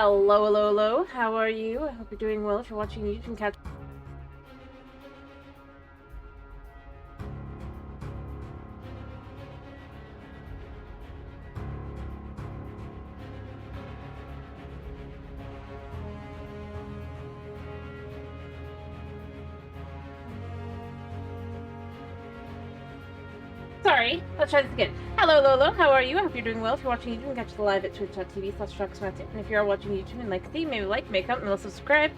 Hello, hello, hello. How are you? I hope you're doing well. If you're watching, you can catch. Sorry, let's try this again. Hello, Lolo. How are you? I hope you're doing well. If you're watching YouTube, you can catch the live at twitch.tv/trucksmart. And if you are watching YouTube and like the theme, maybe make comment, and subscribe.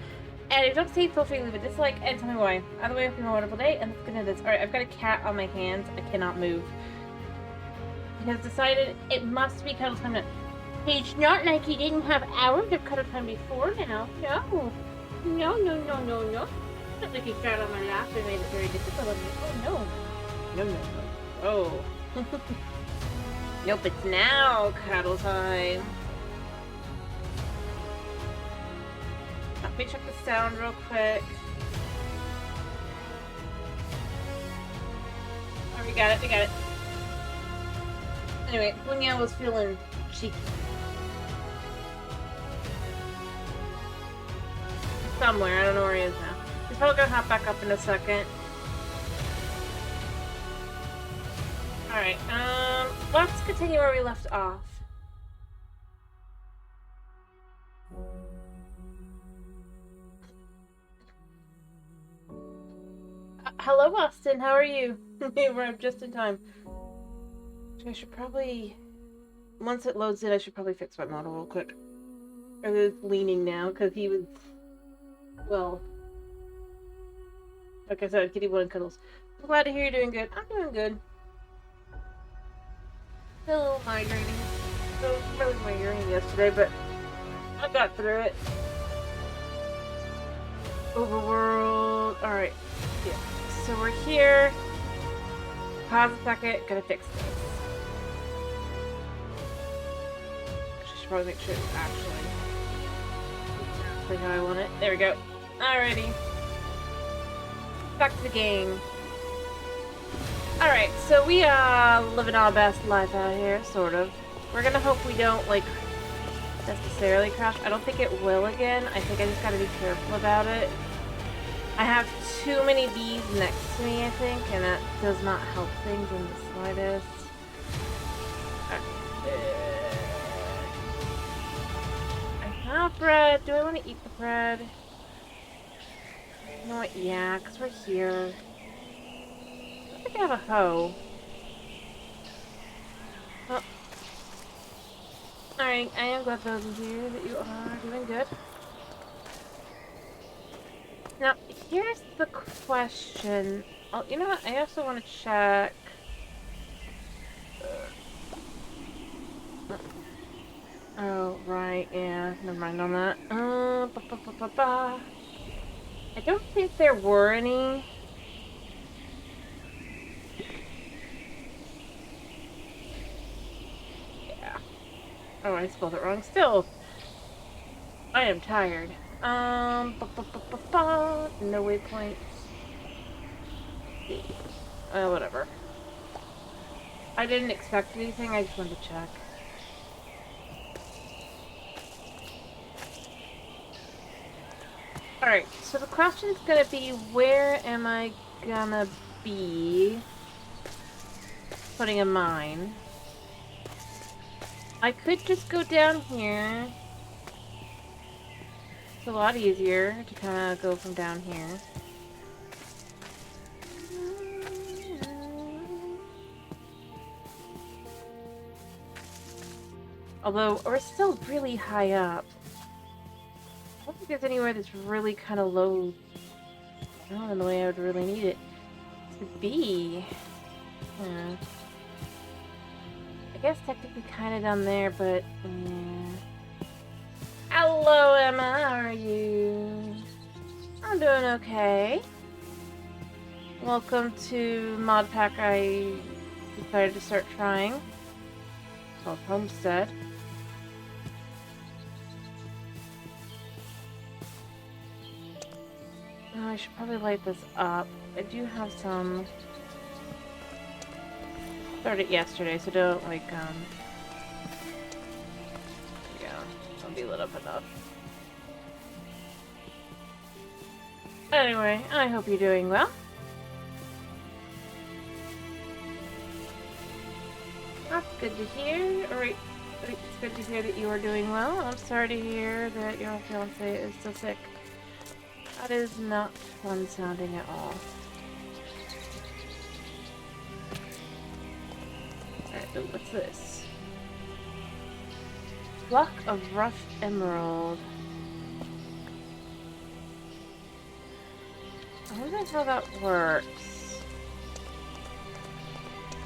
And if you don't see it, feel free to leave a dislike and tell me why. Either way, I hope you have a wonderful day. And let's get into this. Alright, I've got a cat on my hands. I cannot move. He has decided it must be cuddle time now. It's not like he didn't have hours of cuddle time before now. No. No, no, no, no, no. It's not like he sat on my lap and made it very difficult on me. Oh, no. No, no, no. Oh. Nope, it's now cuddle time. Let me check the sound real quick. Oh, we got it, we got it. Anyway, Bunya was feeling cheeky. Somewhere, I don't know where he is now. He's probably gonna hop back up in a second. Alright, let's continue where we left off. Hello, Austin, how are you? You arrived just in time. I should probably... Once it loads in, I should probably fix my model real quick. Or it's leaning now, because he was... Well... Like I said, kitty one cuddles. I'm glad to hear you're doing good. I'm doing good. Still migrating. So really migrating yesterday, but I got through it. Overworld. Alright. Yeah. So we're here. Pause a second. Gotta fix this. I should probably make sure it's actually exactly how I want it. There we go. Alrighty. Back to the game. Alright, so we are living our best life out here, sort of. We're gonna hope we don't, like, necessarily crash. I don't think it will again. I think I just gotta be careful about it. I have too many bees next to me, I think, and that does not help things in the slightest. I have bread. Do I want to eat the bread? You know what? Yeah, because we're here. I think I have a hoe. Oh. Alright, I am glad those of you that you are doing good. Now, here's the question. Oh, you know what? I also want to check. Oh, right, yeah. Never mind on that. I don't think there were any. Yeah. Oh, I spelled it wrong. Still, I am tired. No waypoints. Whatever. I didn't expect anything, I just wanted to check. Alright, so the question's gonna be, where am I gonna be putting a mine? I could just go down here. It's a lot easier to kind of go from down here. Although, we're still really high up. I don't think there's anywhere that's really kind of low down in the way I would really need it to be. Yeah. I guess technically kind of down there, but yeah. Hello, Emma. How are you? I'm doing okay. Welcome to mod pack I decided to start trying. It's called Homestead. Oh, I should probably light this up. I do have some. Started yesterday, so don't like There we go. Don't be lit up enough. Anyway, I hope you're doing well. That's good to hear. Alright, it's good to hear that you are doing well. I'm sorry to hear that your fiance is so sick. That is not fun sounding at all. Alright, what's this? Block of rough emerald. I wonder how that works.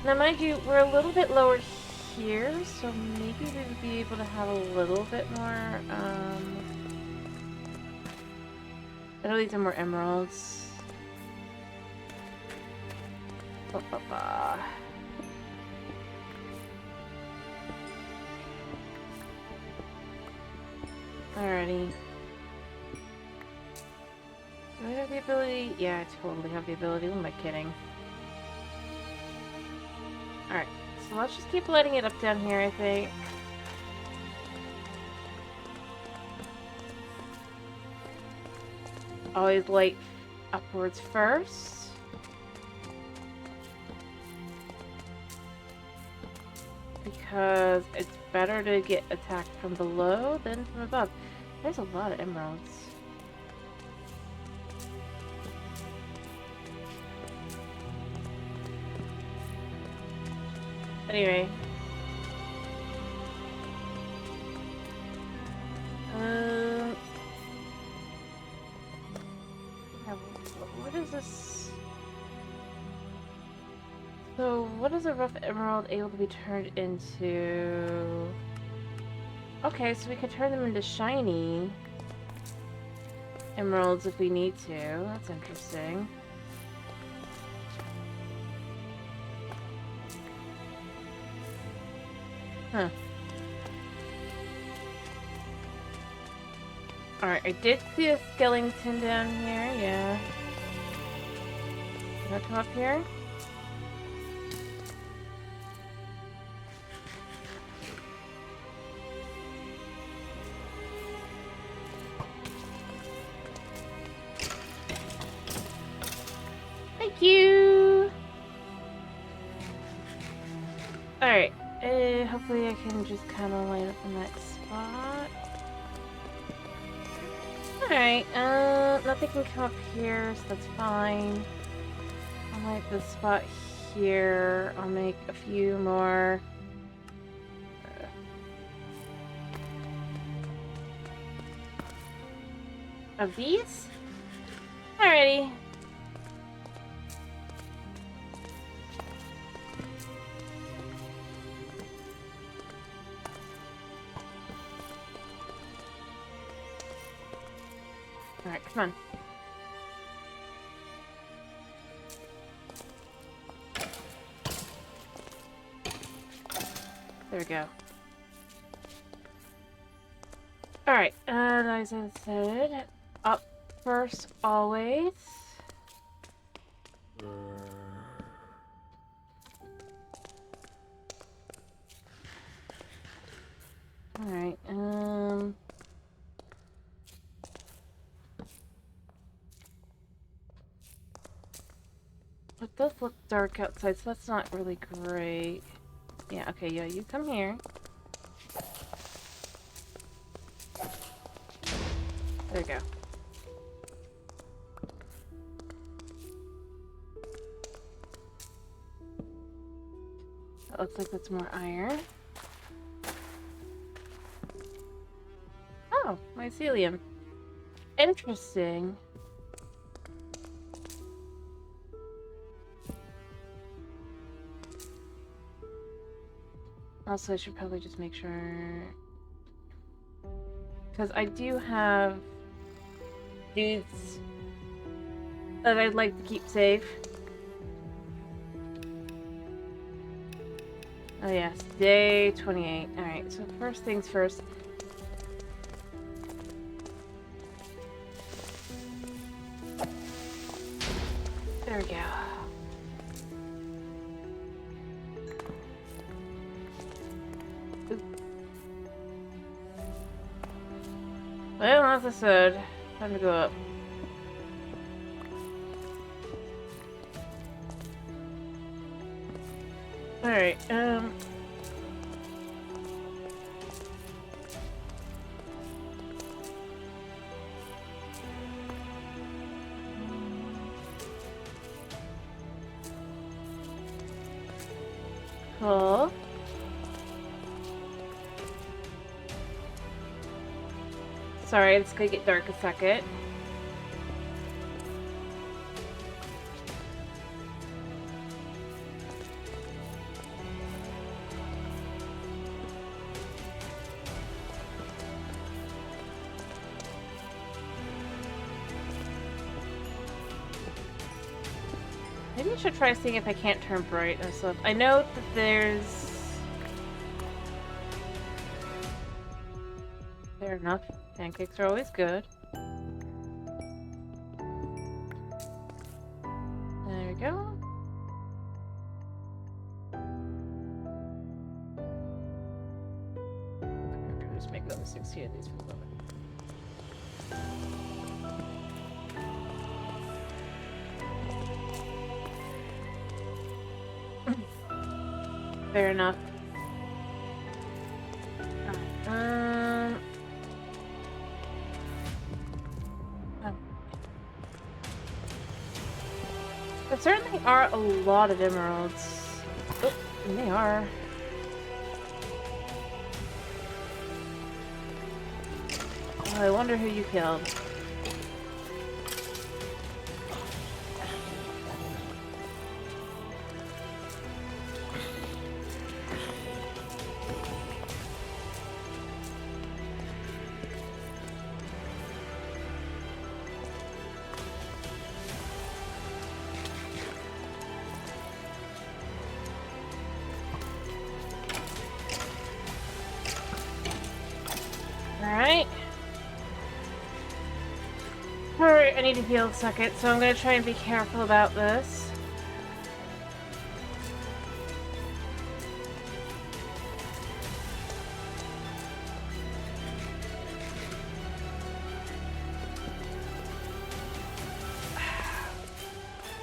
Now, mind you, we're a little bit lower here, so maybe we would be able to have a little bit more, I know these are more emeralds. Alrighty. Do I have the ability? Yeah, I totally have the ability. Who am I kidding? Alright, so let's just keep letting it up down here, I think. Always light upwards first. Because it's better to get attacked from below than from above. There's a lot of emeralds. Anyway. What is this? So, what is a rough emerald able to be turned into? Okay, so we could turn them into shiny emeralds if we need to. That's interesting. Huh. Alright, I did see a skeleton down here, yeah. Can I come up here? Thank you! Alright, hopefully I can just kind of line up in that spot. Alright, nothing can come up here, so that's fine. I'll make this spot here. I'll make a few more. Of these? Alrighty. Alright, come on. There we go. Alright, and as I said, up first always. Alright, it does look dark outside, so that's not really great. Yeah, okay, yeah, you come here. There we go. That looks like that's more iron. Oh, mycelium. Interesting. Also, I should probably just make sure... Because I do have dudes that I'd like to keep safe. Oh yes, day 28. Alright, so first things first. There we go. Well, as I said, time to go up. Alright, cool. Sorry, it's gonna get dark a second. Maybe I should try seeing if I can't turn brightness up. I know that there's... Fair enough. Pancakes are always good. There we go. Just make another 16 of these for the moment. Fair enough. There certainly are a lot of emeralds. Oh, and they are. Oh, I wonder who you killed. Alright. Alright, I need to heal a second, so I'm gonna try and be careful about this.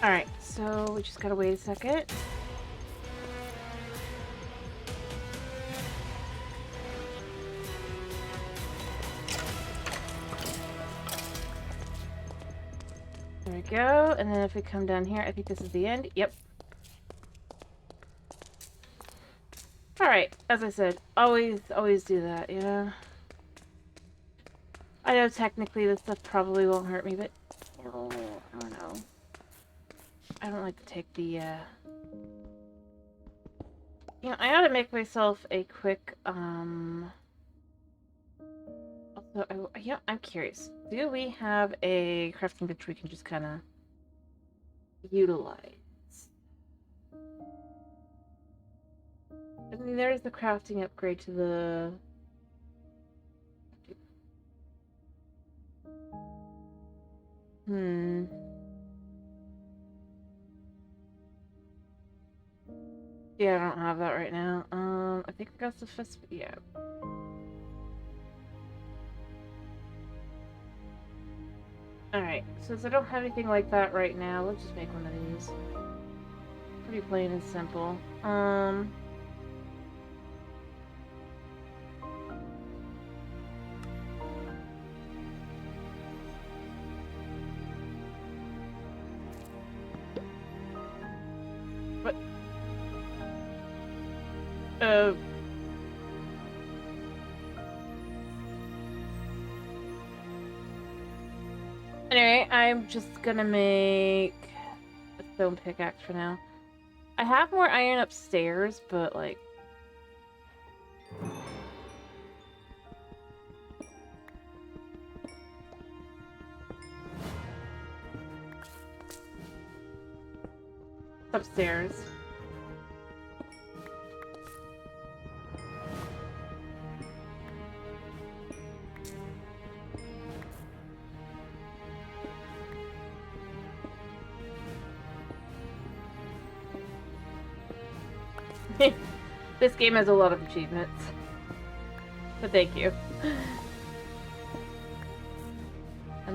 Alright, so we just gotta wait a second. There we go, and then if we come down here, I think this is the end. Yep. Alright, as I said, always do that, you know? I know technically this stuff probably won't hurt me, but... Oh, I don't know. I don't like to take the, You know, I ought to make myself a quick, Also, yeah, I'm curious. Do we have a crafting bench we can just kind of utilize? I mean, there's the crafting upgrade to the... Yeah, I don't have that right now. I think that's the first... Yeah. Alright, since I don't have anything like that right now, let's just make one of these. Pretty plain and simple. What? Anyway, I'm just gonna make a stone pickaxe for now. I have more iron upstairs, but like... upstairs. This game has a lot of achievements. But thank you.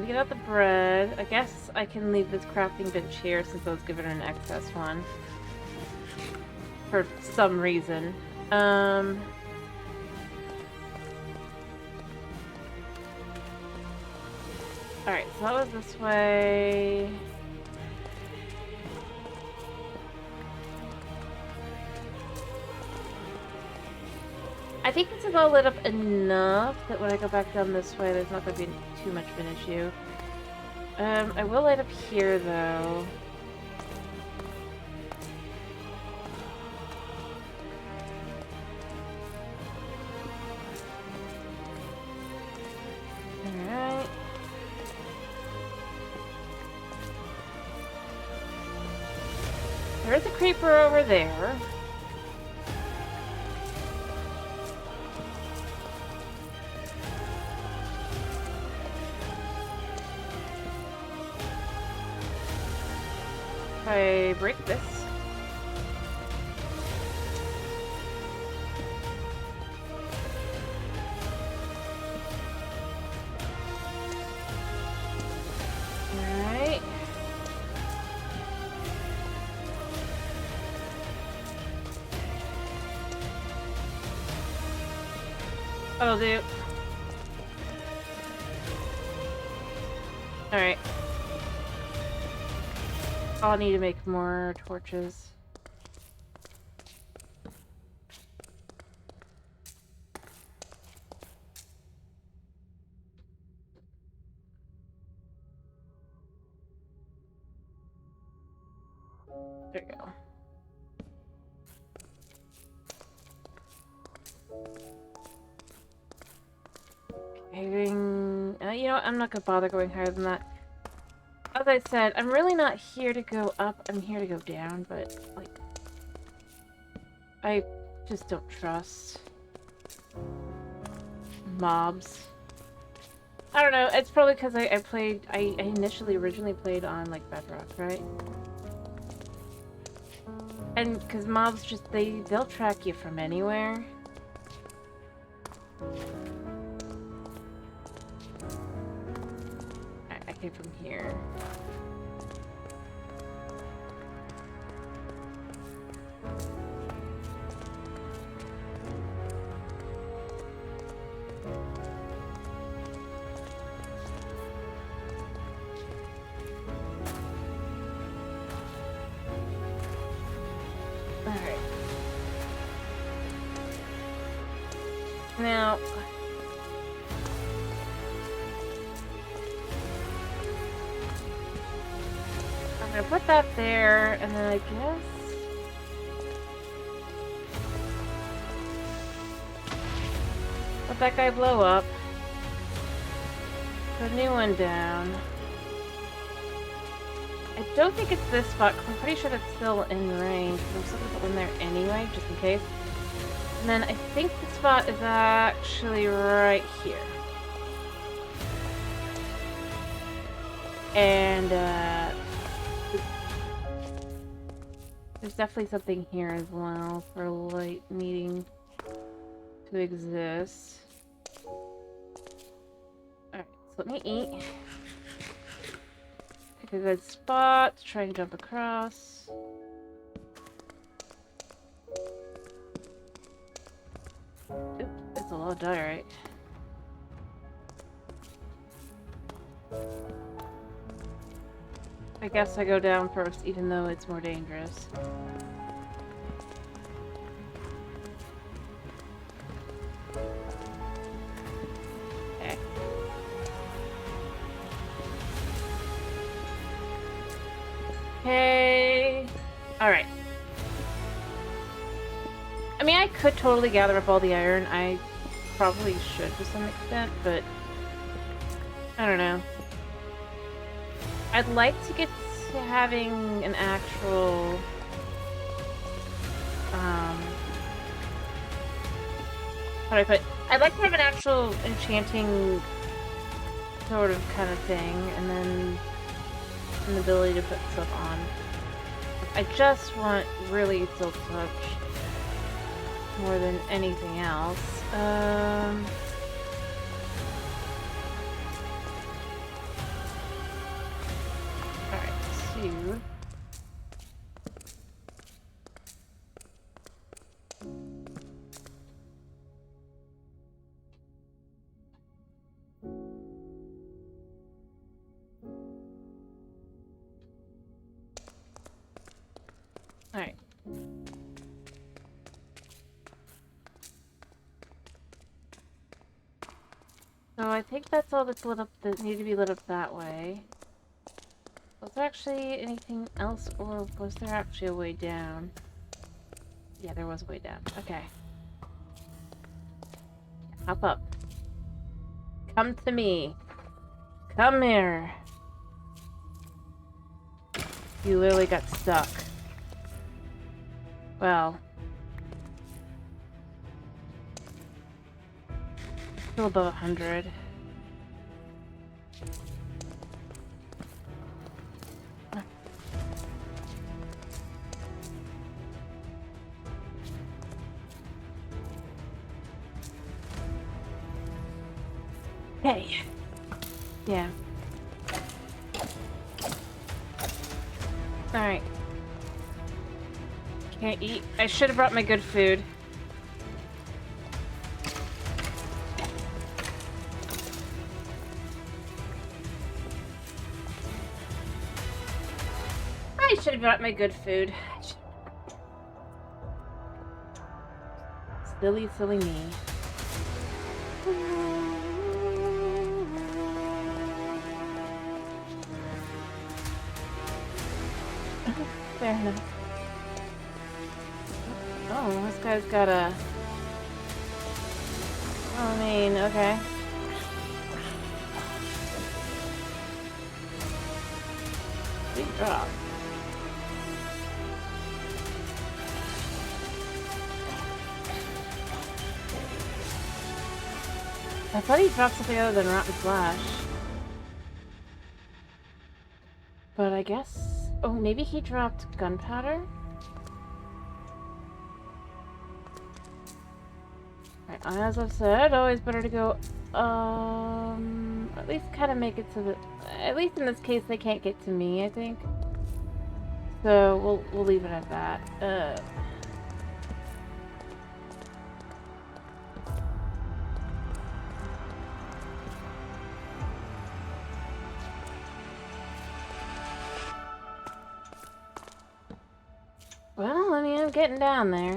we get out the bread. I guess I can leave this crafting bench here since I was given an excess one. For some reason. Alright, so that was this way. I think this is all lit up enough that when I go back down this way, there's not going to be too much of an issue. I will light up here, though. Alright. There's a creeper over there. I break this. Alright. That'll do. Alright. I'll need to make more torches. There you go. You know what? I'm not gonna bother going higher than that. As I said, I'm really not here to go up, I'm here to go down, but, like, I just don't trust mobs. I don't know, it's probably because I originally played on, like, Bedrock, right? And because mobs just, they'll track you from anywhere. I came from here. Alright. Now... I'm gonna put that there, and then I guess... let that guy blow up. Put a new one down. I don't think it's this spot, because I'm pretty sure that's still in range. I'm still gonna put one there anyway, just in case. And then I think the spot is actually right here. And, there's definitely something here as well for light needing to exist. Alright, so let me eat. Pick a good spot to try and jump across. Oops, it's a lot of diorite. I guess I go down first, even though it's more dangerous. Okay. Okay. Alright. I mean, I could totally gather up all the iron. I probably should to some extent, but I don't know. I'd like to get to having an actual, how do I put it? I'd like to have an actual enchanting sort of kind of thing, and then an ability to put stuff on. I just want really Silk Touch more than anything else. 2. Alright. So I think that's all that's lit up that need to be lit up that way. Was there actually anything else, or was there actually a way down? Yeah, there was a way down. Okay. Hop up. Come to me. Come here. You literally got stuck. Well. Still above 100. Okay. Yeah. Alright. Can't eat. I should have brought my good food. I should have brought my good food. Silly, silly me. Fair enough. Oh, this guy's got a... I mean, okay. Big drop. I thought he dropped something other than Rotten Flash. But I guess... Oh, maybe he dropped gunpowder? Right, as I've said, always better to go, at least kind of make it so that... At least in this case, they can't get to me, I think. So, we'll leave it at that. Well, I mean, I'm getting down there.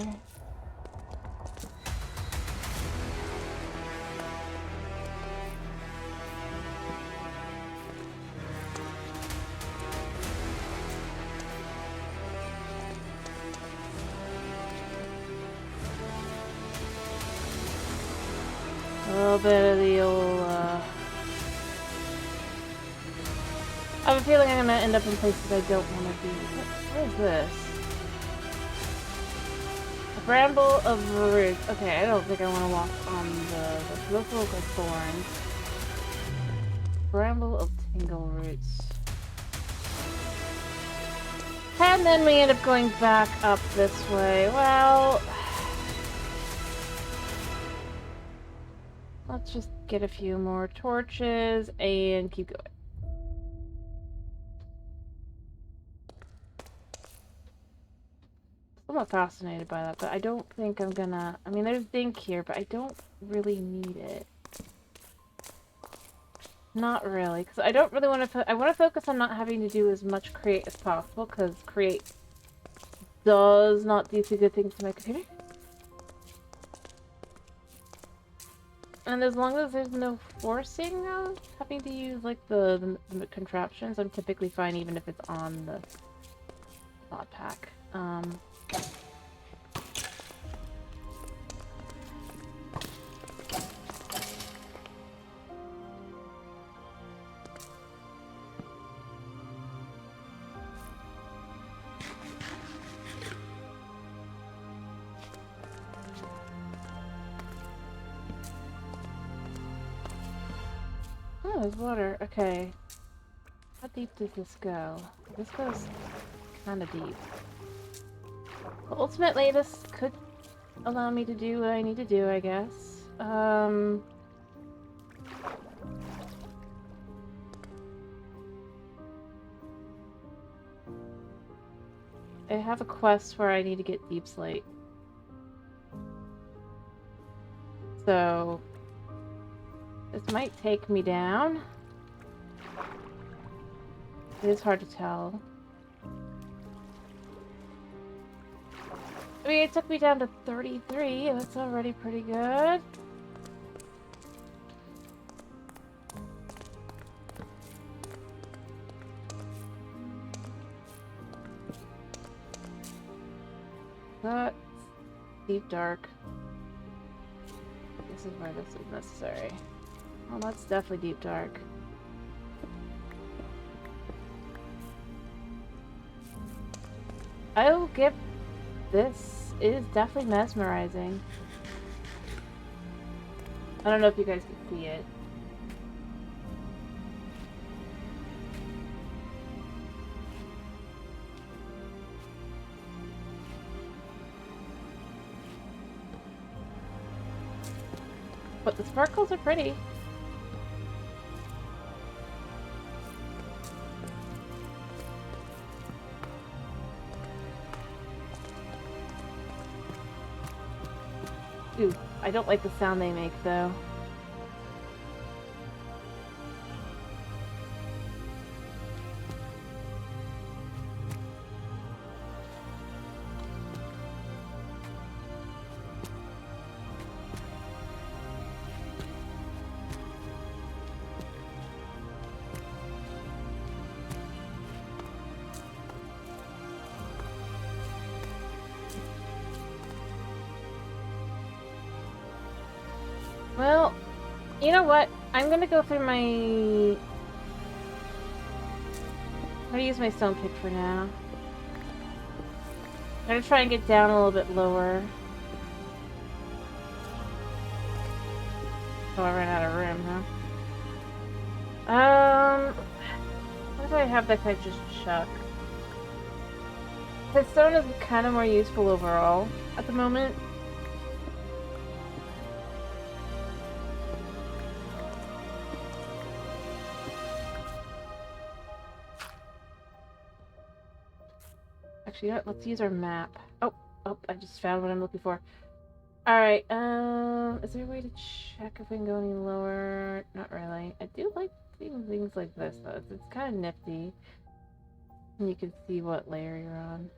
A little bit of the old, I have a feeling I'm gonna end up in places I don't want to be. What is this? A bramble of roots. Okay, I don't think I want to walk on those look like thorns. Bramble of tingle roots. And then we end up going back up this way. Well... Let's just get a few more torches and keep going. I'm not fascinated by that, but I don't think I'm gonna... I mean, there's zinc here, but I don't really need it. Not really, because I don't really want to... I want to focus on not having to do as much create as possible, because create does not do too good things to my computer. And as long as there's no forcing of having to use, like, the contraptions, I'm typically fine even if it's on the mod pack. Oh, there's water. Okay. How deep does this go? This goes kind of deep. Well, ultimately, this could allow me to do what I need to do, I guess. I have a quest where I need to get deep slate. So this might take me down. It is hard to tell. I mean, it took me down to 33. That's already pretty good. That's deep dark. This is where this is necessary. Well, that's definitely deep dark. I will give this is definitely mesmerizing. I don't know if you guys can see it. But the sparkles are pretty. Ooh, I don't like the sound they make, though. Well, you know what? I'm gonna go through my... I'm gonna use my stone pick for now. I'm gonna try and get down a little bit lower. Oh, I ran out of room, huh? What do I have that I just chuck? The stone is kind of more useful overall at the moment. Actually, you know what? Let's use our map. Oh, I just found what I'm looking for. Alright, is there a way to check if we can go any lower? Not really. I do like seeing things like this, though. It's kind of nifty. And you can see what layer you're on.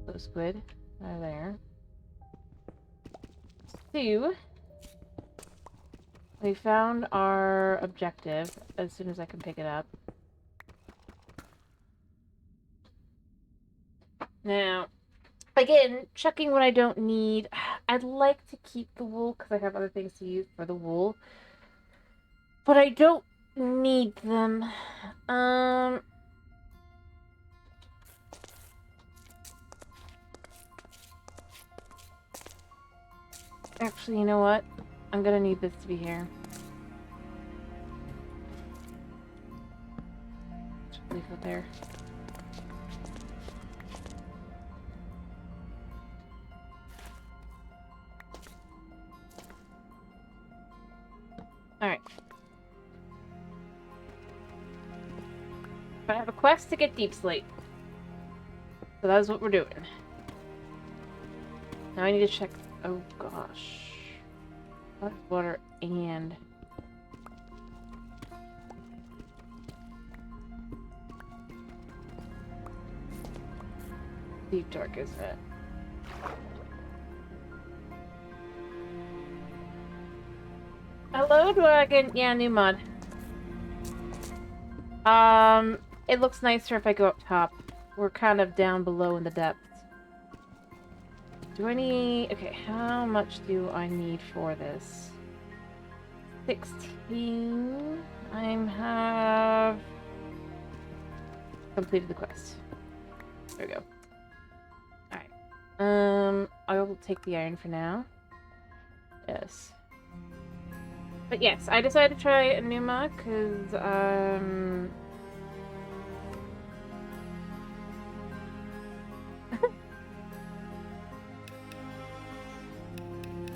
So squid are there. So, we found our objective as soon as I can pick it up. Now, again, checking what I don't need. I'd like to keep the wool because I have other things to use for the wool. But I don't need them. Actually, you know what? I'm gonna need this to be here. Just leave it there. Alright. But I have a quest to get deep slate. So that's what we're doing. Now I need to check... Oh gosh. Water and... Deep dark, isn't it? Hello, Dragon. Yeah, new mod. It looks nicer if I go up top. We're kind of down below in the depths. Do I need... Okay, how much do I need for this? 16. I have... completed the quest. There we go. Alright. I will take the iron for now. Yes. But yes, I decided to try a new mod because,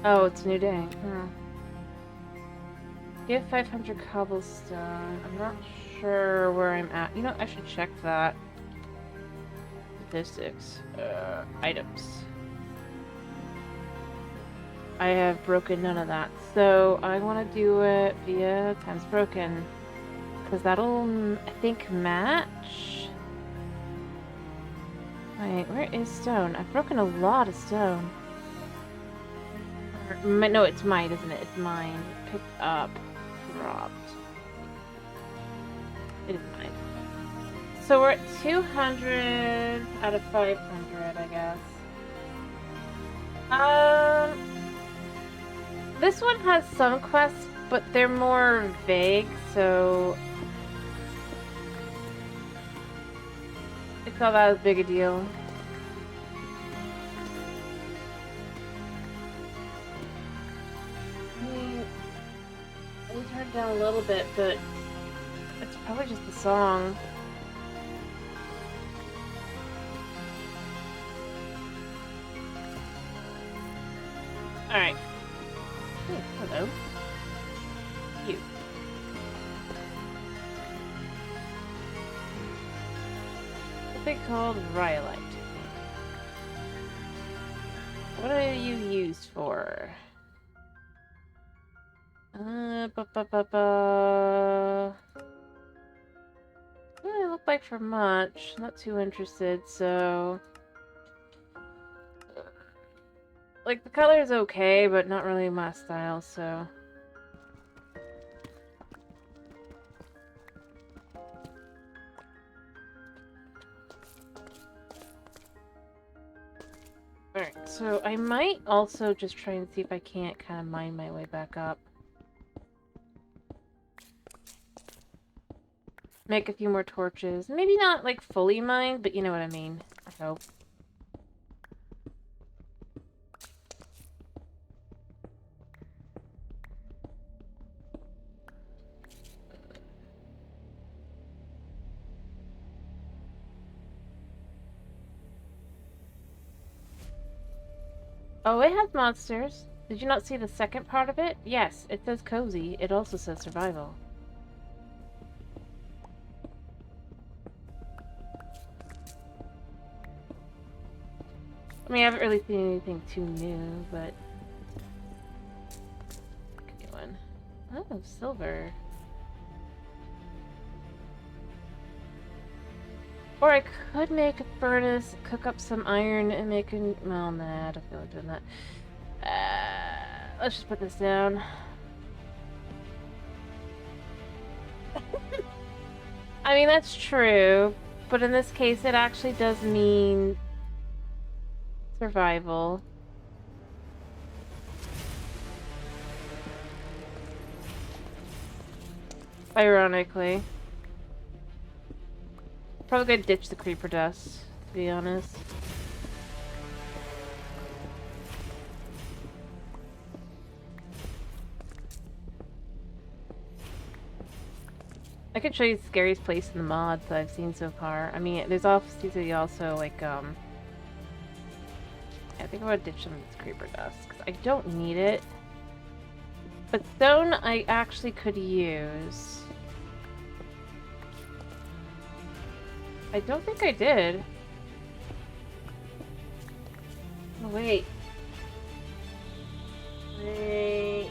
oh, it's a new day. Huh. Give 500 cobblestone. I'm not sure where I'm at. You know, I should check that. Statistics. Items. I have broken none of that. So I want to do it via times broken. Because that'll, I think, match. Wait, where is stone? I've broken a lot of stone. No, it's mine, isn't it? It's mine. Picked up. Dropped. It is mine. So we're at 200 out of 500, I guess. This one has some quests, but they're more vague, so it's not that big a deal. I mean, we turned down a little bit, but it's probably just the song. Alright. Hey, hello. You. Something called Rhyolite. What are you used for? What do they look like for much? Not too interested, so... Like, the color is okay, but not really my style, so... Alright, so I might also just try and see if I can't kind of mine my way back up. Make a few more torches. Maybe not, like, fully mined, but you know what I mean. I hope. Oh, it has monsters. Did you not see the second part of it? Yes, it says cozy. It also says survival. I mean, I haven't really seen anything too new, but... Good one. Oh, silver. Or I could make a furnace, cook up some iron, and make a... Well, nah, I don't feel like doing that. Let's just put this down. I mean, that's true, but in this case, it actually does mean survival. Ironically. Probably gonna ditch the creeper dust, to be honest. I could show you the scariest place in the mods that I've seen so far. I mean, there's obviously also, like, I think I'm gonna ditch some of this creeper dust, because I don't need it. But stone I actually could use. I don't think I did. Oh, wait. Wait.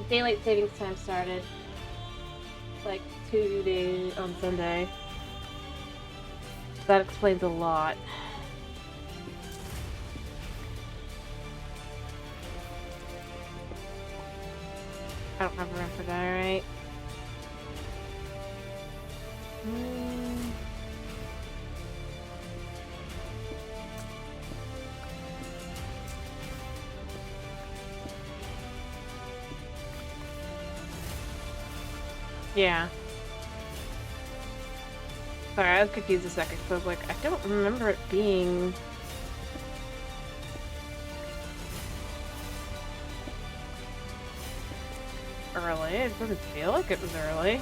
Daylight savings time started. Like 2 days on Sunday. That explains a lot. I don't have room for that, right? Yeah. Sorry, I was confused a second, so I was like, I don't remember it being... early. It doesn't feel like it was early.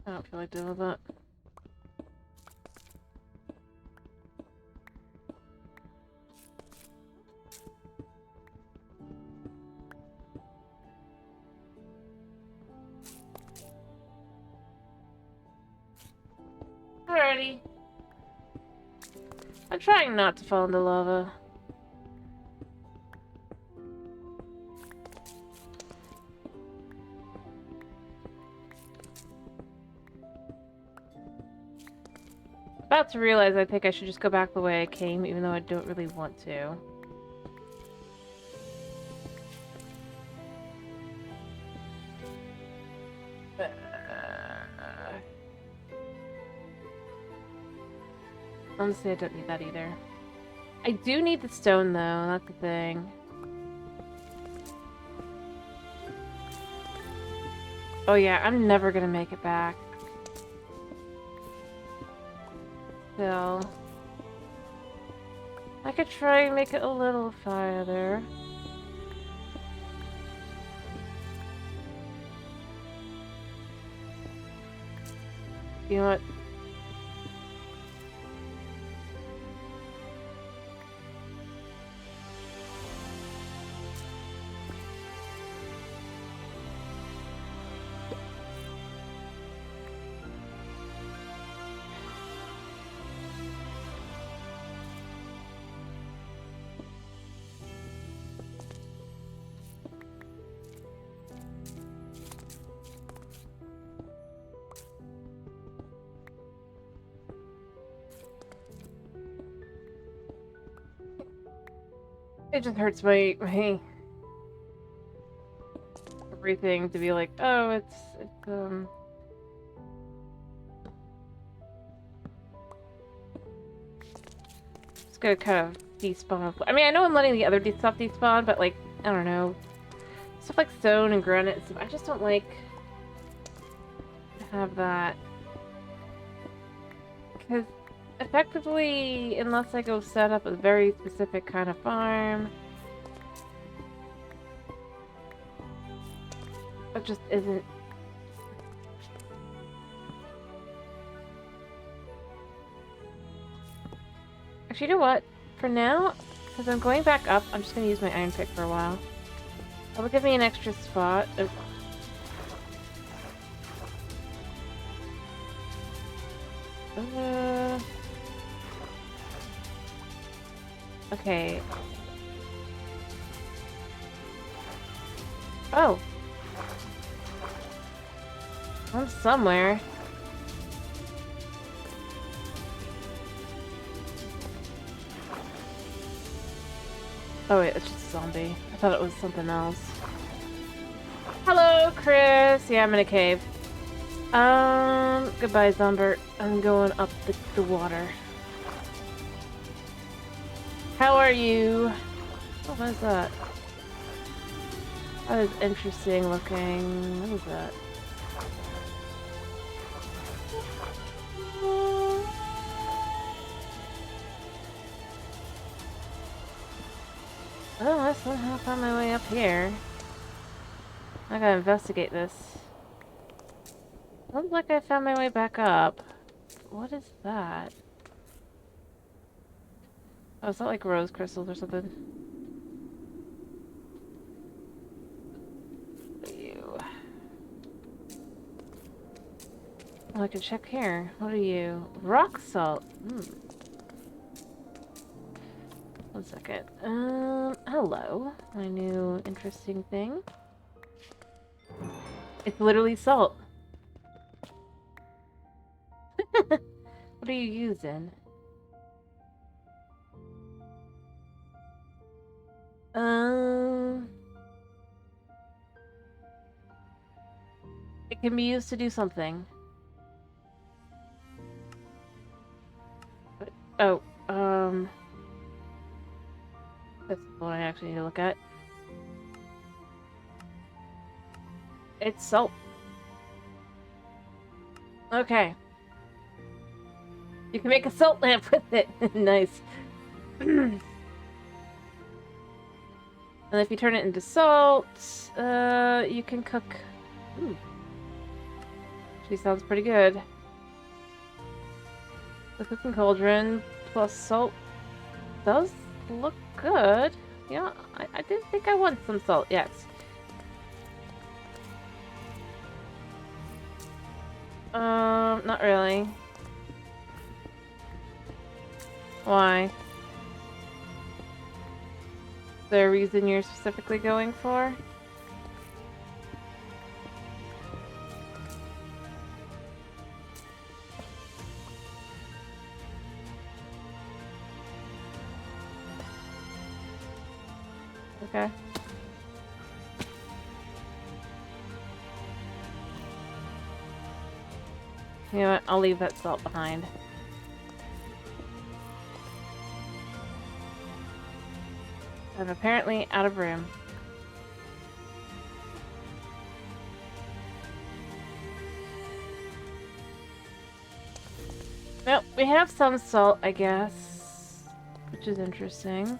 I don't feel like dealing with that. Alrighty. I'm trying not to fall into lava. About to realize I think I should just go back the way I came, even though I don't really want to. Honestly, I don't need that either. I do need the stone, though. That's the thing. Oh yeah, I'm never gonna make it back. Still. I could try and make it a little farther. You know what? It just hurts my everything to be like, oh, it's it's gonna kind of despawn. I mean, I know I'm letting the other stuff despawn, but like, I don't know, stuff like stone and granite and stuff, I just don't like to have that, because effectively, unless I go set up a very specific kind of farm, it just isn't. Actually, you know what? For now, because I'm going back up, I'm just going to use my iron pick for a while. That'll give me an extra spot. Okay. Oh. I'm somewhere. Oh wait, it's just a zombie. I thought it was something else. Hello, Chris! Yeah, I'm in a cave. Goodbye, Zombert. I'm going up the water. How are you? Oh, what is that? That is interesting looking. What is that? Oh, I somehow found my way up here. I gotta investigate this. Looks like I found my way back up. What is that? Oh, is that like rose crystals or something? You. Oh, I can check here. What are you? Rock salt. Hmm. One second. Hello. My new interesting thing. It's literally salt. What are you using? It can be used to do something. But, oh, that's what I actually need to look at. It's salt. Okay. You can make a salt lamp with it. Nice. And if you turn it into salt, you can cook. Ooh. Actually sounds pretty good. The cooking cauldron plus salt does look good. Yeah, I did think I want some salt, yes. Not really. Why? Is there a reason you're specifically going for? Okay. You know what? I'll leave that salt behind. I'm apparently out of room. Well, we have some salt, I guess, which is interesting.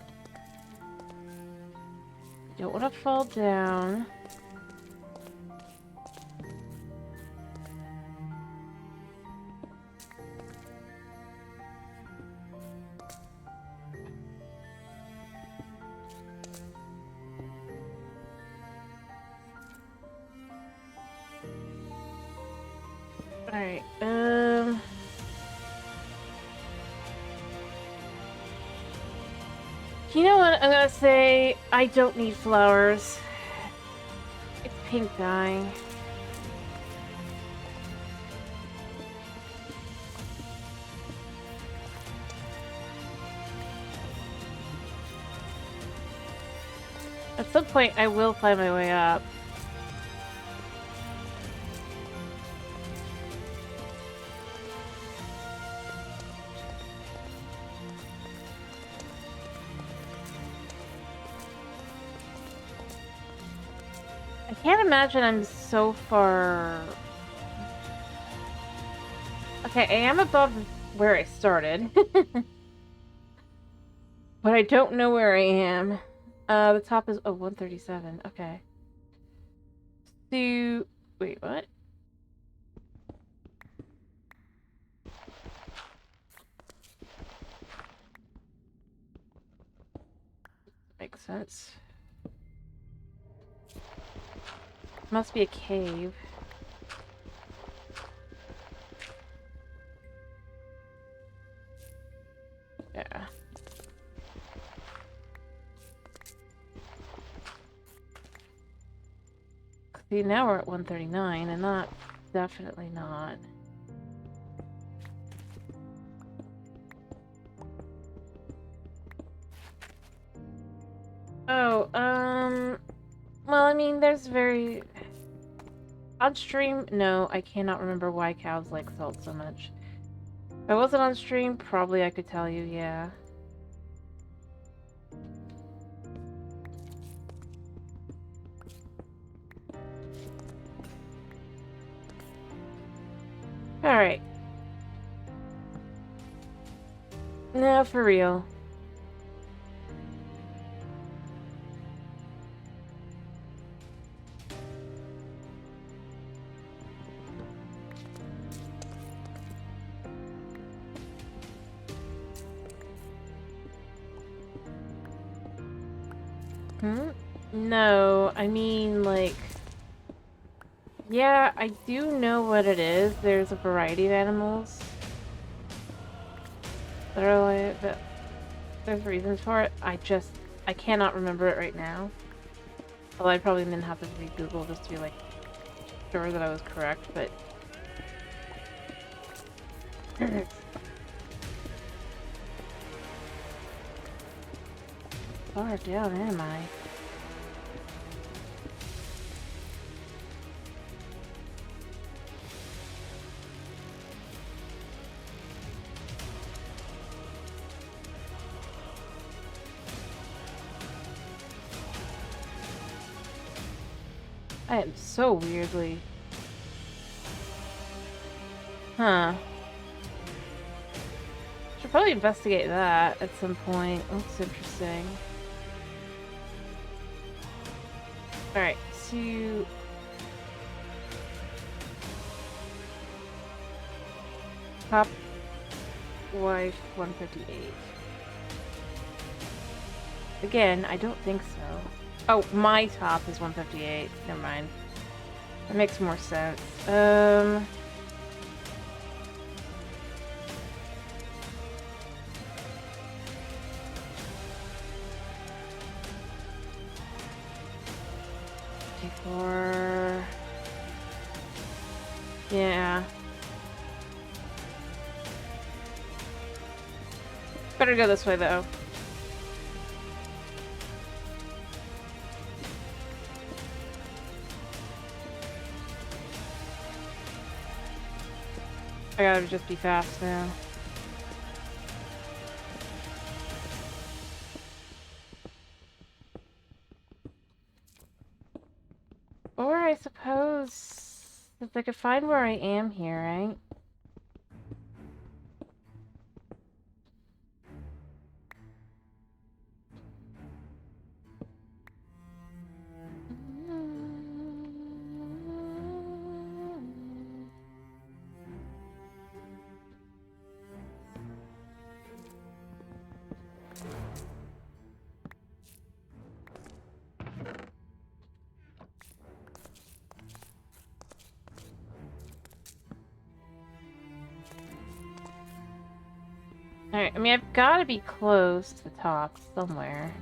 Don't want to fall down. Alright, you know what? I'm gonna say I don't need flowers. It's pink dye. At some point, I will find my way up. I can't imagine I'm so far... Okay, I am above where I started. But I don't know where I am. The top is... Oh, 137. Okay. So... Wait, what? Makes sense. Must be a cave. Yeah. See, now we're at 139, and not... Definitely not. Oh, well, I mean, there's very... On stream, no, I cannot remember why cows like salt so much. If I wasn't on stream, probably I could tell you, yeah. Alright. Now, for real. No, I mean, like... Yeah, I do know what it is. There's a variety of animals that are like... that there's reasons for it. I cannot remember it right now. Although I probably didn't have to read Google just to be, like, sure that I was correct, but... Far down am I? I am so weirdly... Huh. Should probably investigate that at some point. Looks interesting. Alright, so... Top wife 158. Again, I don't think so. Oh, my top is 158. Never mind. That makes more sense. Four. Yeah. Better go this way, though. I gotta just be fast now. Or I suppose if I could find where I am here, right? Alright, I mean, I've got to be close to the top somewhere.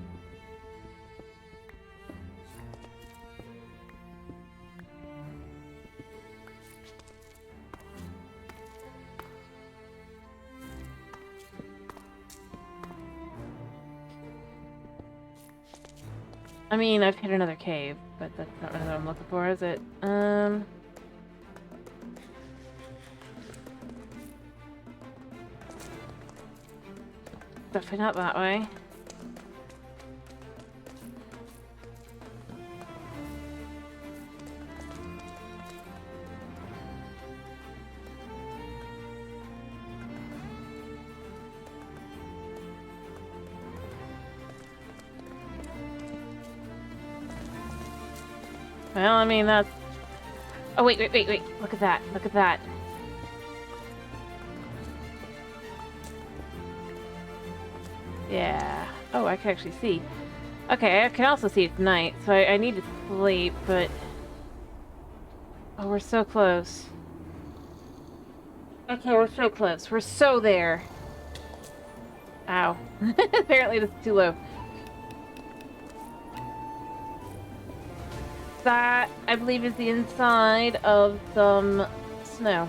I mean, I've hit another cave, but that's not really what I'm looking for, is it? Definitely not that way. Well, I mean, that's... Oh, wait. Look at that. Look at that. Yeah. Oh, I can actually see. Okay, I can also see at night, so I need to sleep, but... Oh, we're so close. Okay, we're so close. We're so there. Ow. Apparently this is too low. That, I believe, is the inside of some snow.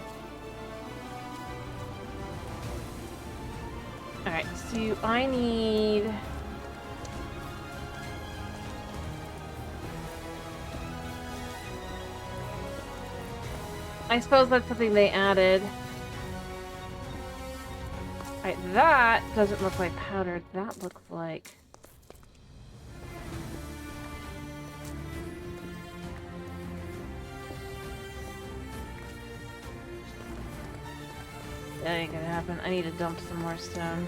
Alright, so I need... I suppose that's something they added. Alright, that doesn't look like powder. That looks like... That ain't gonna happen. I need to dump some more stone.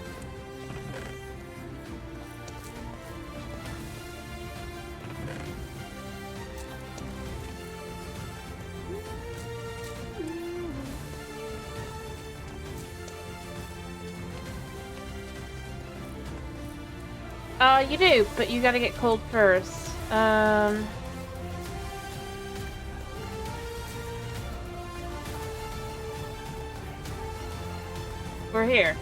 You do, but you gotta get cold first. We're here.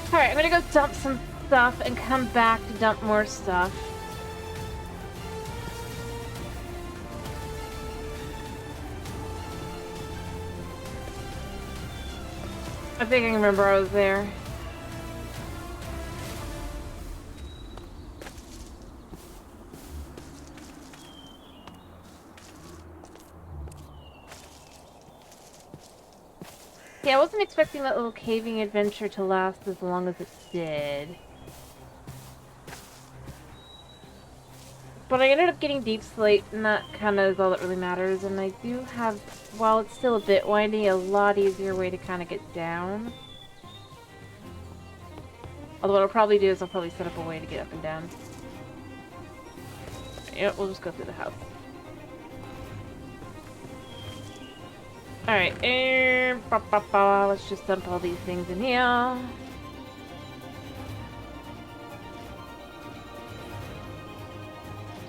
Alright, I'm gonna go dump some stuff and come back to dump more stuff. I think I can remember I was there. Yeah, I wasn't expecting that little caving adventure to last as long as it did. But I ended up getting deep slate, and that kind of is all that really matters. And I do have, while it's still a bit windy, a lot easier way to kind of get down. Although what I'll probably do is I'll probably set up a way to get up and down. Yep, we'll just go through the house. Alright, let's just dump all these things in here. No,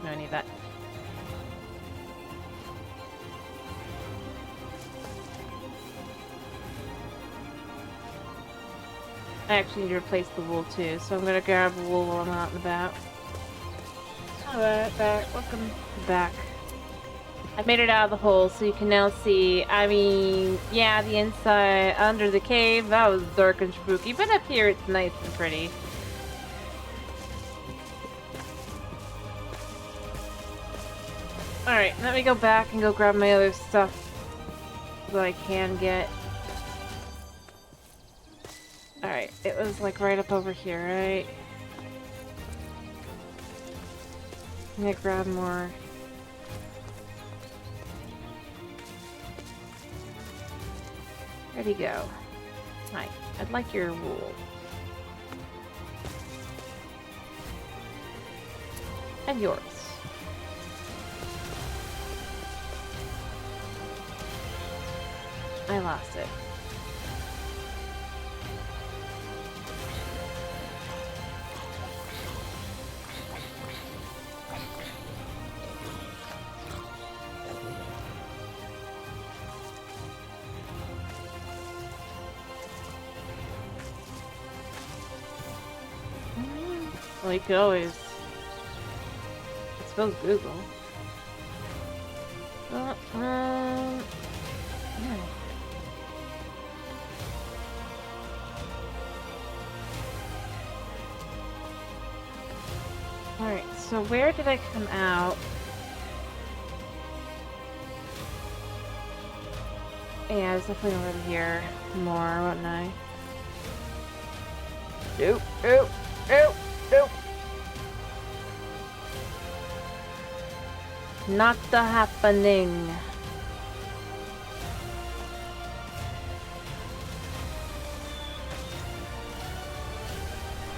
I need that. I actually need to replace the wool too, so I'm gonna grab wool while I'm out and about. Alright, back. Welcome back. I made it out of the hole, so you can now see. I mean, yeah, the inside under the cave, that was dark and spooky, but up here it's nice and pretty. Alright, let me go back and go grab my other stuff that I can get. Alright, it was like right up over here, right? I'm gonna grab more. Where'd he go? Hi, I'd like your wool. And yours. I lost it. Well, you could always, I suppose, Google. Yeah. Alright, so where did I come out? Yeah, I was definitely over here more, wasn't I? Nope, nope, nope, nope. Not the happening.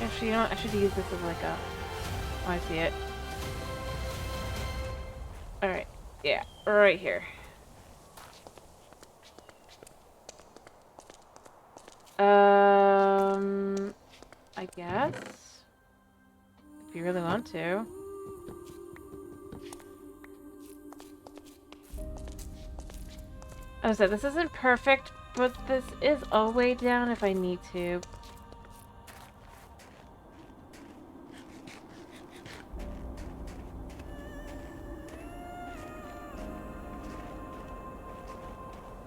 Actually, you know what? I should use this as like a... Oh, I see it. Alright. Yeah, right here. I guess? If you really want to. Oh, so this isn't perfect, but this is all way down if I need to.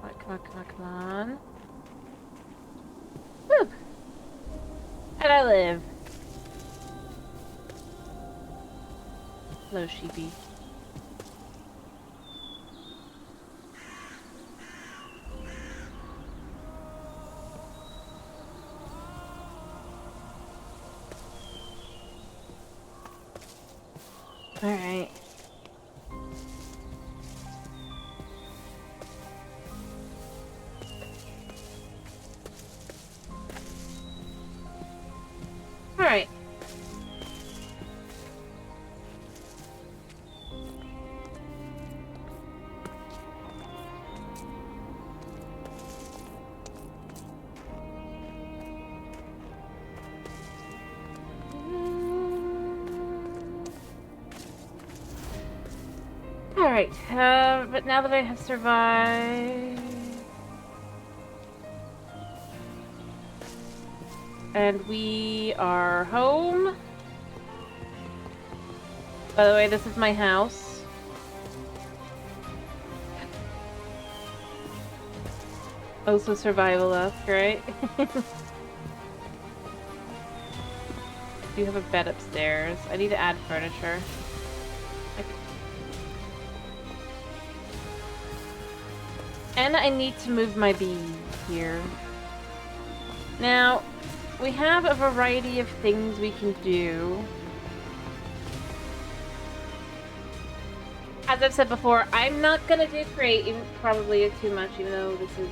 Come on, come on, come on. Woo! How'd I live? Hello, sheepy. Alright. Alright. Alright, but now that I have survived... And we are home. By the way, this is my house. Also survival-esque, right? Do have a bed upstairs. I need to add furniture. And I need to move my bee here. Now, we have a variety of things we can do. As I've said before, I'm not gonna do create probably too much, even though this is...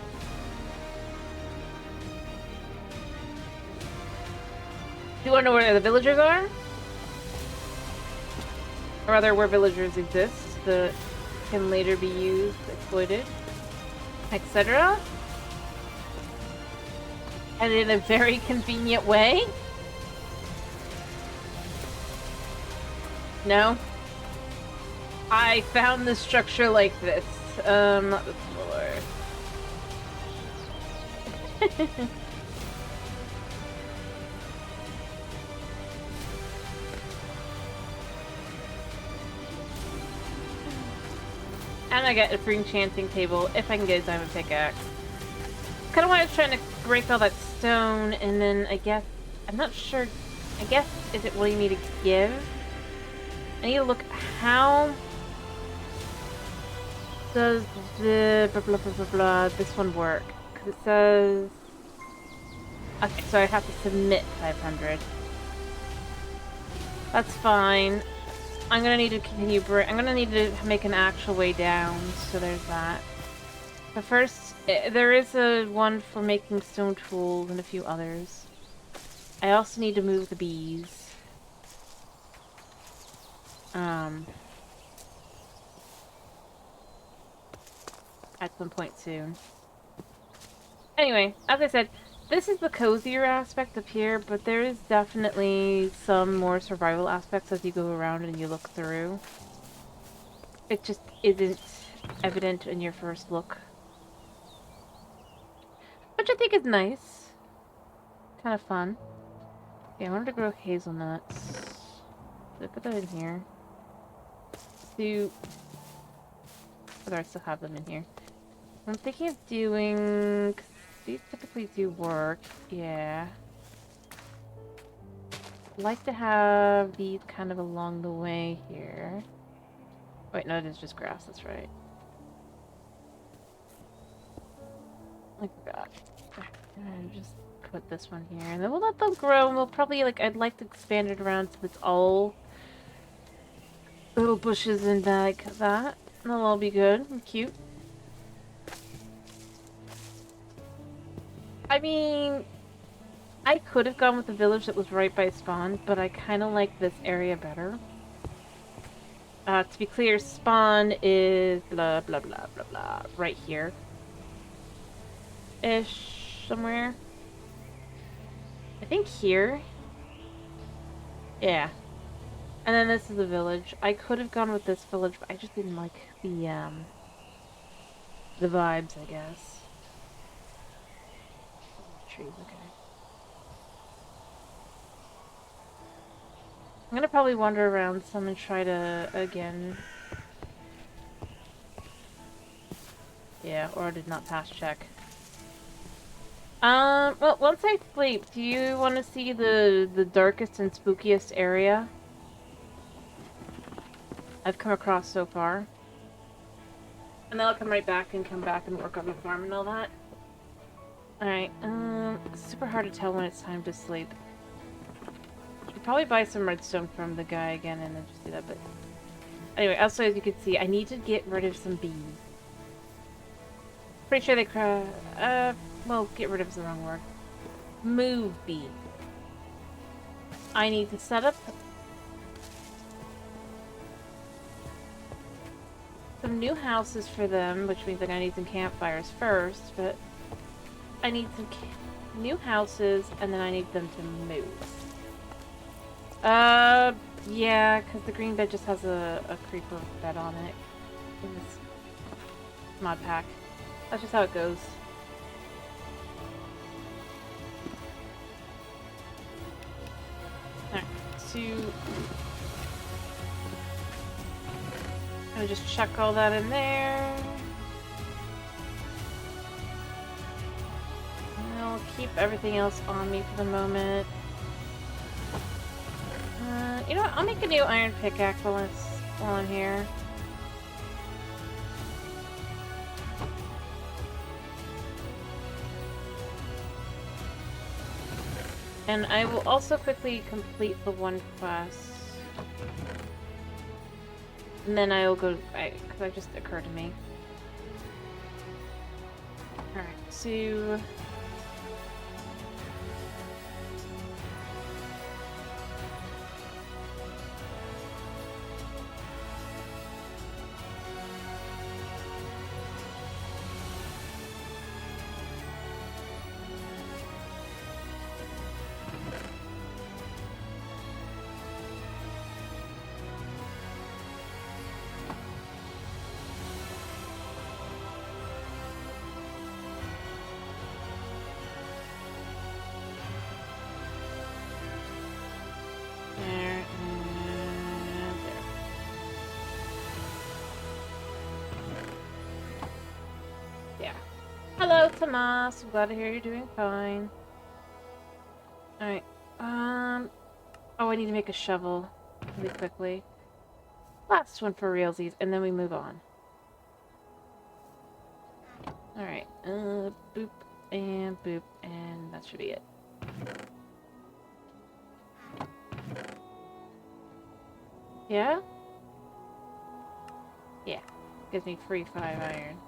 Do you want to know where the villagers are? Or rather, where villagers exist that can later be used, exploited? etc. And in a very convenient way. No? I found the structure like this. Not the floor. And I get a free enchanting table if I can get a diamond pickaxe. Kind of why I was trying to break all that stone, and then I guess... I'm not sure... I guess, is it wanting me to give? I need to look how... does the blah blah blah blah blah this one work? Because it says... Okay, so I have to submit 500. That's fine. I'm gonna need to continue I'm gonna need to make an actual way down, so there's that. But first, there is a one for making stone tools and a few others. I also need to move the bees. At some point soon. Anyway, as I said, this is the cozier aspect up here, but there is definitely some more survival aspects as you go around and you look through. It just isn't evident in your first look. Which I think is nice. Kind of fun. Okay, I wanted to grow hazelnuts. Did I put that in here? Whether I still have them in here. I'm thinking of doing... these typically do work. Yeah. I'd like to have these kind of along the way here. Wait, no, it is just grass. That's right. I forgot. And just put this one here. And then we'll let them grow. And we'll probably, like, I'd like to expand it around so it's all little bushes and like that. That'll all be good and cute. I mean, I could have gone with the village that was right by spawn, but I kind of like this area better. To be clear, spawn is blah blah blah blah blah right here. Ish, somewhere. I think here. Yeah. And then this is the village. I could have gone with this village, but I just didn't like the vibes, I guess. Trees, okay. I'm gonna probably wander around some and try to, again... Yeah, or I did not pass check. Well, once I sleep, do you want to see the darkest and spookiest area I've come across so far? And then I'll come right back and come back and work on the farm and all that. Alright, it's super hard to tell when it's time to sleep. Should probably buy some redstone from the guy again and then just do that, but... Anyway, also as you can see, I need to get rid of some bees. Pretty sure they well, get rid of is the wrong word. Move bees. I need to set up some new houses for them, which means that I need some campfires first, but I need some new houses, and then I need them to move. Yeah, because the green bed just has a creeper bed on it in this mod pack. That's just how it goes. Alright, so... I'll just chuck all that in there. And I'll keep everything else on me for the moment. You know what? I'll make a new iron pickaxe while I'm here. And I will also quickly complete the one quest. And then I will go, because that just occurred to me. Alright, so... Hello, Tomas. I'm glad to hear you're doing fine. Alright. Oh, I need to make a shovel really quickly. Last one for realsies, and then we move on. Alright. Boop, and that should be it. Yeah? Yeah. Gives me free 5 iron.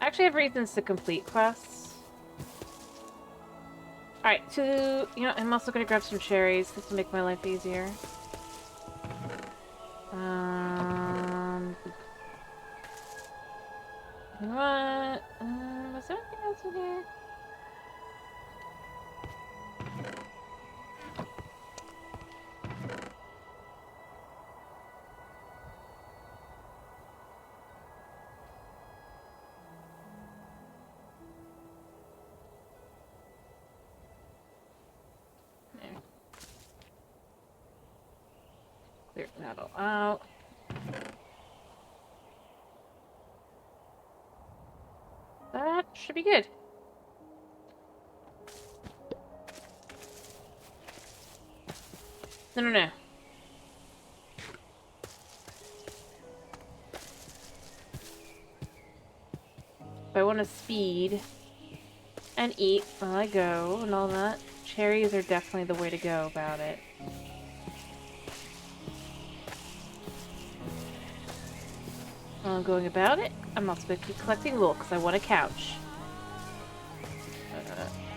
I actually have reasons to complete quests. Alright, you know, I'm also gonna grab some cherries just to make my life easier. You know what? Was there anything else in here? Clear that all out. That should be good. No. If I want to speed and eat while I go and all that, cherries are definitely the way to go about it. While I'm going about it, I'm also going to keep collecting wool because I want a couch.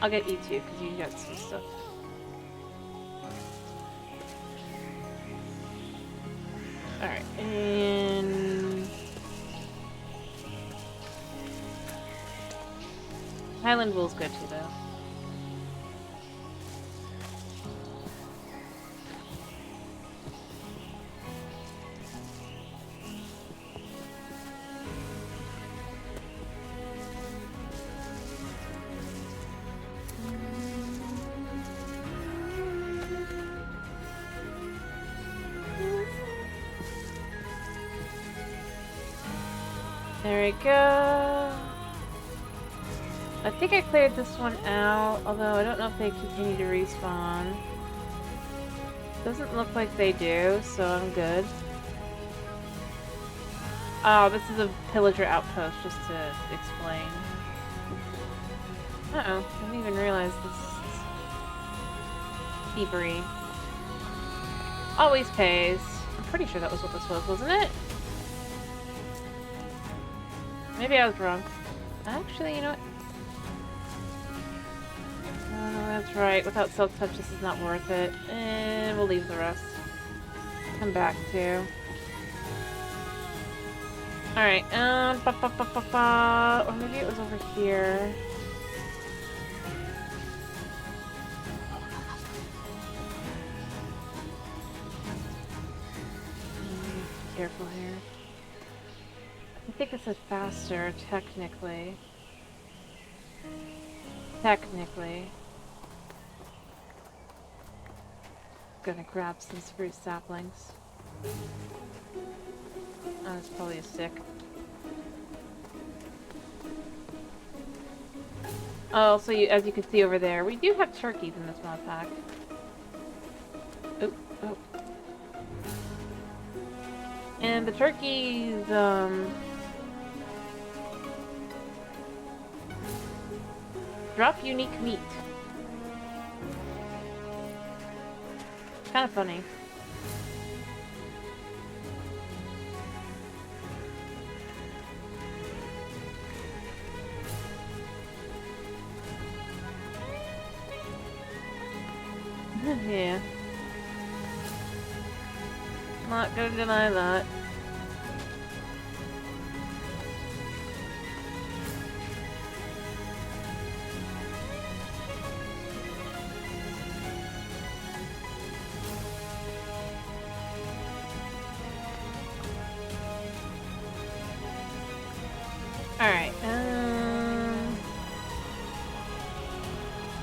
I'll get you too because you got some stuff. Alright, and... Highland wool's good too, though. There we go. I think I cleared this one out, although I don't know if they continue to respawn. Doesn't look like they do, so I'm good. Oh, this is a pillager outpost, just to explain. Uh-oh, I didn't even realize this thievery. Always pays. I'm pretty sure that was what this was, wasn't it? Maybe I was wrong. Actually, you know what? Oh, that's right. Without Silk Touch, this is not worth it. And we'll leave the rest. Come back to. Alright, or maybe it was over here. Be careful here. I think this is faster, technically. Gonna grab some spruce saplings. Oh, that's probably a stick. Oh, so as you can see over there, we do have turkeys in this mod pack. Oh. And the turkeys, drop unique meat. Kind of funny. Yeah. Not gonna deny that. Alright,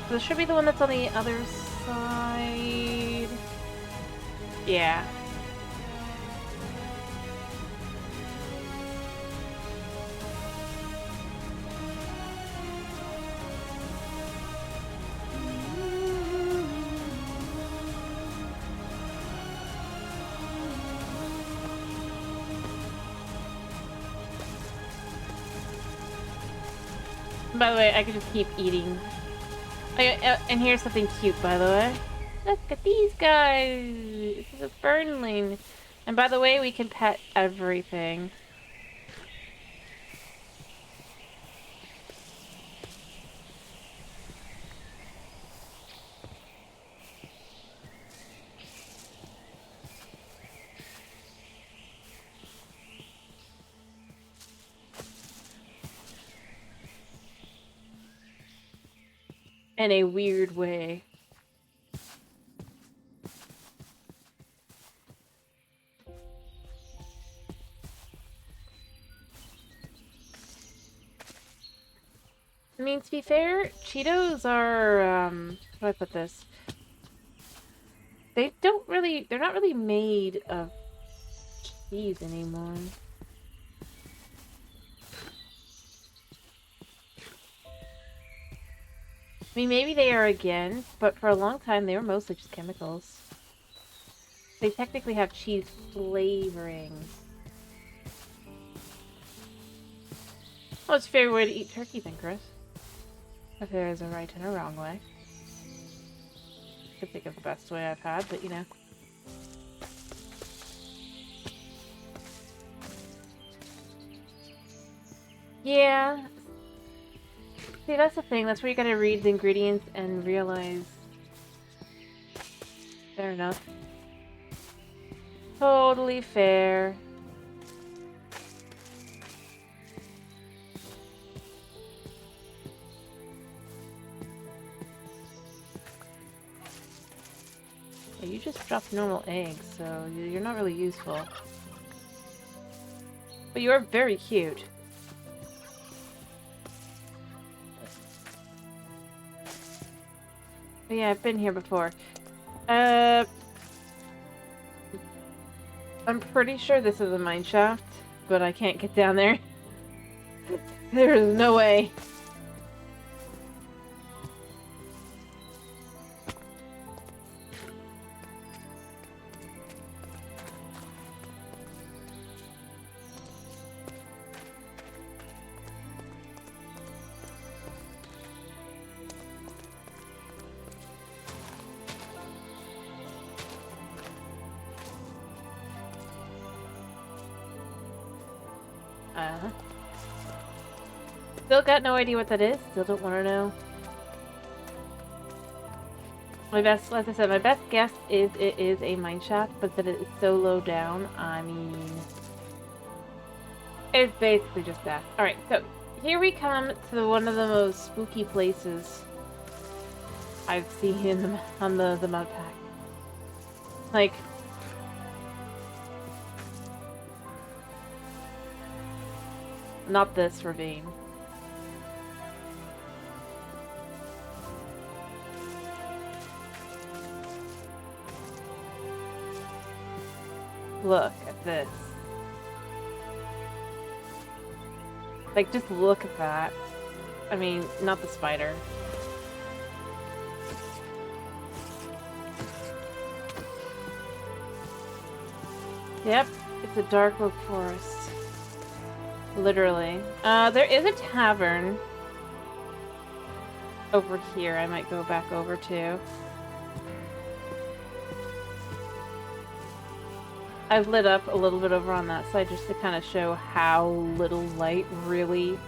this should be the one that's on the other side. Yeah. By the way, I could just keep eating. And here's something cute, by the way. Look at these guys! This is a fernling. And by the way, we can pet everything. In a weird way. I mean, to be fair, Cheetos are, how do I put this? They're not really made of cheese anymore. I mean, maybe they are again, but for a long time they were mostly just chemicals. They technically have cheese flavoring. What's your favorite way to eat turkey then, Chris? If there is a right and a wrong way. I could think of the best way I've had, but you know. Yeah. See, that's the thing. That's where you gotta read the ingredients and realize. Fair enough. Totally fair. Yeah, you just dropped normal eggs, so you're not really useful. But you are very cute. But yeah, I've been here before. I'm pretty sure this is a mine shaft, but I can't get down there. There is no way. Still got no idea what that is. Still don't want to know. My best, like I said, my best guess is it is a mine shaft, but that it is so low down. I mean, it's basically just that. All right, so here we come to one of the most spooky places I've seen in on the mud pack. Like, not this ravine. Look at this. Like, just look at that. I mean, not the spider. Yep, it's a dark oak forest. Literally. There is a tavern over here I might go back over to. I've lit up a little bit over on that side just to kind of show how little light really...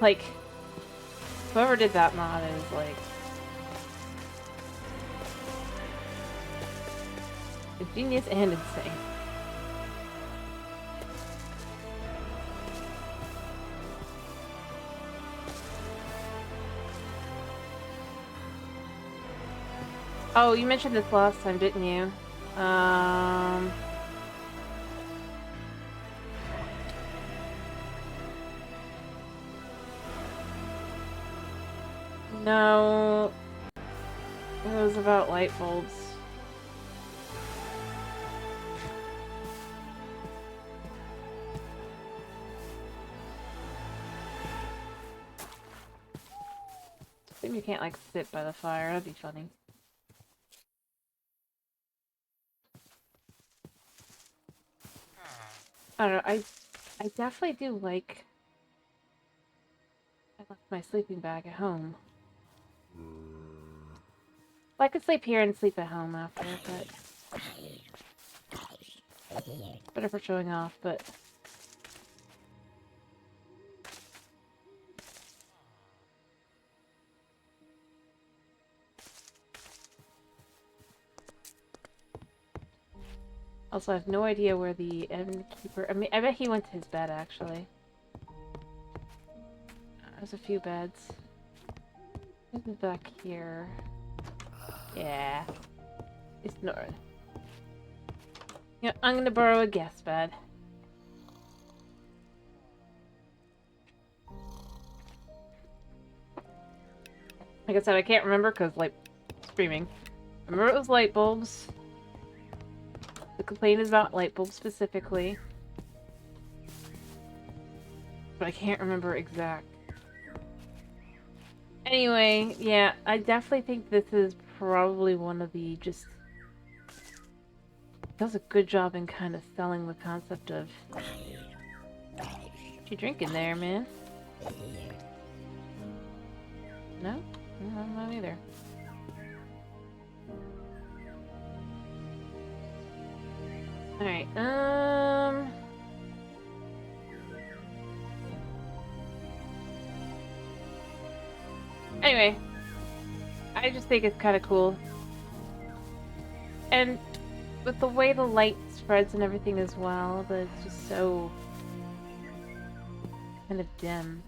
Like, whoever did that mod is, like... a genius and insane. Oh, you mentioned this last time, didn't you? No. It was about light bulbs. Maybe you can't, like, sit by the fire. That'd be funny. I don't know, I definitely do like... Left my sleeping bag at home. Well, I could sleep here and sleep at home after, but... better for showing off, but... Also, I have no idea where the innkeeper... I mean, I bet he went to his bed, actually. There's a few beds. This is back here. Yeah. It's north. Yeah, I'm gonna borrow a guest bed. Like I said, I can't remember because, like, screaming. I remember it was light bulbs. The complaint is about light bulbs specifically. But I can't remember exact. Anyway, yeah, I definitely think this is probably one of the just... does a good job in kind of selling the concept of... What you drinking there, man? No? No, I'm not either. Alright, anyway, I just think it's kind of cool. And with the way the light spreads and everything as well, that it's just so kind of dim.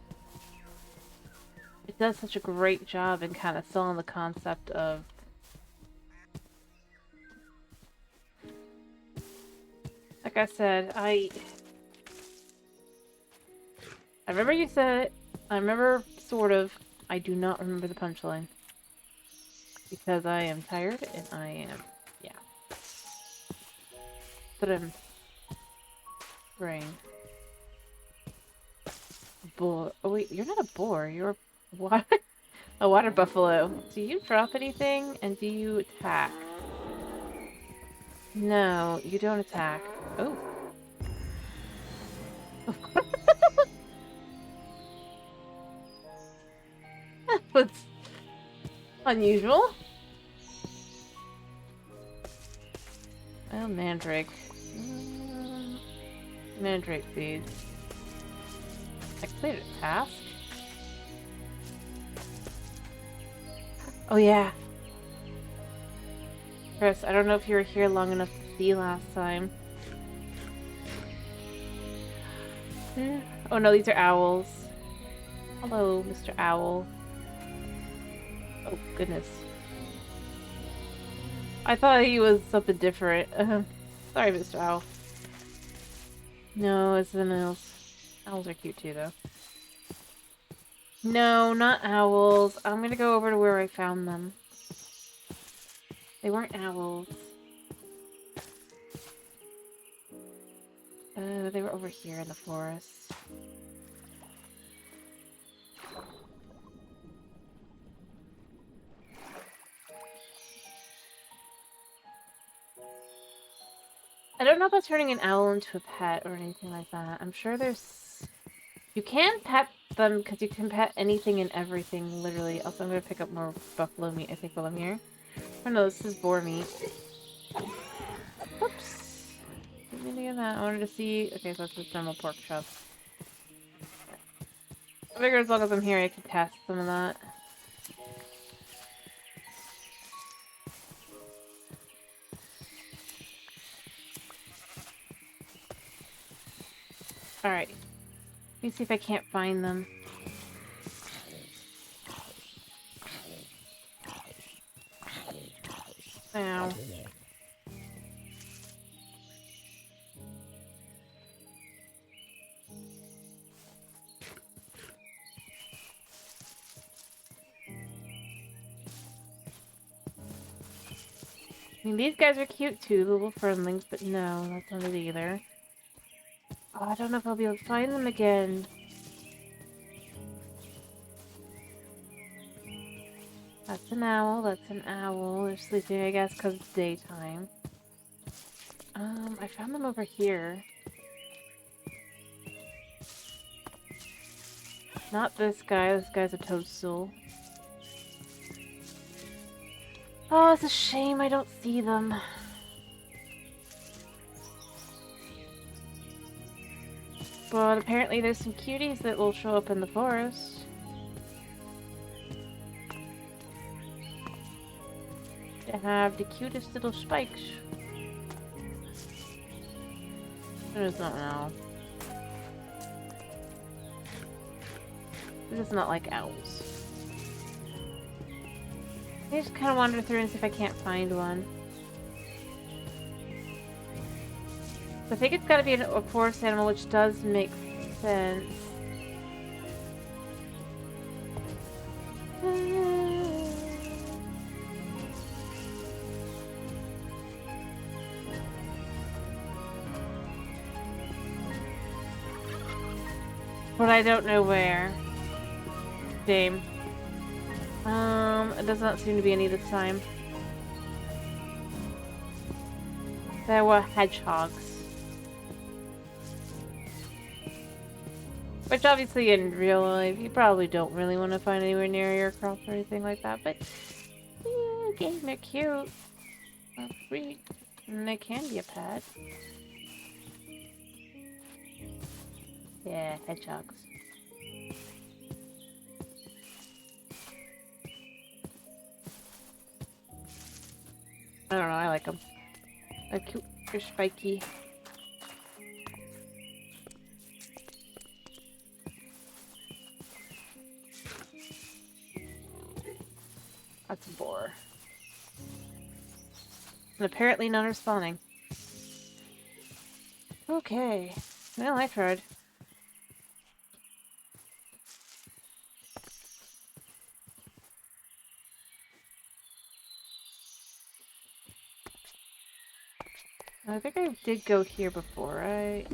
It does such a great job in kind of selling the concept of like I said, I remember you said it. I remember sort of. I do not remember the punchline. Because I am tired and I am, yeah. But I'm brain. Boar. Oh wait, you're not a boar. You're a water buffalo. Do you drop anything and do you attack? No, you don't attack. Oh. That was unusual. Oh, mandrake. Mandrake seeds. I completed a task? Oh yeah. Chris, I don't know if you were here long enough to see last time. Oh no, these are owls. Hello, Mr. Owl. Oh, goodness. I thought he was something different. Sorry, Mr. Owl. No, it's something else. Owls are cute too, though. No, not owls. I'm gonna go over to where I found them. They weren't owls. They were over here in the forest. I don't know about turning an owl into a pet or anything like that. I'm sure there's... You can pet them because you can pet anything and everything, literally. Also, I'm going to pick up more buffalo meat, I think, while I'm here. Oh no, this is boar meat. Whoops. Didn't mean to get that. I wanted to see... Okay, so it's just normal pork chop. I figure as long as I'm here, I can test some of that. Alright. Let me see if I can't find them. Ow. I mean, these guys are cute too, the little fernlings, but no, that's not it either. Oh, I don't know if I'll be able to find them again. That's an owl, that's an owl. They're sleeping, I guess, because it's daytime. I found them over here. Not this guy. This guy's a toadstool. Oh, it's a shame I don't see them. But apparently there's some cuties that will show up in the forest. They have the cutest little spikes. It does not know. It does not like owls. I just kind of wander through and see if I can't find one. I think it's got to be a forest animal, which does make sense. But I don't know where. Shame. It does not seem to be any this time. There were hedgehogs. Which obviously in real life, you probably don't really want to find anywhere near your crops or anything like that, but yeah, again, they're cute. They're sweet. And they can be a pet. Yeah, hedgehogs. I don't know, I like them. They're cute, they're spiky. That's a boar. And apparently none are spawning. Okay. Well, I tried. I think I did go here before, right?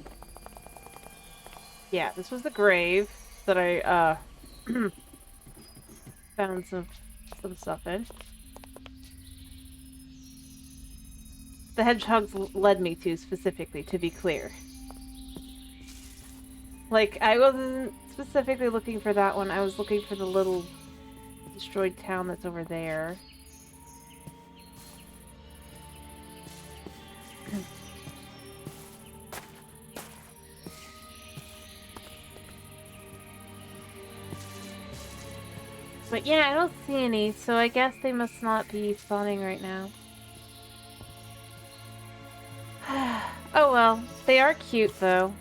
Yeah, this was the grave that I, found some stuff in. The hedgehogs led me to, specifically, to be clear. Like, I wasn't specifically looking for that one, I was looking for the little destroyed town that's over there. But yeah, I don't see any, so I guess they must not be spawning right now. Oh well, they are cute though.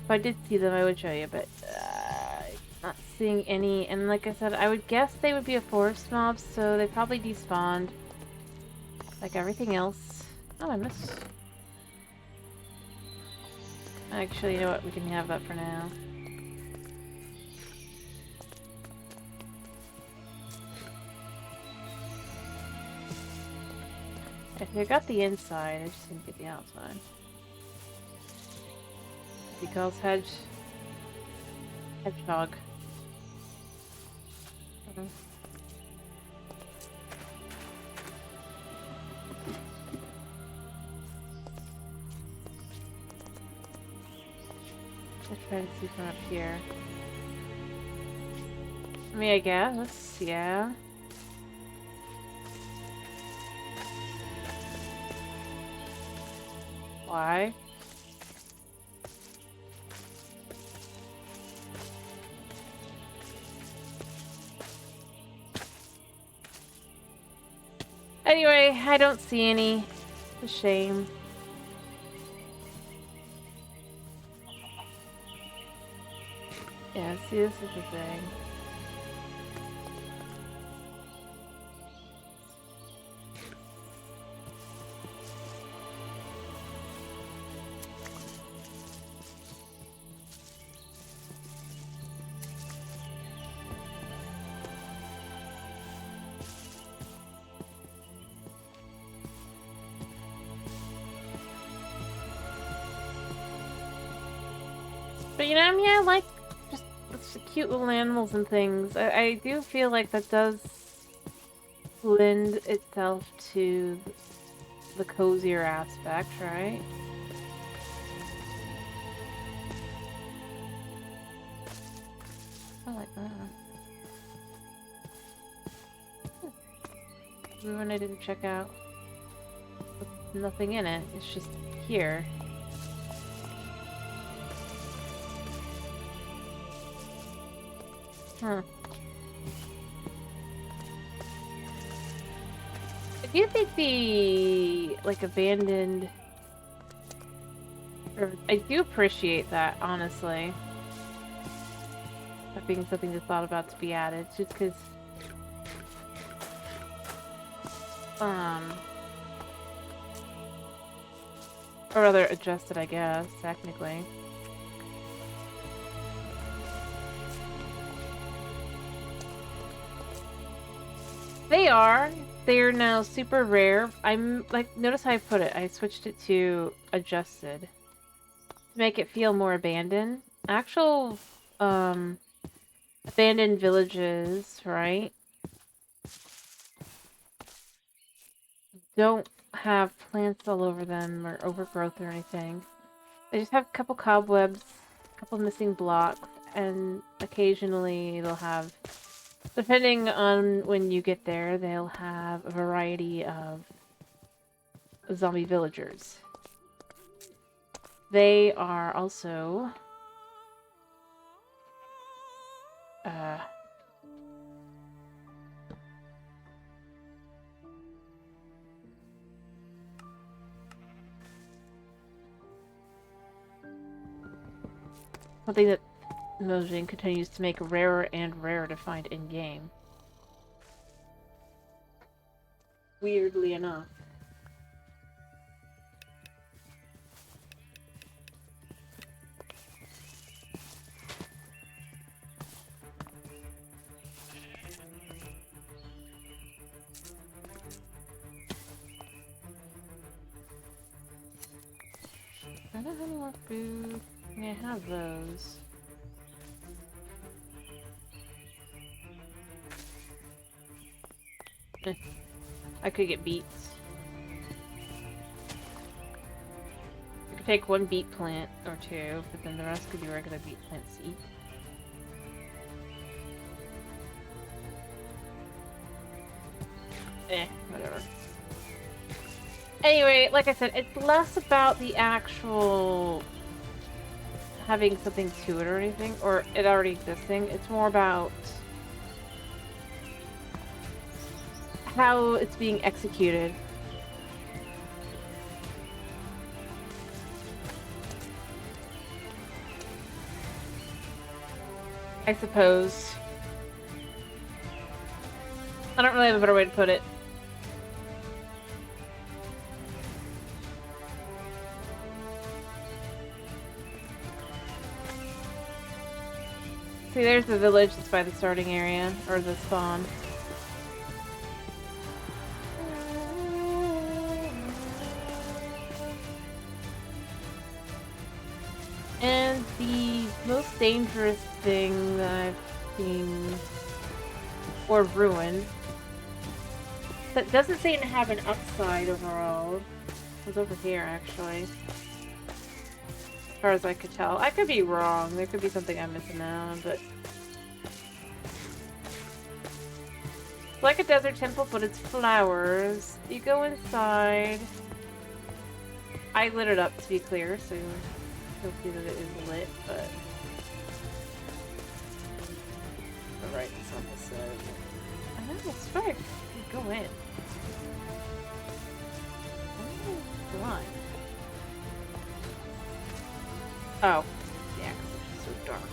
If I did see them, I would show you, but not seeing any. And like I said, I would guess they would be a forest mob, so they probably despawned. Like everything else. Oh, I missed. Actually, you know what? We can have that for now. I got the inside, I just didn't get the outside. Because hedgehog. Let's try to see from up here. I mean, I guess, yeah. Why? Anyway, I don't see any. It's a shame. Yeah, see, this is the thing. But you know, I mean, I like just cute little animals and things. I do feel like that does lend itself to the cozier aspect, right? I like that. The one I didn't check out. There's nothing in it. It's just here. Huh. Do you think the like abandoned? Or I do appreciate that, honestly. That being something that's thought about to be added, just because. Or rather adjusted, I guess, technically. They are. They're now super rare. I'm like, notice how I put it. I switched it to adjusted to make it feel more abandoned. Actual, abandoned villages, right? Don't have plants all over them or overgrowth or anything. They just have a couple cobwebs, a couple missing blocks, and occasionally they'll have, depending on when you get there, they'll have a variety of zombie villagers. They are also something that Mojang continues to make rarer and rarer to find in-game. Weirdly enough. I don't have any more food. Yeah, I have those. I could get beets. I could take one beet plant or two, but then the rest could be regular beet plant seeds. Whatever. Anyway, like I said, it's less about the actual having something to it or anything, or it already existing. It's more about how it's being executed. I suppose. I don't really have a better way to put it. See, there's the village that's by the starting area, or the spawn. And the most dangerous thing that I've seen, or ruined, that doesn't seem to have an upside overall, was over here, actually. As far as I could tell. I could be wrong. There could be something I'm missing out, but... It's like a desert temple, but it's flowers. You go inside. I lit it up, to be clear, so you'll see that it is lit, but... Alright, it's on this side. I know, it's fine. Go in. Come on. Oh, yeah, because it's so dark.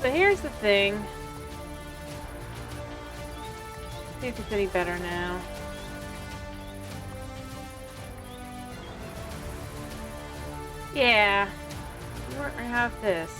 So here's the thing. See if it's any better now. Yeah. I have this.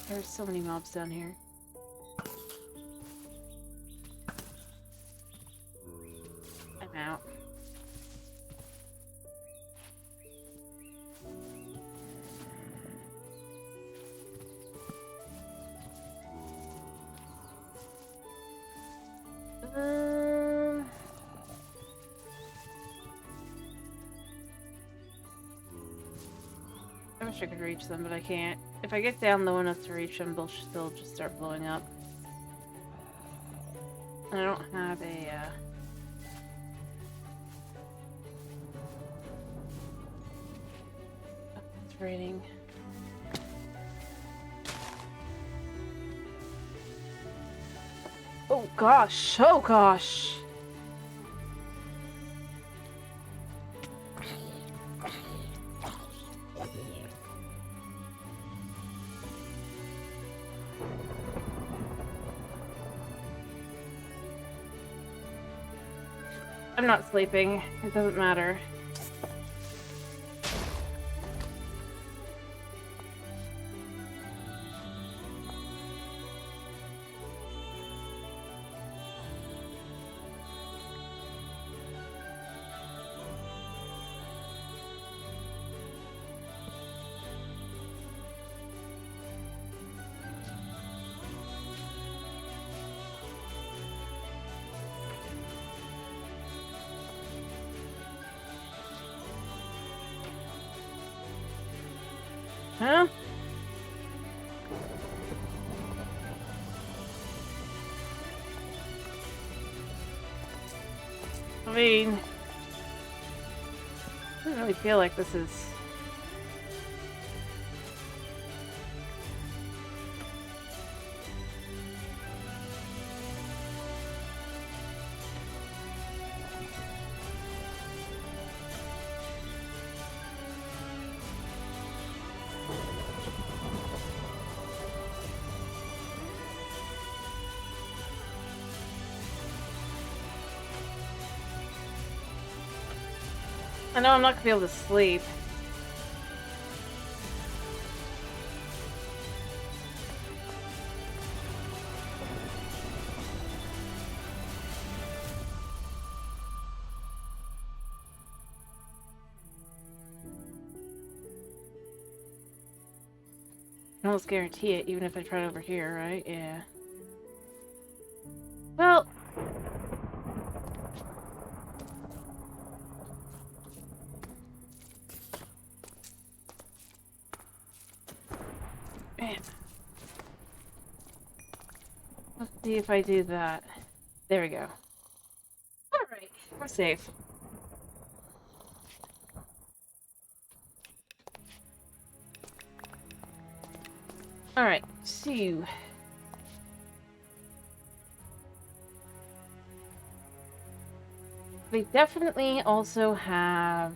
There's so many mobs down here. I'm out. I wish I could reach them, but I can't. If I get down low enough to reach them, they'll just start blowing up. And I don't have a, Oh, it's raining. Oh gosh! Oh gosh! I'm not sleeping. It doesn't matter. Huh? I mean, I don't really feel like this is... I know I'm not gonna be able to sleep. I almost guarantee it, even if I try it over here, right? Yeah. Well... Man. Let's see if I do that. There we go. Alright, we're safe. Alright, so... They definitely also have...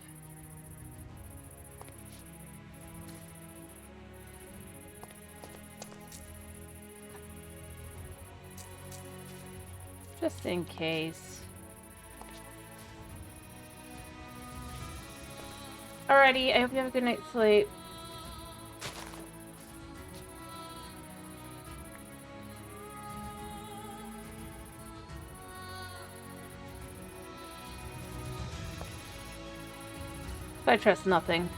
Just in case. Alrighty, I hope you have a good night's sleep. I trust nothing.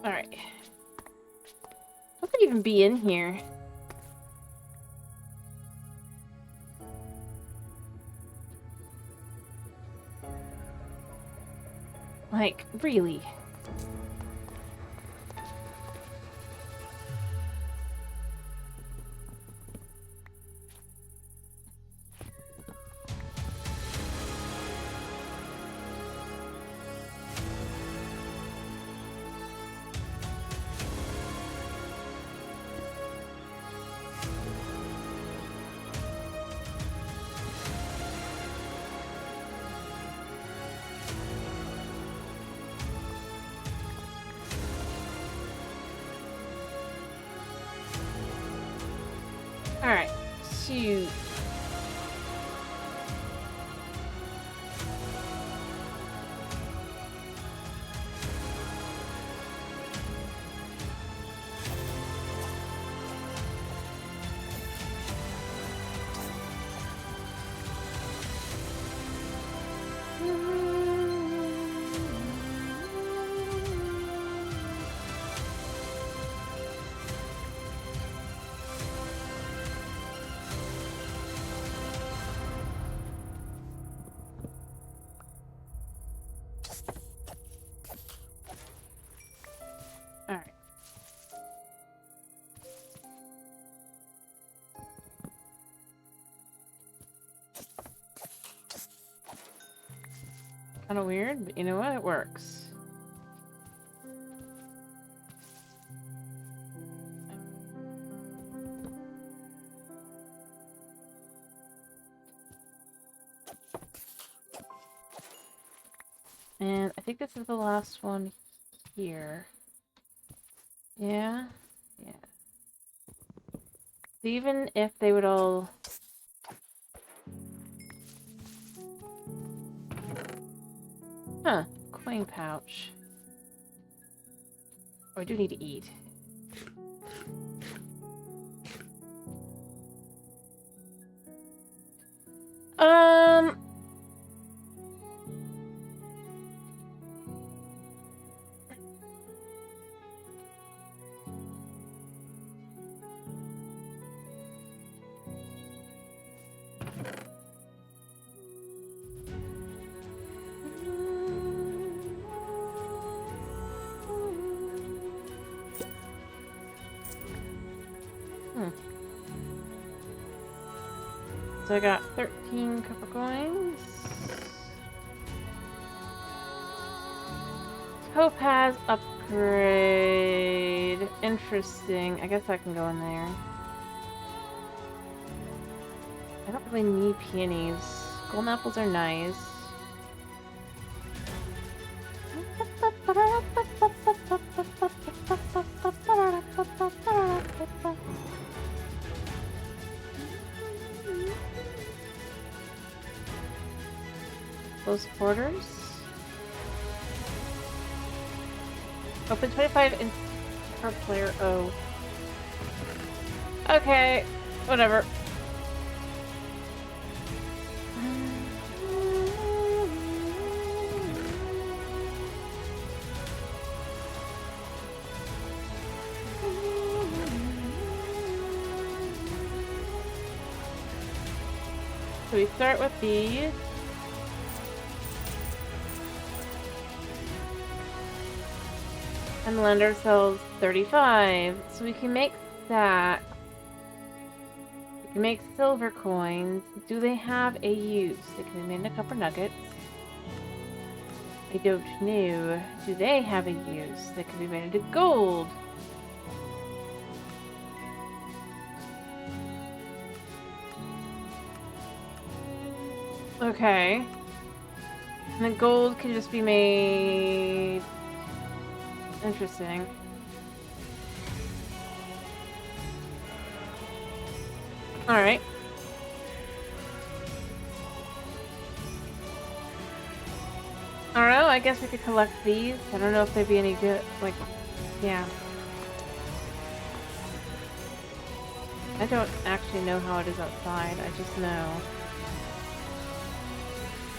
Alright. What could even be in here? Like, really? Alright. Shoot. Alright. Kinda weird, but you know what? It works. And I think this is the last one here. Yeah? Yeah. Even if they would all... Huh. Coin pouch. Oh, I do need to eat. Um... So I got 13 copper coins. Topaz upgrade. Interesting. I guess I can go in there. I don't really need peonies. Golden apples are nice. Close quarters. Open 25 in per player. Oh. Okay. Whatever. So we start with these. And lend ourselves 35. So we can make that. We can make silver coins. Do they have a use? They can be made into copper nuggets. I don't know. Do they have a use? They can be made into gold. Okay. And the gold can just be made... Interesting. Alright. I don't know, I guess we could collect these. I don't know if they'd be any good, like, yeah. I don't actually know how it is outside, I just know.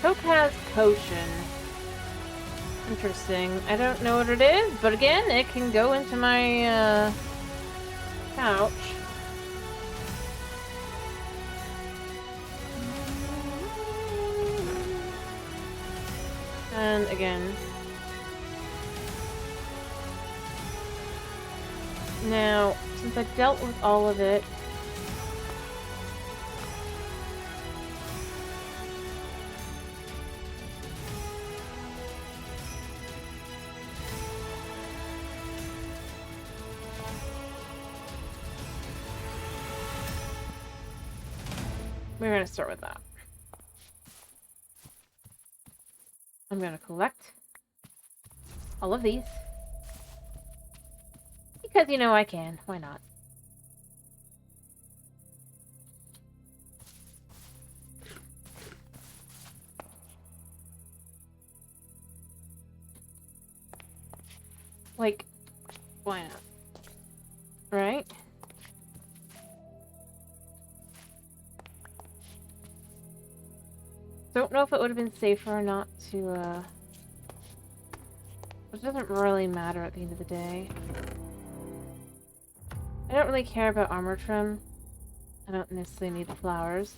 Topaz Potion. Interesting. I don't know what it is, but again, it can go into my, pouch. And again. Now, since I dealt with all of it, we're going to start with that. I'm going to collect all of these. Because, you know, I can. Why not? Like, why not? Right? Don't know if it would have been safer or not to, It doesn't really matter at the end of the day. I don't really care about armor trim. I don't necessarily need the flowers.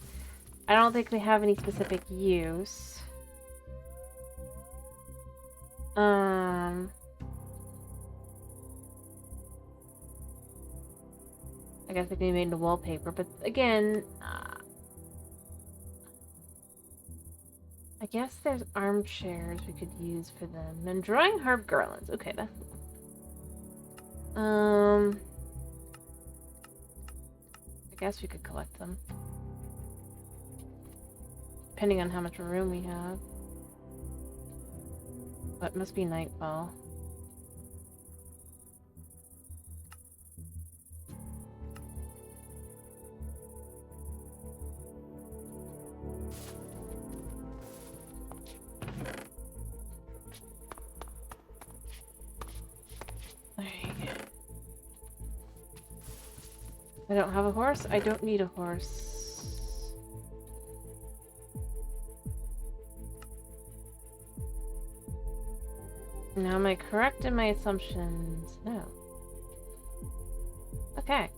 I don't think they have any specific use. I guess they can be made into wallpaper, but again, I guess there's armchairs we could use for them. And drawing herb garlands. Okay, that's... I guess we could collect them. Depending on how much room we have. But it must be nightfall. I don't have a horse. I don't need a horse. Now, am I correct in my assumptions? No. Okay.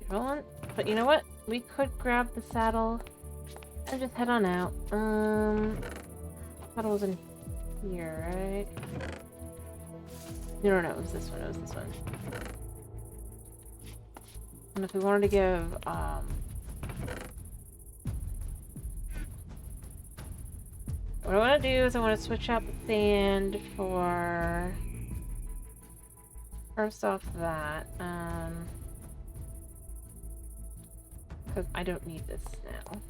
Hold on. But you know what? We could grab the saddle and just head on out. Saddle was in here, right? No, it was this one. It was this one. And if we wanted to give, what I want to do is I want to switch out the sand for, first off that, because I don't need this now.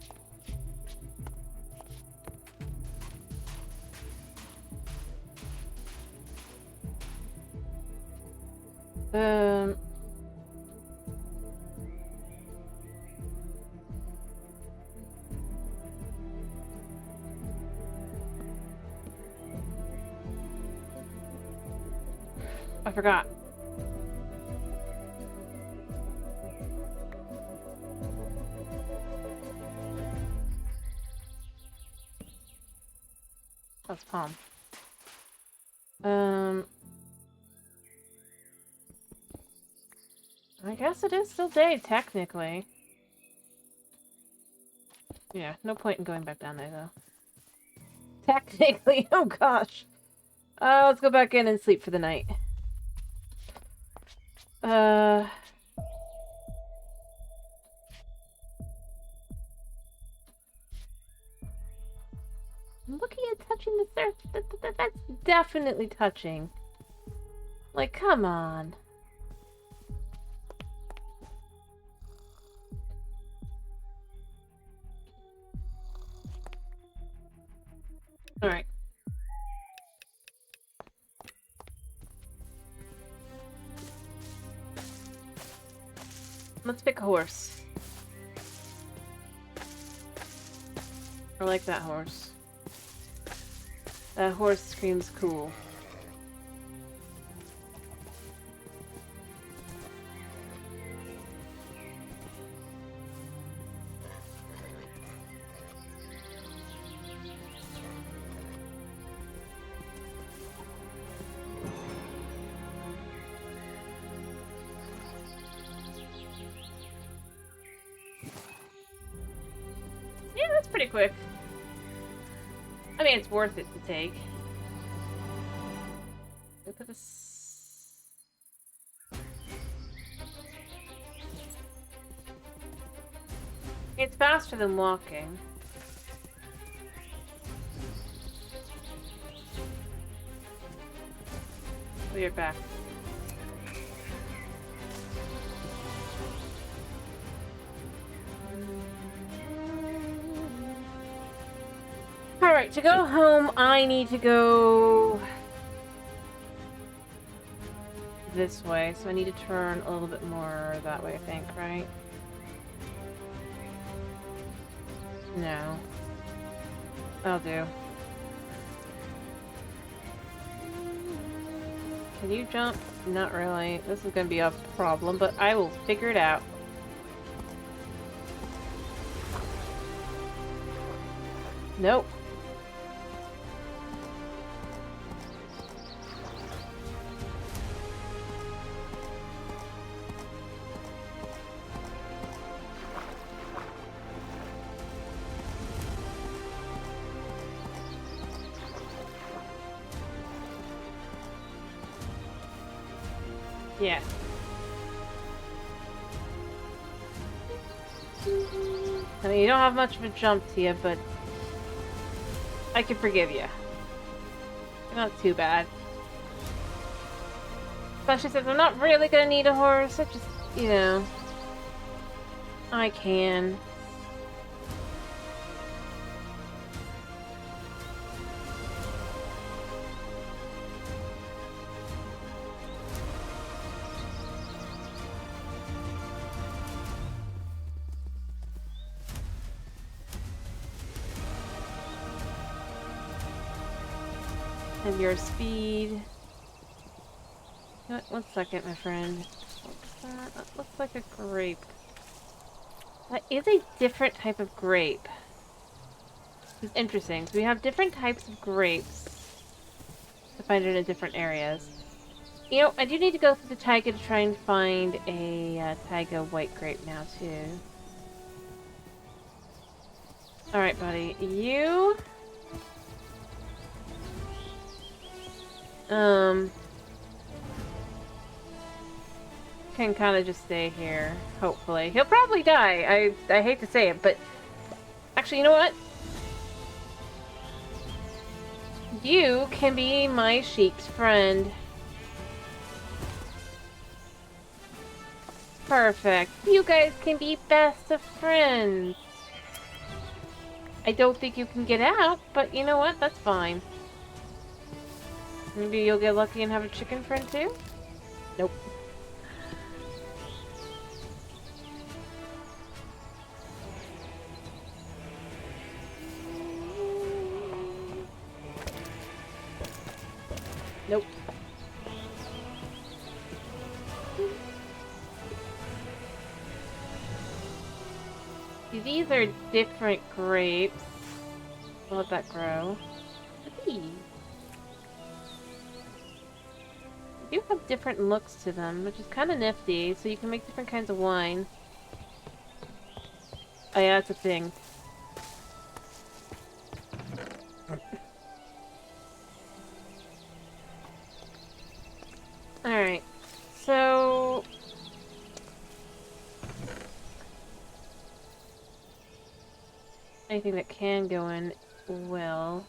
I forgot. That's palm. I guess it is still day, technically. Yeah, no point in going back down there, though. Technically, oh gosh. Let's go back in and sleep for the night. I'm looking at touching the surface. That's definitely touching. Like, come on. Alright. Let's pick a horse. I like that horse. That horse screams cool. Pretty quick. I mean, it's worth it to take. Look at this. It's faster than walking. Oh, you're back. Alright, to go home, I need to go this way, so I need to turn a little bit more that way, I think, right? No. I'll do. Can you jump? Not really. This is gonna be a problem, but I will figure it out. Nope. Yeah. I mean, you don't have much of a jump to you, but I can forgive you. You're not too bad. Especially since I'm not really gonna need a horse. I just, you know, I can. And your speed. You know what? 1 second, my friend. What's that? That looks like a grape. That is a different type of grape. It's interesting. So we have different types of grapes to find it in different areas. You know, I do need to go through the taiga to try and find a taiga white grape now, too. Alright, buddy. You... can kind of just stay here, hopefully. He'll probably die. I hate to say it, but... Actually, you know what? You can be my sheep's friend. Perfect. You guys can be best of friends. I don't think you can get out, but you know what? That's fine. Maybe you'll get lucky and have a chicken friend too? Nope. Nope. These are different grapes. I'll let that grow. These do have different looks to them, which is kind of nifty, so you can make different kinds of wine. Oh yeah, that's a thing. Alright, so... anything that can go in will.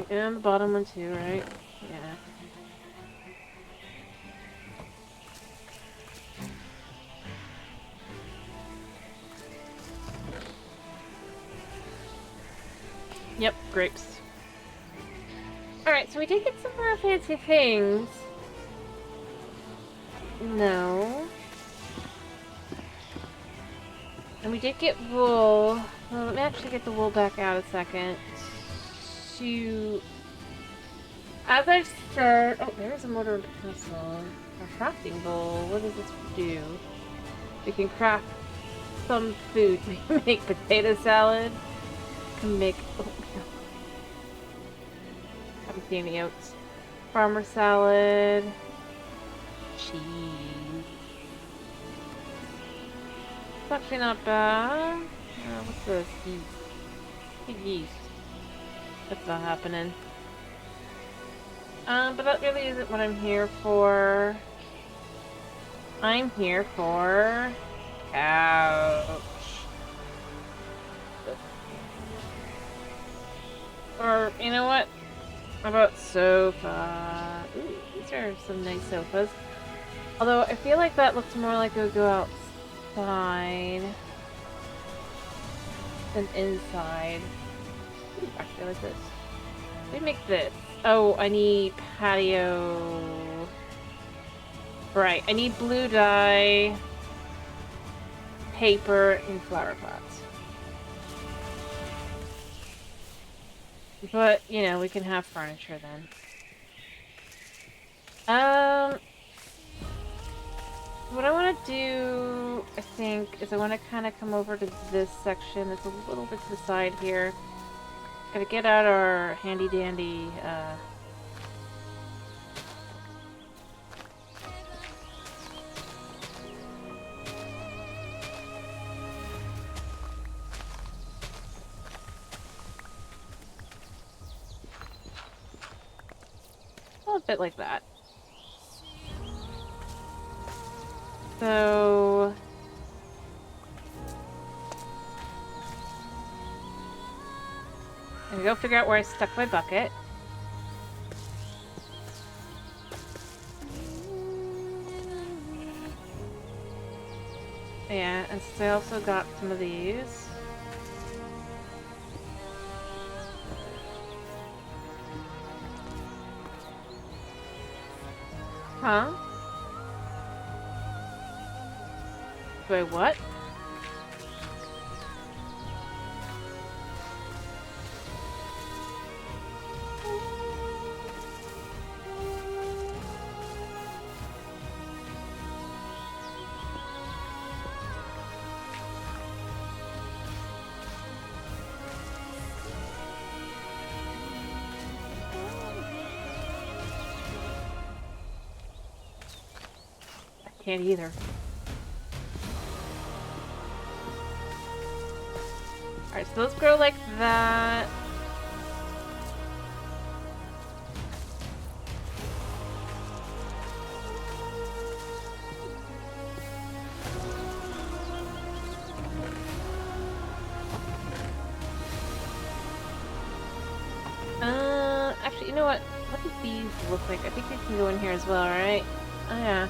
And the bottom one too, right? Yeah. Yep, grapes. Alright, so we did get some more fancy things. No. And we did get wool. Well, let me actually get the wool back out a second. As I've said... oh, there's a mortar and pestle. A crafting bowl. What does this do? We can craft some food. We can make potato salad. We can make... oh, no. Haven't seen the oats. Farmer salad. Cheese. It's actually not bad. What's this? Yeast. Big yeast. That's not happening. But that really isn't what I'm here for. I'm here for... couch. Or, you know what? How about sofa? Ooh, these are some nice sofas. Although, I feel like that looks more like it would go outside than inside. Ooh, actually, I like this. Let me make this. Oh, I need patio. Right, I need blue dye. paper, and flower pots. But, you know, we can have furniture then. What I want to do, I think, is I want to kind of come over to this section. It's a little bit to the side here. Gotta get out our handy-dandy, a bit like that. So... I'm gonna go figure out where I stuck my bucket. Yeah, and so I also got some of these. Huh? Wait, what? I can't either. Alright, so let's grow like that. Actually, you know what? What do these look like? I think they can go in here as well, right? Oh, yeah.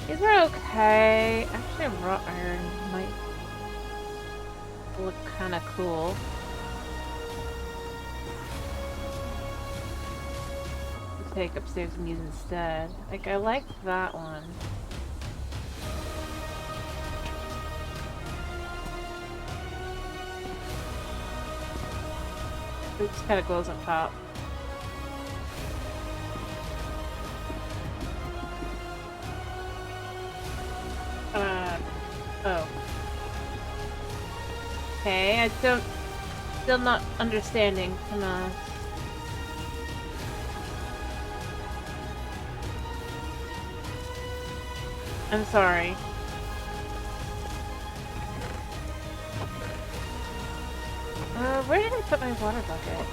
These are okay. Actually, raw iron might look kind of cool. Take upstairs and use instead. Like, I like that one. It just kind of glows on top. Oh. Okay, I don't... Still not understanding. Come on. I'm sorry. Where did I put my water bucket?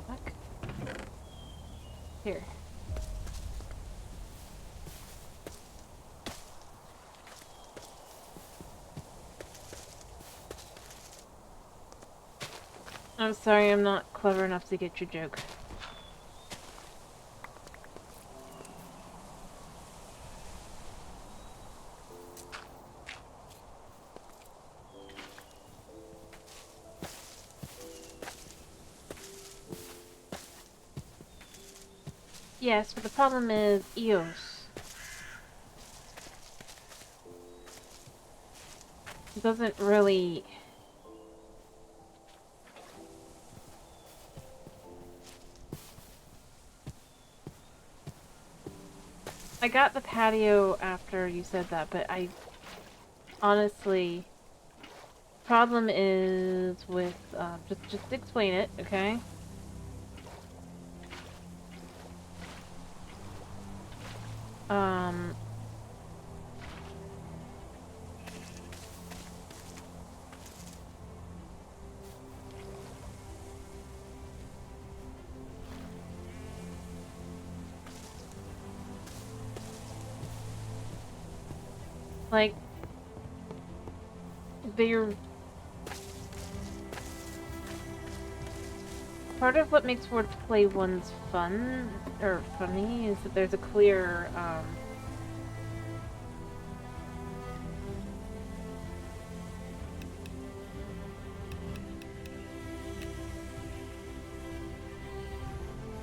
Fuck. Here. I'm sorry, I'm not clever enough to get your joke. Yes, but the problem is EOS. It doesn't really... I got the patio after you said that, but I... Honestly... Problem is with... just explain it, okay? Like... They're... Part of what makes Word Play 1's fun, or funny, is that there's a clear,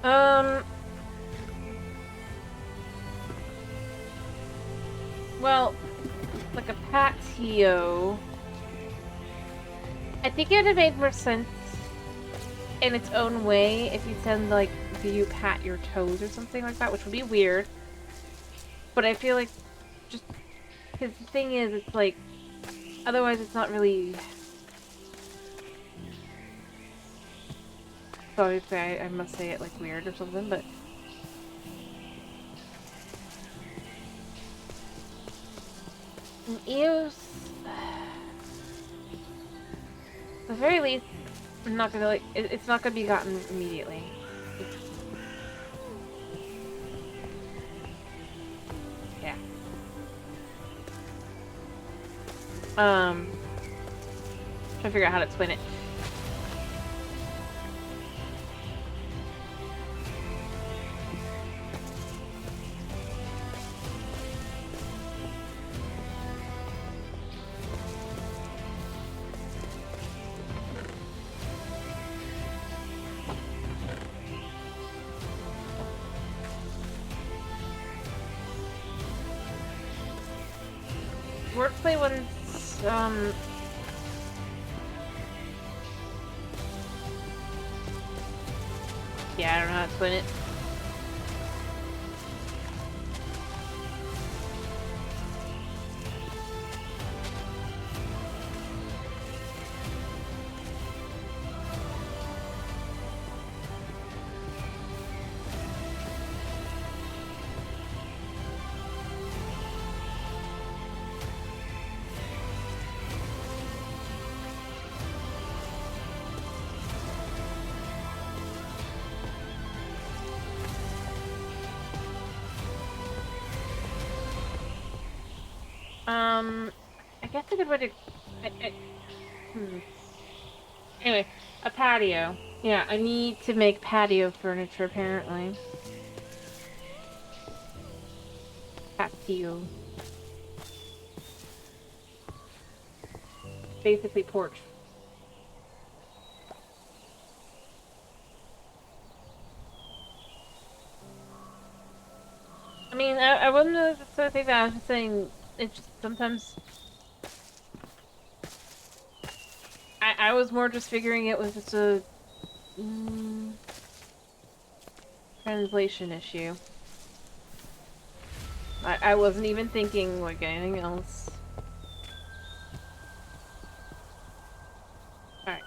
Um, well, like a patio. I think it would have made more sense in its own way if you said, like, do you pat your toes or something like that, which would be weird. But I feel like just because the thing is, it's like, otherwise it's not really. So obviously I must say it like weird or something, but. Eos. At the very least, I'm not gonna like. It's not gonna be gotten immediately. Yeah. Trying to figure out how to explain it. Wordplay ones, yeah, I don't know how to explain it. I guess a good way to. Anyway, a patio. Yeah, I need to make patio furniture apparently. Patio. Basically porch. I mean, I wasn't really the sort of thing that I was just saying. It's just sometimes. I was more just figuring it was just a translation issue. I wasn't even thinking like anything else. Alright,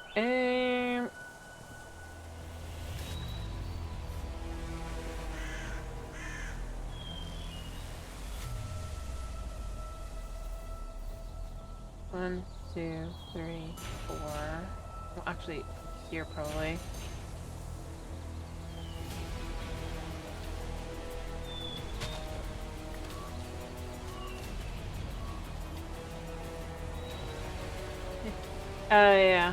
1, 2, 3, 4. Well, actually, here probably. Yeah.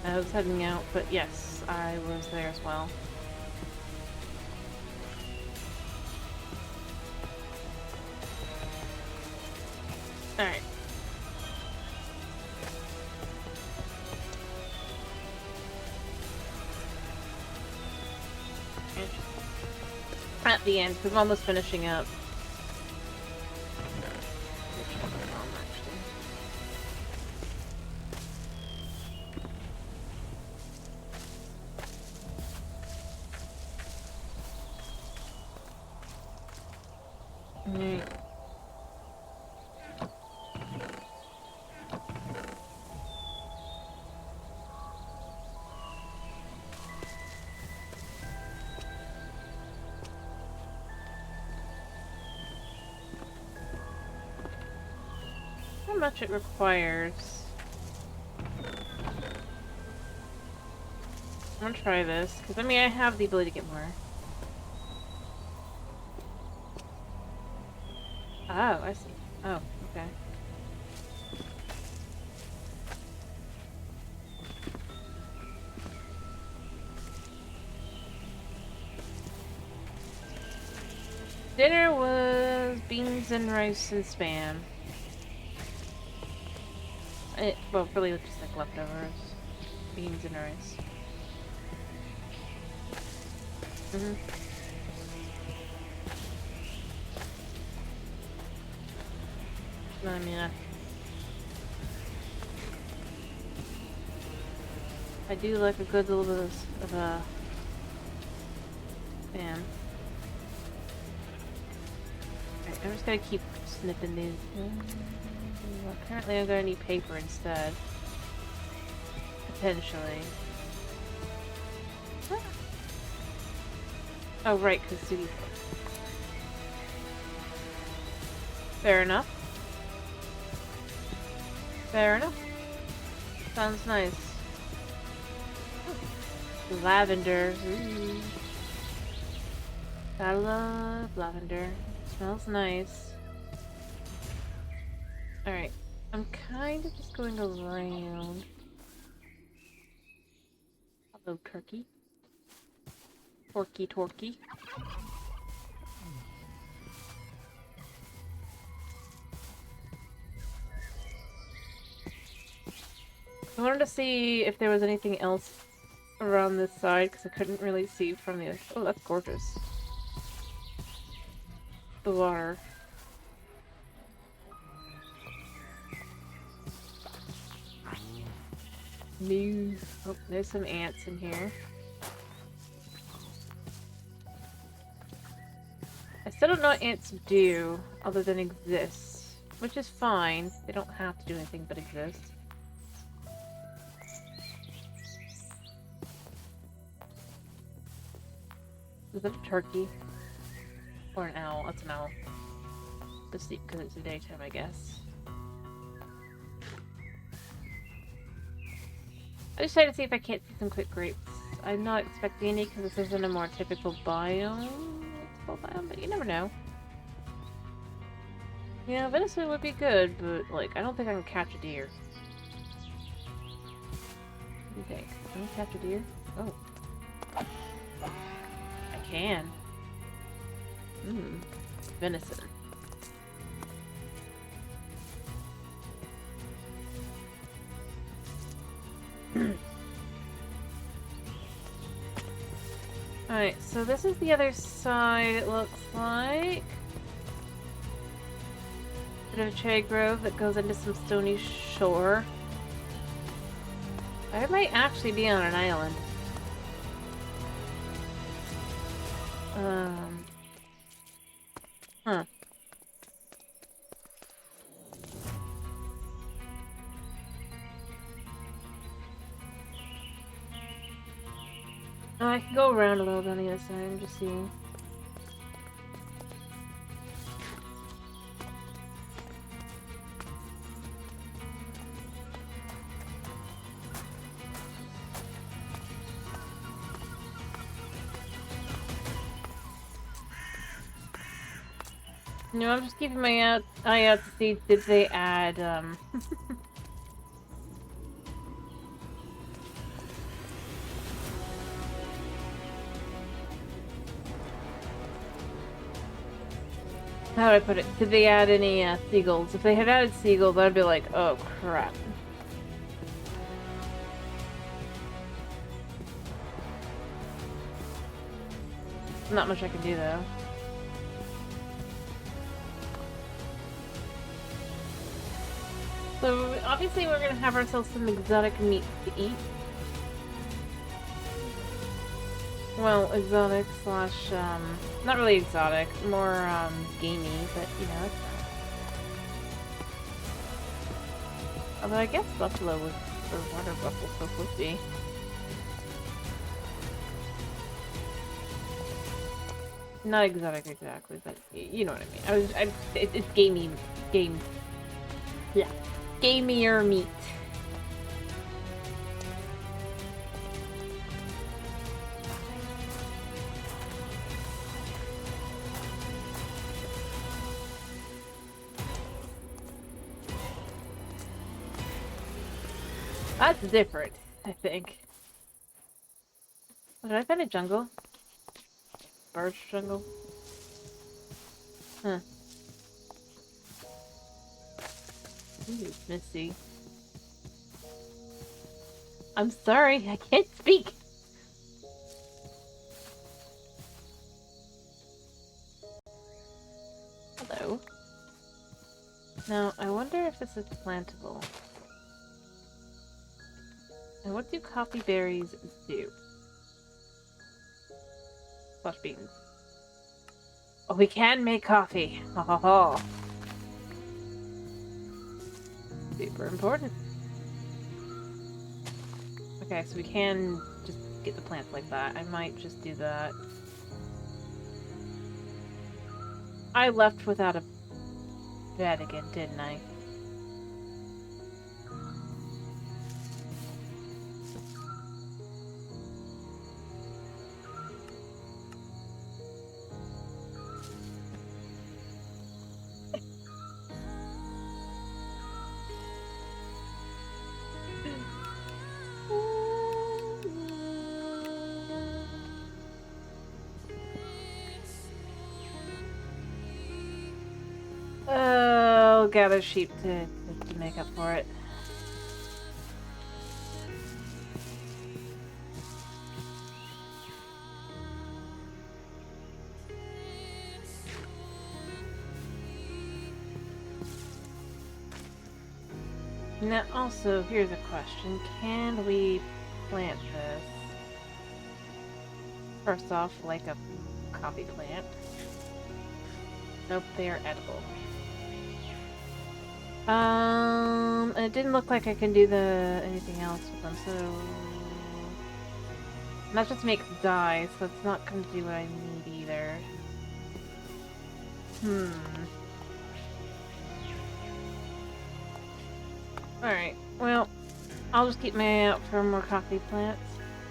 I was heading out, but yes, I was there as well. Alright. At the end, because I'm almost finishing up. How much it requires. I'm gonna try this, because I mean I have the ability to get more. Oh, I see. Oh, okay. Dinner was beans and rice and spam. Well, really just like leftovers. beans and rice. Mm-hmm. I mean, I do like a good little bit of a spam. Alright, I'm just gonna keep snipping these. Well, apparently I'm gonna need paper instead. Potentially. Ah. Oh, right, because Sugi. Fair enough. Fair enough. Sounds nice. Lavender. Ooh. I love lavender. Smells nice. Alright. I'm kind of just going around. Hello, turkey. Torky. I wanted to see if there was anything else around this side, because I couldn't really see from the other. Oh, that's gorgeous. The water. New. Oh, there's some ants in here. I still don't know what ants do, other than exist. Which is fine. They don't have to do anything but exist. Is that a turkey? Or an owl? That's an owl. Because it's the daytime, I guess. I decided to see if I can't see some quick grapes. I'm not expecting any because this isn't a more typical biome. But you never know. Yeah, venison would be good, but like I don't think I can catch a deer. What do you think? Can I catch a deer? Oh. I can. Venison. Alright, so this is the other side, it looks like. Bit of a cherry grove that goes into some stony shore. I might actually be on an island. Huh. Oh, I can go around a little bit on the other side, I'm just seeing. No, I'm just keeping my eye out to see did they add, how do I put it? Did they add any, seagulls? If they had added seagulls, I'd be like, oh crap. Not much I can do, though. So, obviously we're gonna have ourselves some exotic meat to eat. Well, exotic slash, not really exotic, more, gamey, but, you know, it's fine. Although I guess buffalo would, or water buffalo stuff would be. Not exotic exactly, but you know what I mean. It's gamey, yeah. Gamier meat. That's different, I think. Did I find a jungle? Birch jungle? Huh. Ooh, misty. I'm sorry, I can't speak. Hello. Now, I wonder if this is plantable. And what do coffee berries do? Flush beans. Oh, we can make coffee. Ha ha ha. Super important. Okay, so we can just get the plants like that. I might just do that. I left without a bed again, didn't I? Oh, gather sheep to make up for it. Now, also, here's a question. Can we plant this? First off, like a coffee plant. Nope, they are edible. And it didn't look like I can do anything else with them, so... And that just makes dye, so it's not gonna do what I need either. Alright, well, I'll just keep my eye out for more coffee plants.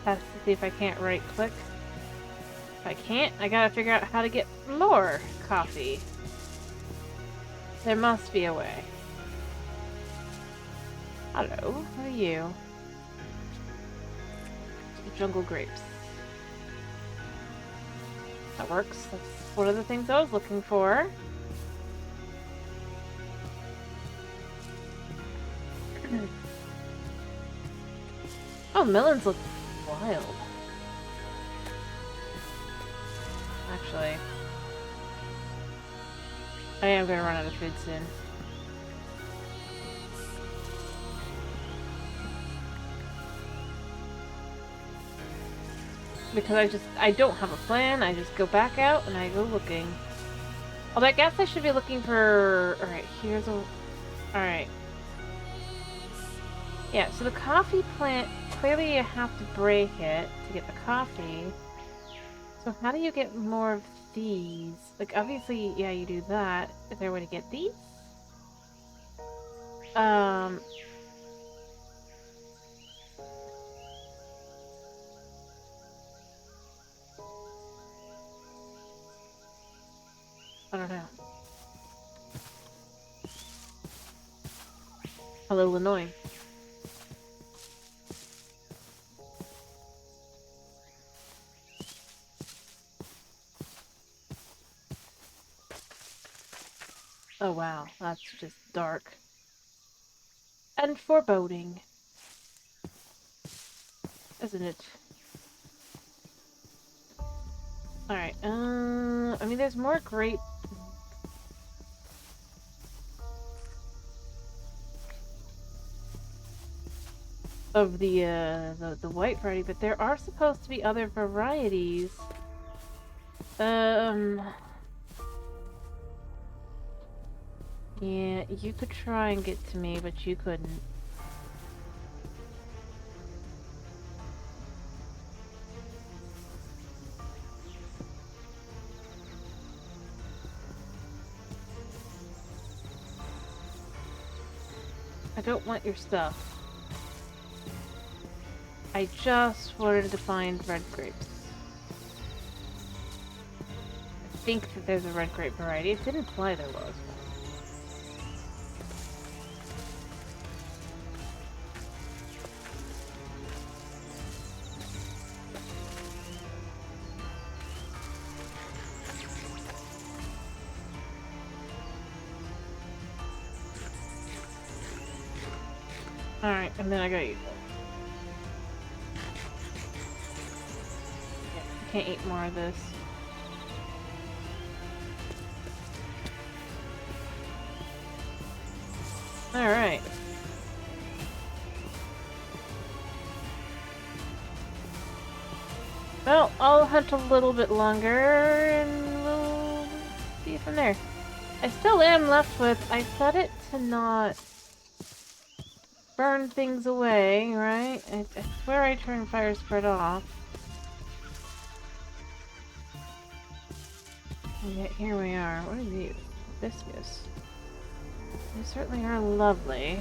Test to see if I can't right-click. If I can't, I gotta figure out how to get more coffee. There must be a way. Hello, who are you? Jungle grapes. That works. That's one of the things I was looking for. Oh, melons look wild. Actually, I am gonna run out of food soon. Because I don't have a plan, I just go back out and I go looking. Although I guess I should be looking for... Alright, here's a... Alright. Yeah, so the coffee plant, clearly you have to break it to get the coffee. So how do you get more of these? Like, obviously, yeah, you do that. Is there a way to get these? I don't know. A little annoying. Oh wow, that's just dark. And foreboding. Isn't it? Alright, I mean there's more grape... of the white variety, but there are supposed to be other varieties. Yeah, you could try and get to me, but you couldn't. I don't want your stuff. I just wanted to find red grapes. I think that there's a red grape variety. It didn't imply there was. Alright, and then I gotta eat that. Can't eat more of this. Alright. Well, I'll hunt a little bit longer and we'll see from there. I still am left with, I set it to not burn things away, right? I swear I turned fire spread off. And yet here we are. What are these? Hibiscus. They certainly are lovely.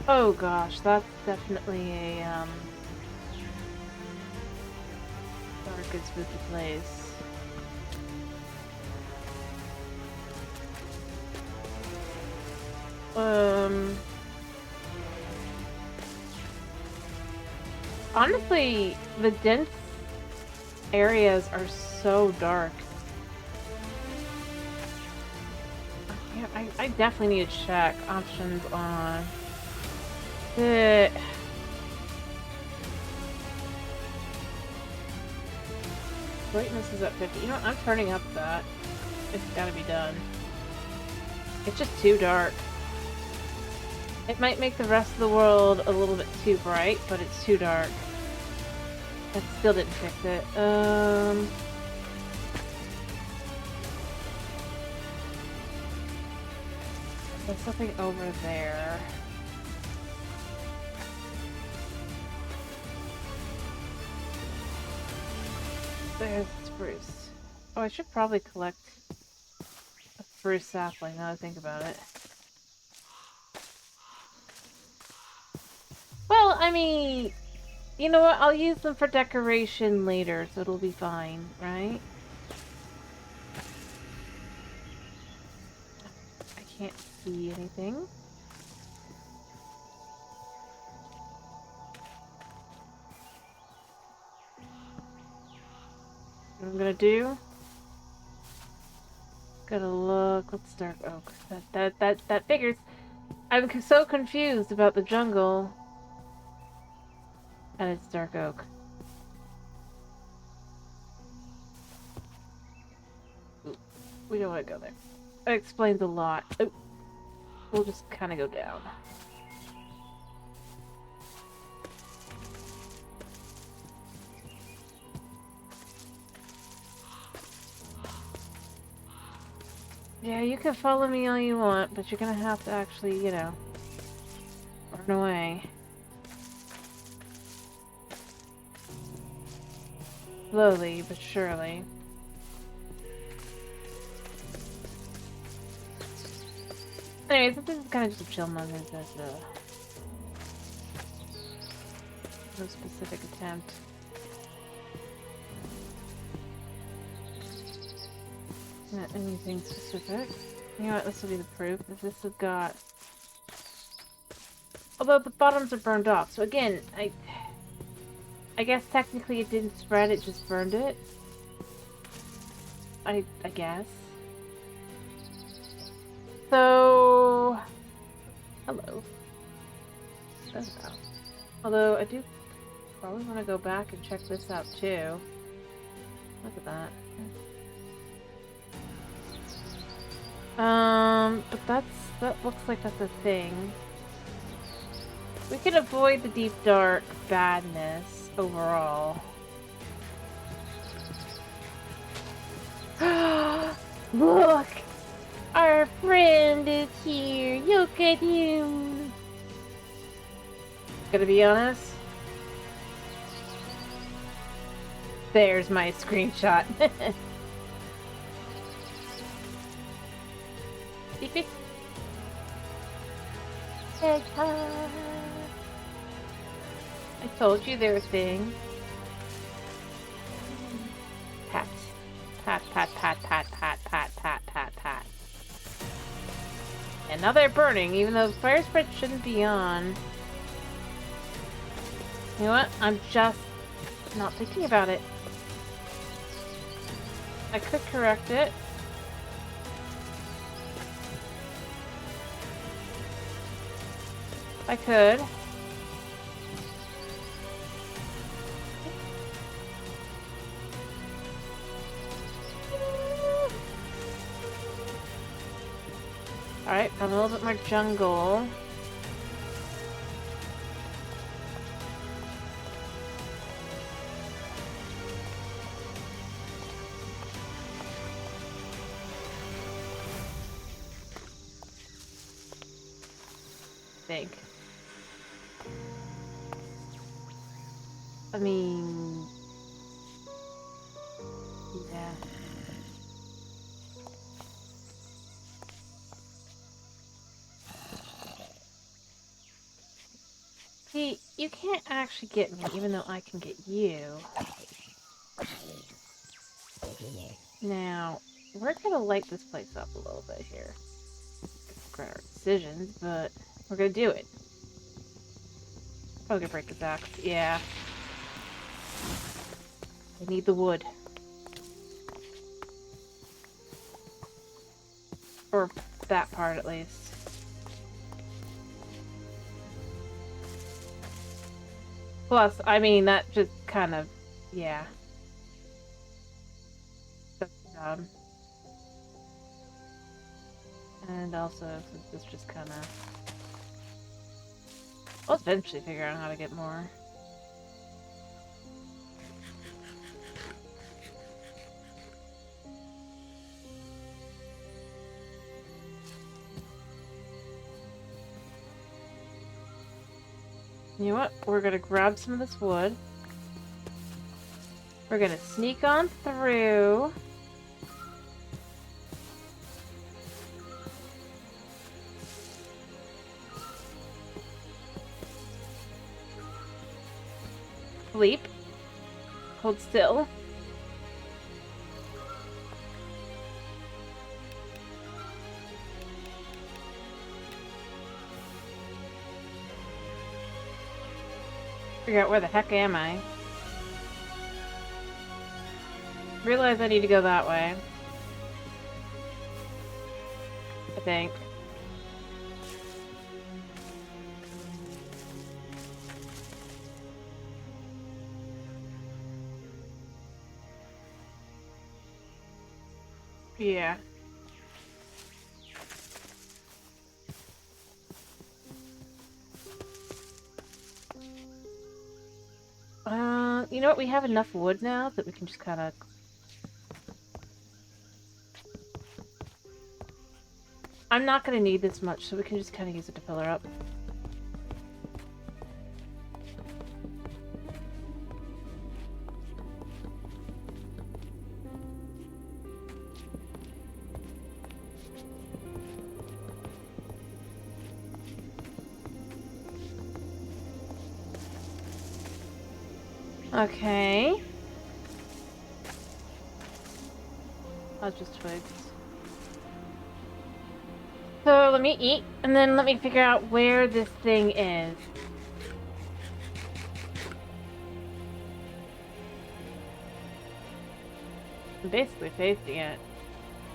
Oh gosh, that's definitely a dark and spooky place. Honestly, the dense areas are so dark. Yeah, I definitely need to check options on the brightness is at 50. You know what? I'm turning up that. It's gotta be done. It's just too dark. It might make the rest of the world a little bit too bright, but it's too dark. That still didn't fix it. There's something over there. There's spruce. Oh, I should probably collect a spruce sapling now that I think about it. Well, I mean, you know what? I'll use them for decoration later, so it'll be fine, right? I can't see anything. What I'm gonna do? Gotta look. What's dark oak? That figures. I'm so confused about the jungle. And it's dark oak. Ooh, we don't want to go there. That explains a lot. Ooh, we'll just kind of go down. Yeah, you can follow me all you want, but you're gonna have to actually, you know, run away. Slowly, but surely. Anyways, this is kind of just a chill moment. There's no specific attempt. Not anything specific. You know what? This will be the proof that this has got. Although the bottoms are burned off, so again, I guess technically it didn't spread, it just burned it. I guess. So... Hello. Oh. Although I do probably want to go back and check this out too. Look at that. But that looks like that's a thing. We can avoid the deep dark badness overall. Look! Our friend is here! Look at him! Gonna be honest? There's my screenshot. I told you they're a thing. Pat. Pat, pat, pat, pat, pat, pat, pat, pat, pat. And now they're burning, even though the fire spread shouldn't be on. You know what? I'm just not thinking about it. I could correct it. I could. Alright, found a little bit more jungle. Think. I mean... yeah. See, you can't actually get me, even though I can get you. Now, we're gonna light this place up a little bit here. Regret our decisions, but we're gonna do it. Probably gonna break this axe. Yeah. I need the wood. Or that part, at least. Plus, I mean, that just kind of... yeah. And also, since this just kind of... I'll eventually figure out how to get more. You know what? We're gonna grab some of this wood. We're gonna sneak on through. Sleep. Hold still. Figure out where the heck am I. Realize I need to go that way. I think. Yeah. You know what? We have enough wood now that we can just kind of... I'm not going to need this much, so we can just kind of use it to fill her up. Okay. That's just twigs. So let me eat, and then let me figure out where this thing is. I'm basically facing it.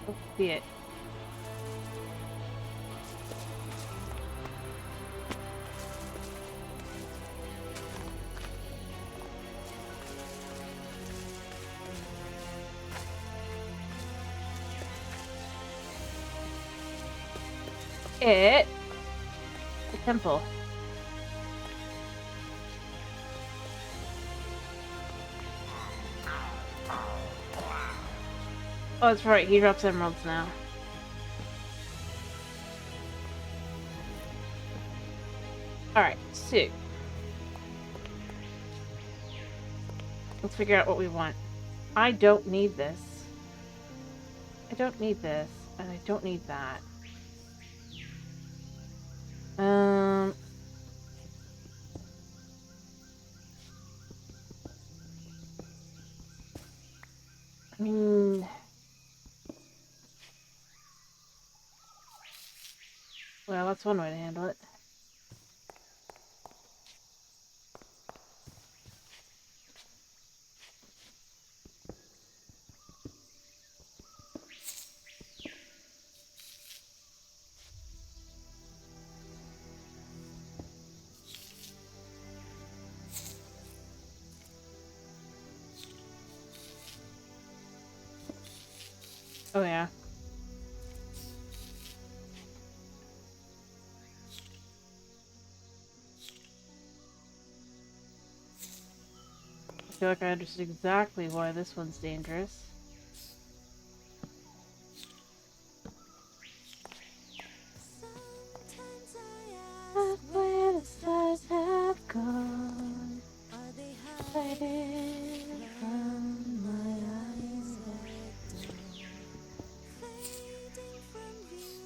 Let's see it. The temple. Oh, that's right. He drops emeralds now. Alright, so let's figure out what we want. I don't need this. I don't need this, and I don't need that. I mean... well, that's one way to handle it. Oh, yeah. I feel like I understood exactly why this one's dangerous. Where the stars have gone, are they hiding from my eyes at dawn? Fading from view,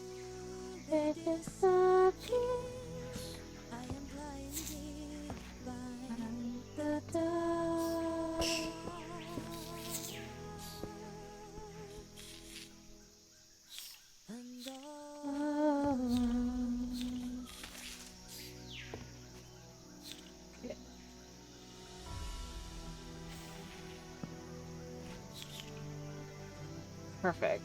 they disappear. I am blinded by the dark. And all perfect.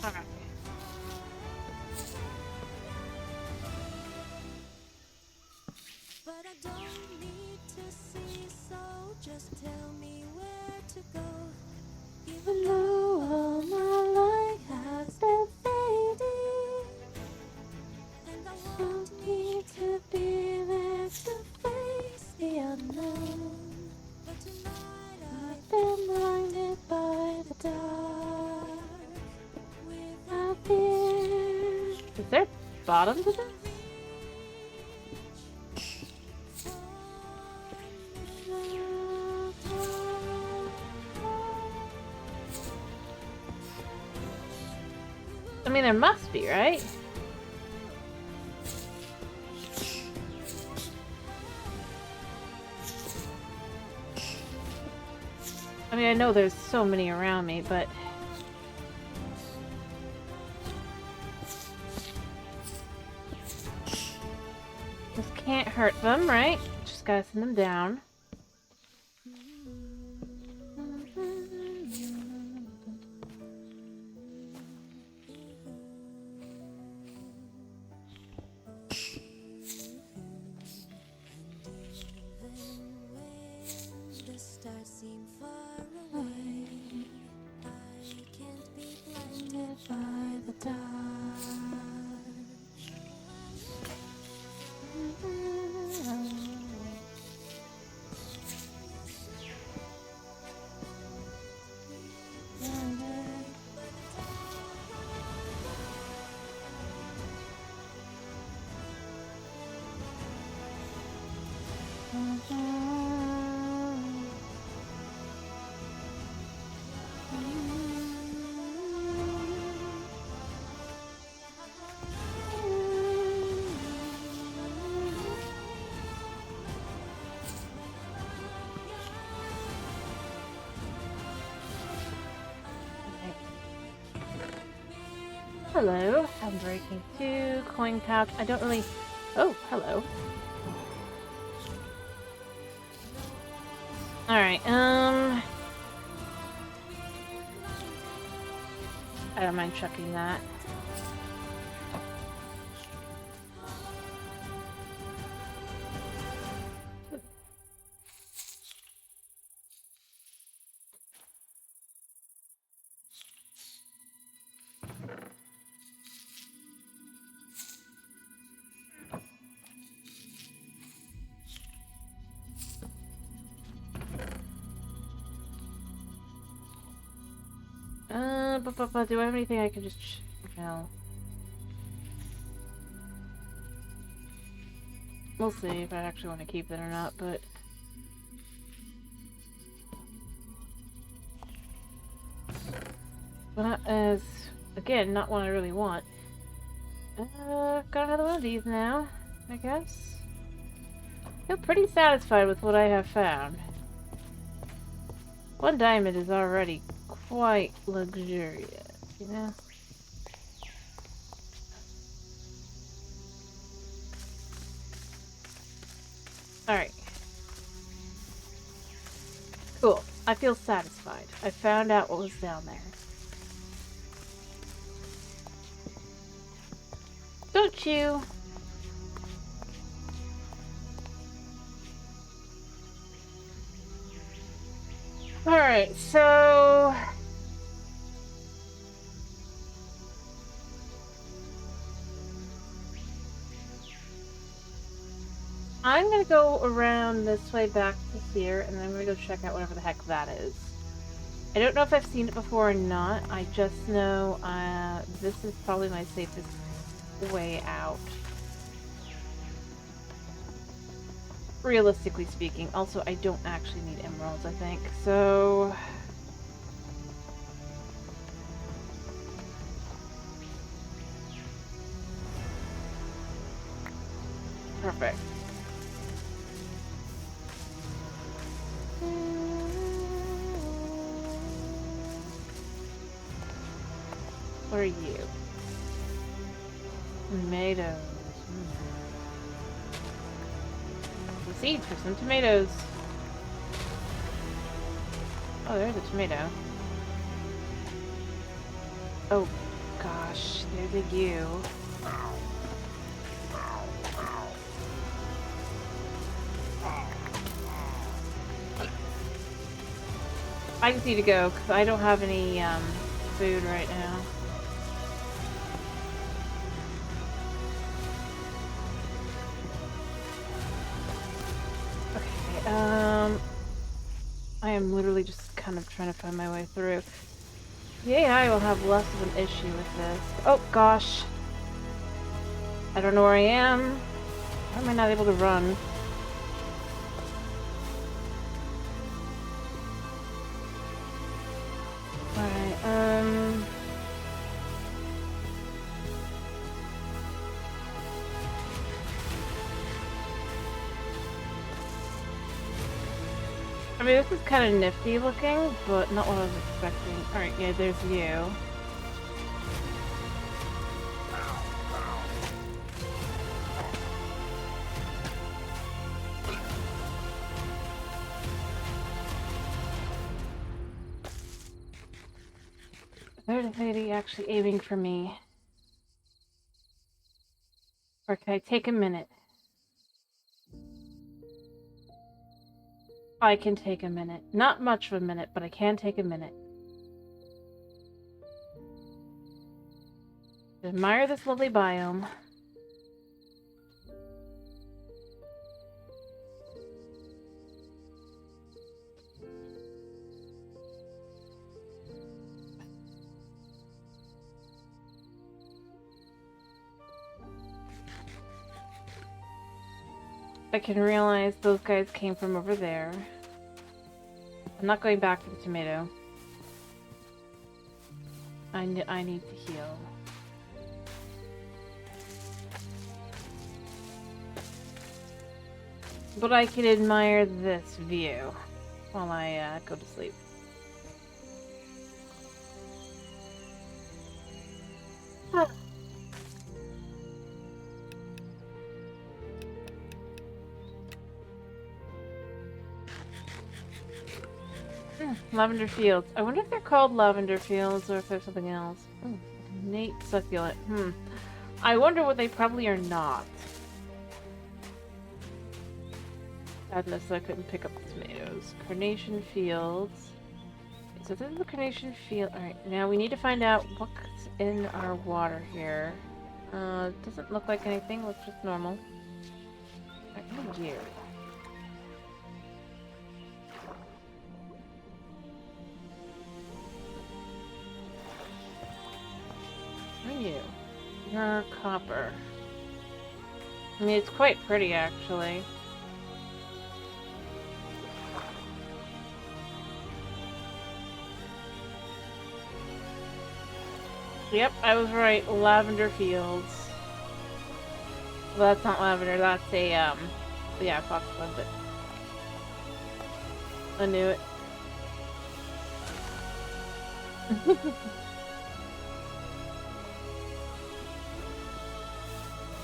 Alright. But I don't need to see, so just tell me where to go. Even though all my light has been fading, and I won't need to be there to face the unknown. But tonight I've been blinded by the dark without fear. Is there bottom to this? I mean, there must be, right? I mean, I know there's so many around me, but... This can't hurt them, right? Just gotta send them down. Hello, I'm breaking 2, coin pouch. I don't really... Oh, hello. Alright, I don't mind chucking that. Do I have anything I can just... No. We'll see if I actually want to keep it or not, but... Not as... Again, not one I really want. Got another one of these now, I guess. Feel pretty satisfied with what I have found. 1 diamond is already quite luxurious, you know? Alright. Cool. I feel satisfied. I found out what was down there. Don't you? Alright, so... I'm gonna go around this way back to here, and then I'm gonna go check out whatever the heck that is. I don't know if I've seen it before or not. I just know this is probably my safest way out. Realistically speaking. Also, I don't actually need emeralds, I think. So... perfect. What are you? Tomatoes. The seeds for some tomatoes. Oh, there's a tomato. Oh, gosh. There's a ewe. I just need to go, because I don't have any, food right now. I am literally just kind of trying to find my way through. Yay, I will have less of an issue with this. Oh, gosh. I don't know where I am. Why am I not able to run? Alright, I mean, this is kind of nifty looking, but not what I was expecting. Alright, yeah, there's you. There's a lady actually aiming for me. Or can I take a minute? I can take a minute. Not much of a minute, but I can take a minute. Admire this lovely biome. I can realize those guys came from over there. I'm not going back to the tomato. I need to heal. But I can admire this view while I go to sleep. Huh. Lavender fields. I wonder if they're called lavender fields or if there's something else. Innate succulent. I wonder what they probably are not. Sadness that I couldn't pick up the tomatoes. Carnation fields. So this is the carnation field. Alright, now we need to find out what's in our water here. Doesn't look like anything. Looks just normal. Alright, here. You're copper. I mean, it's quite pretty, actually. Yep, I was right. Lavender fields. Well, that's not lavender. That's a, yeah, foxglove, but I knew it.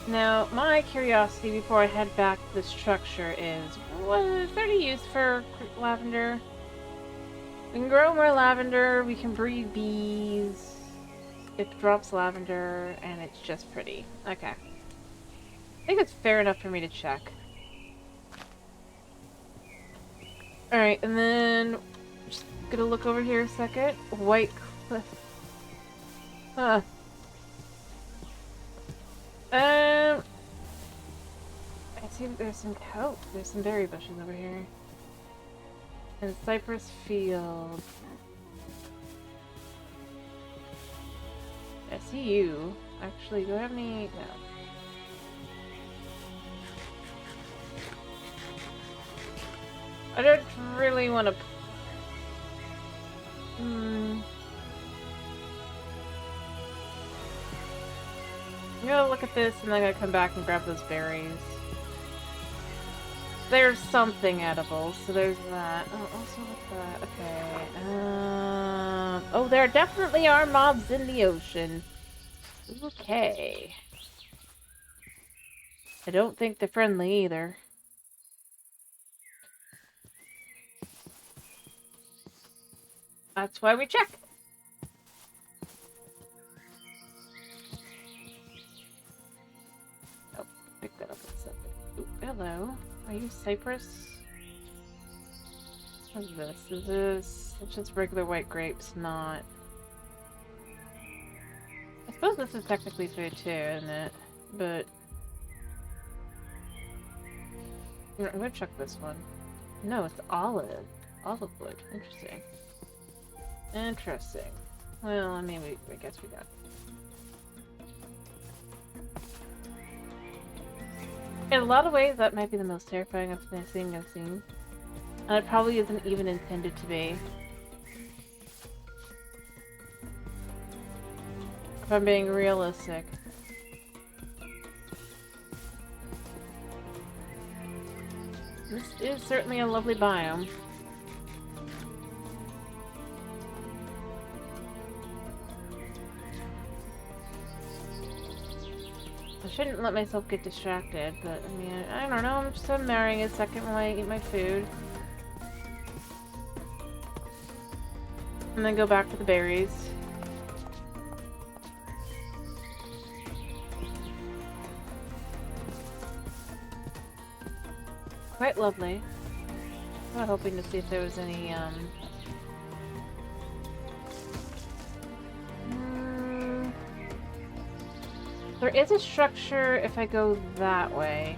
Now, my curiosity before I head back to the structure is, is there any use for lavender? We can grow more lavender, we can breed bees. It drops lavender, and it's just pretty. Okay. I think it's fair enough for me to check. Alright, and then... Just gonna look over here a second. White Cliff. Huh. I see that there's some there's some berry bushes over here. And cypress field. I see you. Actually, do I have any? No. I don't really want to. I'm gonna look at this and then I'm gonna come back and grab those berries. There's something edible, so there's that. Oh, also what's that? Okay. Oh, there definitely are mobs in the ocean. Okay. I don't think they're friendly either. That's why we check. Oh, pick that up in a second. Ooh, hello. Are you cypress? What is this? Is this... It's just regular white grapes, not... I suppose this is technically food too, isn't it? But... I'm gonna check this one. No, it's olive. Olive wood. Interesting. Interesting. Well, I mean, I guess we got... In a lot of ways, that might be the most terrifying thing I've seen. And it probably isn't even intended to be. If I'm being realistic. This is certainly a lovely biome. I shouldn't let myself get distracted, but I mean, I don't know, I'm just admiring a second while I eat my food. And then go back to the berries. Quite lovely. I was hoping to see if there was any, There is a structure if I go that way.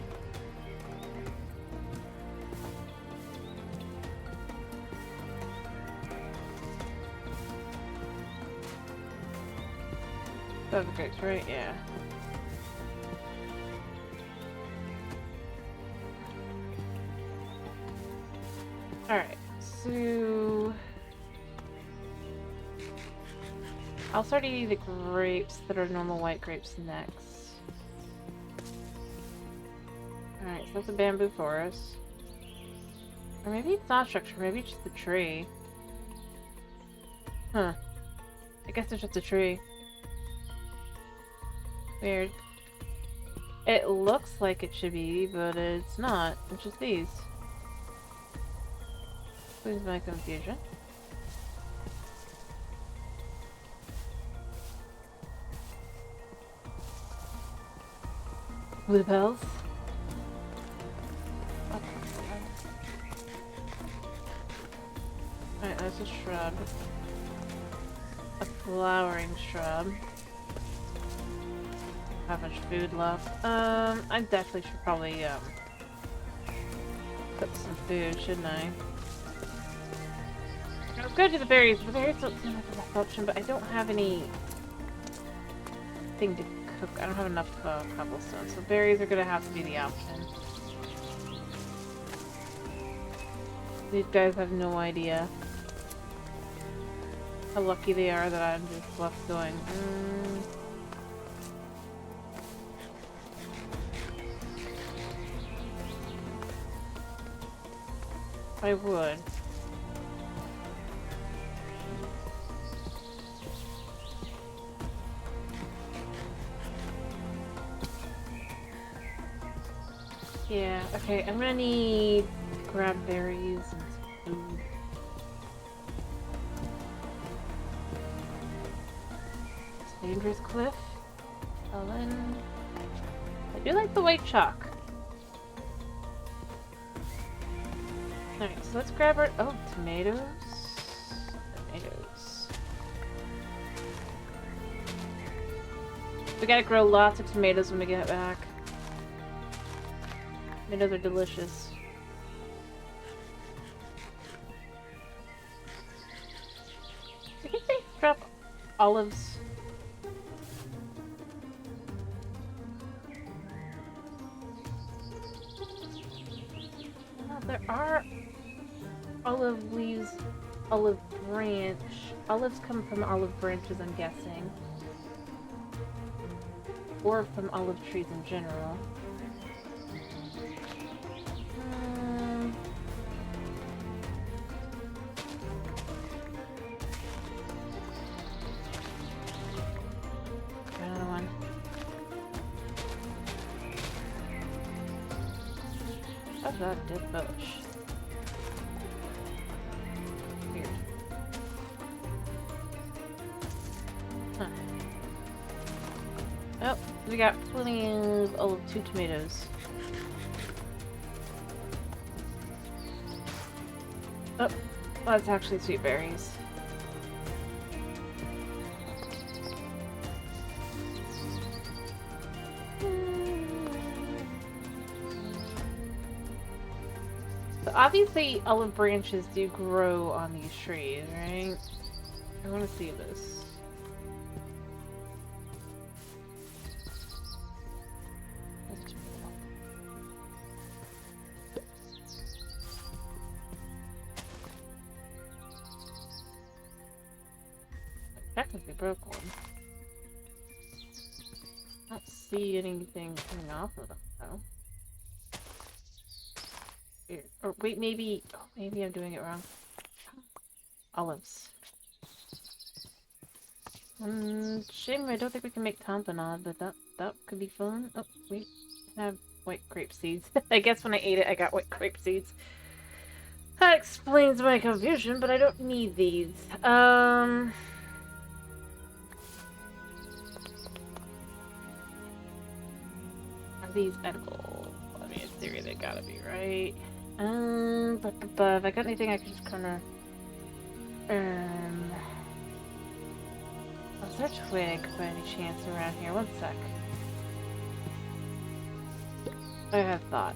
That's great, right? Yeah. Alright, so... I'll start eating the grapes that are normal white grapes next. Alright, so that's a bamboo forest. Or maybe it's not a structure, maybe it's just a tree. Huh. I guess it's just a tree. Weird. It looks like it should be, but it's not. It's just these. Please my confusion. Bluebells. Alright, that's a shrub. A flowering shrub. How much food left? I definitely should probably, cook some food, shouldn't I? I was gonna do the berries. The berries don't seem like the best option, but I don't have any thing to cook. I don't have enough cobblestone, so berries are gonna have to be the option. These guys have no idea how lucky they are that I'm just left going. I would. Yeah, okay, I'm gonna need grab berries and some food. Dangerous Cliff. Ellen. I do like the white chalk. Alright, so let's grab our... Oh, tomatoes. Tomatoes. We gotta grow lots of tomatoes when we get back. Tomatoes are delicious. I think they drop olives. There are olive leaves, olive branch. Olives come from olive branches, I'm guessing. Or from olive trees in general. Another one. How's that dead bush? Weird. Huh. Oh, we got plenty of olive 2 tomatoes. Oh, that's actually sweet berries. So obviously olive branches do grow on these trees, right? I want to see this. Technically broke one. I don't see anything coming off of them though. Weird. Or wait, maybe. Oh, maybe I'm doing it wrong. Olives. Shame I don't think we can make tamponade, but that could be fun. Oh, we have white grape seeds. I guess when I ate it, I got white grape seeds. That explains my confusion, but I don't need these. Are these edible? I mean, in theory, they gotta be, right? But if I got anything, I could just kind of. Was there a twig by any chance around here? One sec. I have thought.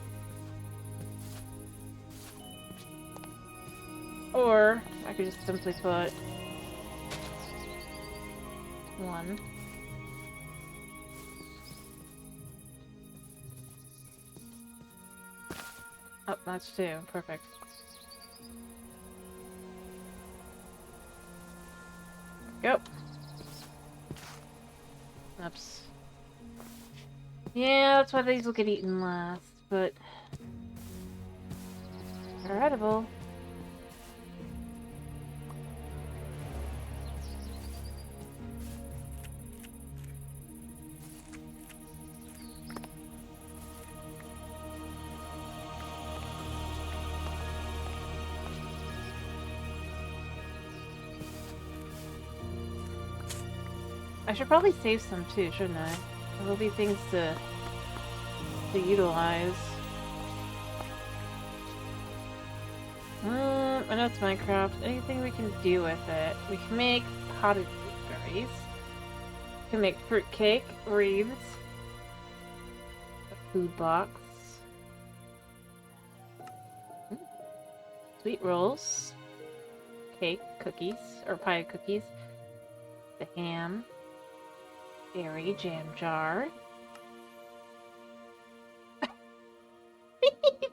Or I could just simply put one. Oh, that's 2. Perfect. Go. Oops. Yeah, that's why these will get eaten last, but they're edible. I should probably save some too, shouldn't I? There'll be things to utilize. I know it's Minecraft. Anything we can do with it. We can make potted berries. We can make fruit cake, wreaths, a food box, sweet rolls, cake, cookies, or pie cookies, the ham, berry jam jar.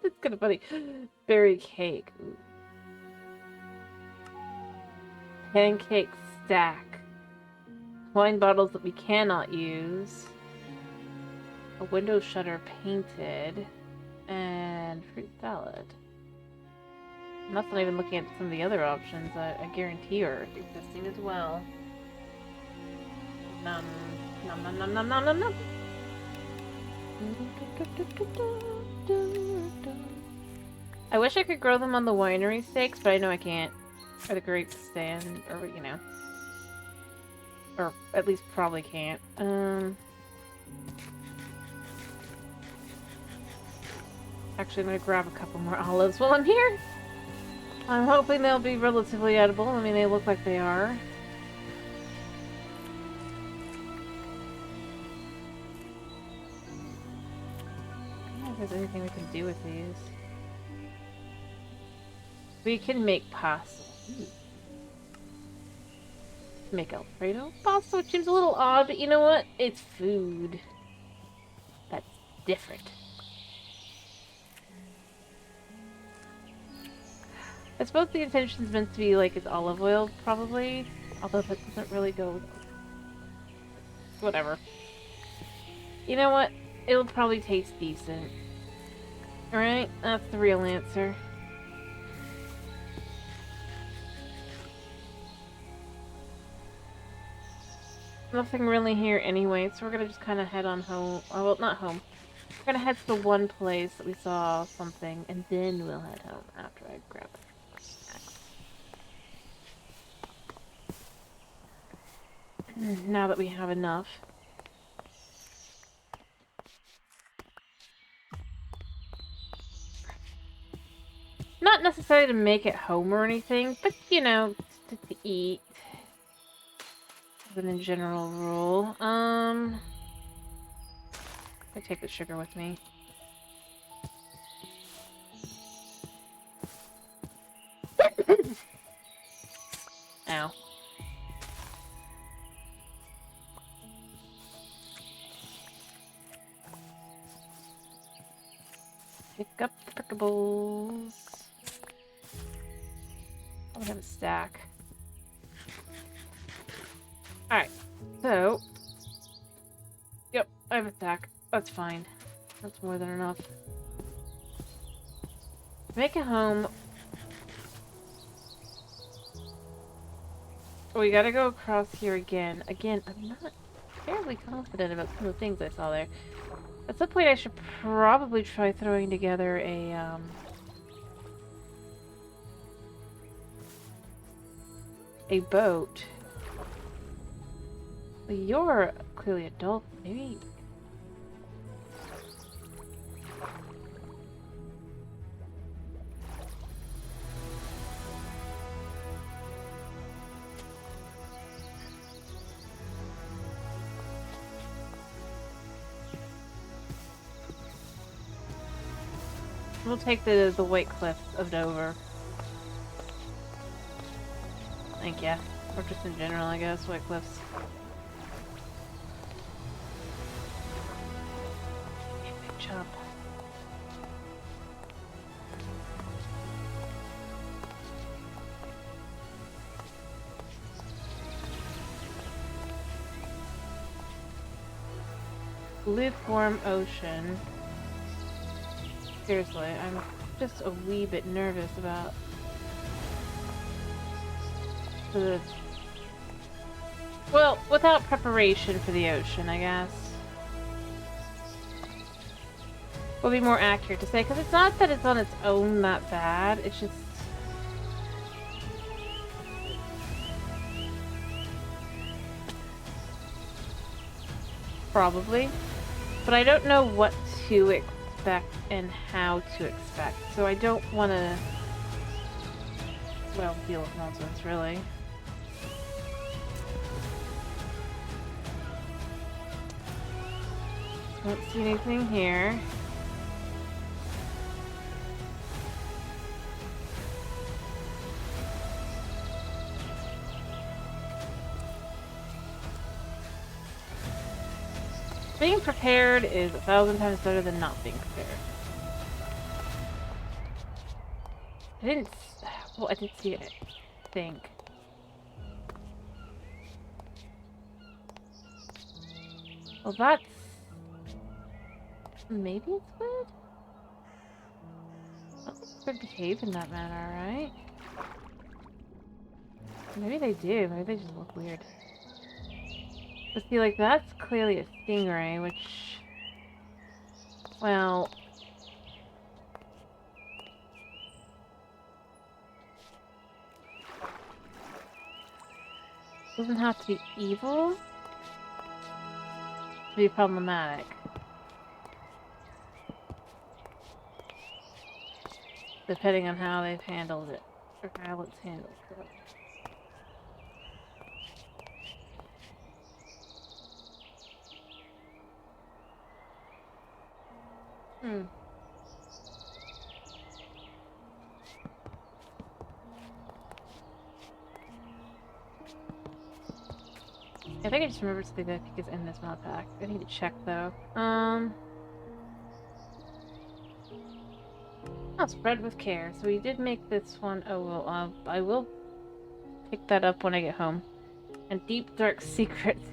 That's kind of funny. Berry cake. Ooh. Pancake stack. Wine bottles that we cannot use. A window shutter painted. And fruit salad. I'm not even looking at some of the other options I guarantee are existing as well. Nom nom nom nom nom nom nom. I wish I could grow them on the winery stakes, but I know I can't. Or the grape stand, or you know. Or at least probably can't. Actually, I'm gonna grab a couple more olives while I'm here. I'm hoping they'll be relatively edible. I mean, they look like they are. I don't know if there's anything we can do with these. We can make pasta. Make Alfredo pasta, which seems a little odd, but you know what? It's food. That's different. I suppose the intention's meant to be like it's olive oil, probably. Although that doesn't really go... Whatever. You know what? It'll probably taste decent. Alright? That's the real answer. Nothing really here anyway, so we're gonna just kind of head on home. Oh, well, not home. We're gonna head to the one place that we saw something, and then we'll head home after I grab it. Now that we have enough. Not necessarily to make it home or anything, but you know, to eat. As a general rule. I take the sugar with me. Ow. Pick up the pickables. I have a stack. Alright, so... Yep, I have a stack. That's fine. That's more than enough. Make it home. We gotta go across here again. Again, I'm not fairly confident about some of the things I saw there. At some point I should probably try throwing together a boat. Well, you're clearly adult, maybe. We'll take the White Cliffs of Dover. Thank you. Or just in general, I guess, White Cliffs. Big chop. Lukewarm ocean. Seriously, I'm just a wee bit nervous about the... Well, without preparation for the ocean, I guess. Would be more accurate to say, because it's not that it's on its own that bad, it's just... Probably. But I don't know what to expect and how to expect, so I don't want to, well, deal with nonsense, really. Don't see anything here. Being prepared is 1,000 times better than not being prepared. I didn't... Well, I did see it, I think. Well, that's... Maybe it's good? Well, it's good to behave in that manner, right? Maybe they do. Maybe they just look weird. But see, like, that's clearly a stingray, which... Well... Doesn't have to be evil to be problematic. Depending on how they've handled it. Or how it's handled. Hmm. I think I just remembered something that I think is in this mod pack. I need to check though. Oh, spread with care. So we did make this one. Oh well, I will pick that up when I get home. And deep dark secrets.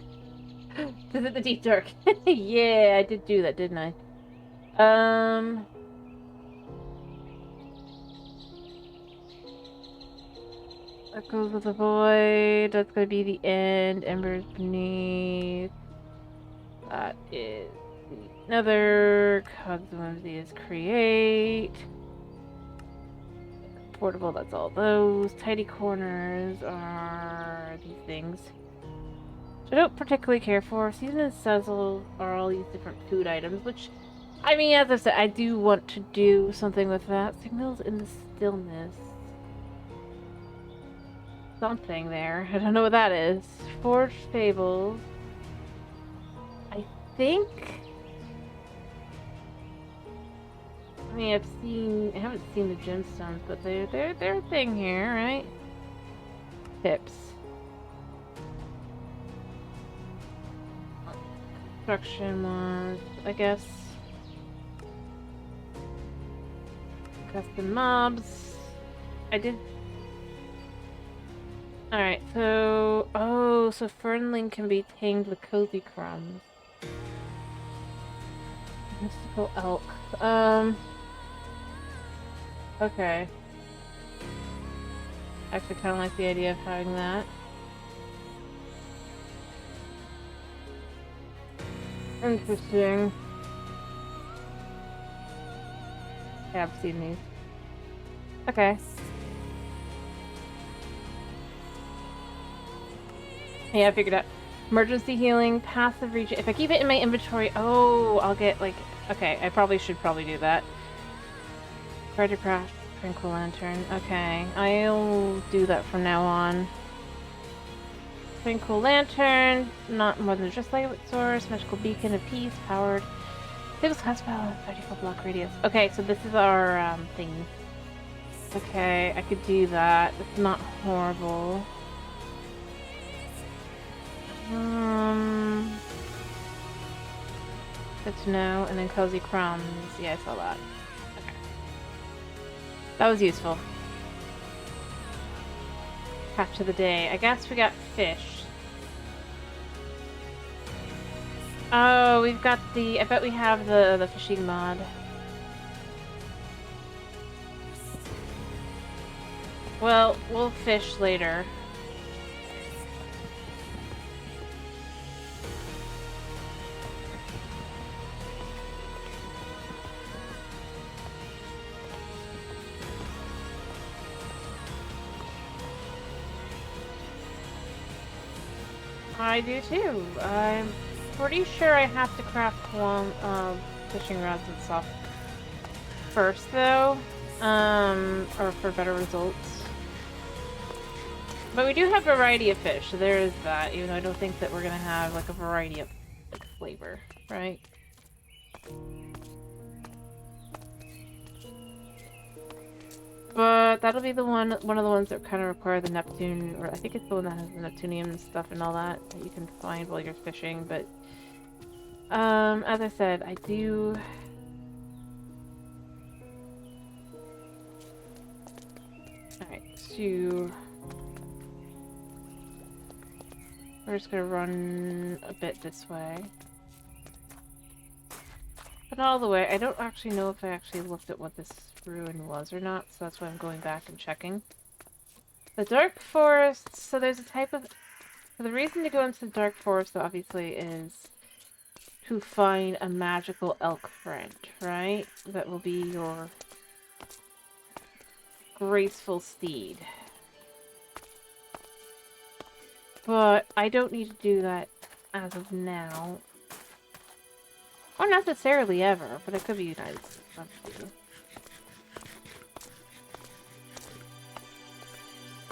Visit the deep dark. Yeah, I did do that, didn't I? Echoes of the Void. That's gonna be the end. Embers beneath. That is another. Cogs of Whimsy is create. Portable, that's all those. Tidy corners are these things. Which I don't particularly care for. Season and Sizzle are all these different food items, which, I mean, as I said, I do want to do something with that. Signals in the stillness. Something there. I don't know what that is. Forged Fables. I think... I mean, I haven't seen the gemstones, but they're a thing here, right? Tips. Construction was, I guess. Custom mobs. I did. Alright, so. Oh, so Fernling can be tamed with cozy crumbs. Mystical elk. Okay. Actually, kind of like the idea of having that. Interesting. Yeah, I've seen these. Okay. Yeah, I figured out. Emergency healing, passive regen. If I keep it in my inventory, oh, I'll get like. Okay, I should do that. Treasure craft, tranquil lantern. Okay, I'll do that from now on. Tranquil lantern, not more than just light source. Magical beacon of peace, powered. This has power, 34 block radius. Okay, so this is our thing. Okay, I could do that. It's not horrible. Good to know. And then cozy crumbs. Yeah, I saw that. Okay. That was useful. Catch of the day. I guess we got fish. Oh, we've got the... I bet we have the fishing mod. Well, we'll fish later. I do too. I'm pretty sure I have to craft long fishing rods and stuff first, though, or for better results. But we do have a variety of fish, so there is that. Even though I don't think that we're gonna have like a variety of like, flavor, right? But that'll be the one of the ones that kind of require the Neptune, or I think it's the one that has the Neptunium stuff and all that you can find while you're fishing. But as I said, I do. All right, so we're just gonna run a bit this way, but not all the way. I don't actually know if I actually looked at what this ruin was or not, so that's why I'm going back and checking. The Dark Forest, so there's a type of... So the reason to go into the Dark Forest, obviously, is to find a magical elk friend, right? That will be your graceful steed. But I don't need to do that as of now. Or necessarily ever, but it could be nice.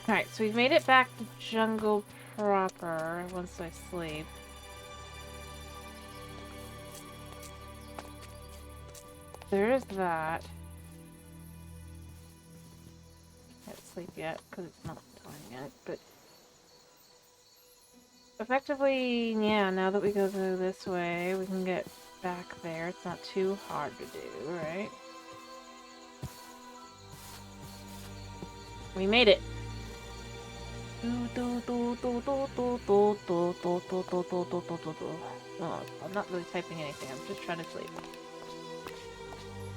Alright, so we've made it back to jungle proper once I sleep. There is that. Can't sleep yet because it's not time yet, but effectively, yeah, now that we go through this way, we can get back there. It's not too hard to do, right? We made it. Oh, I'm not really typing anything, I'm just trying to sleep.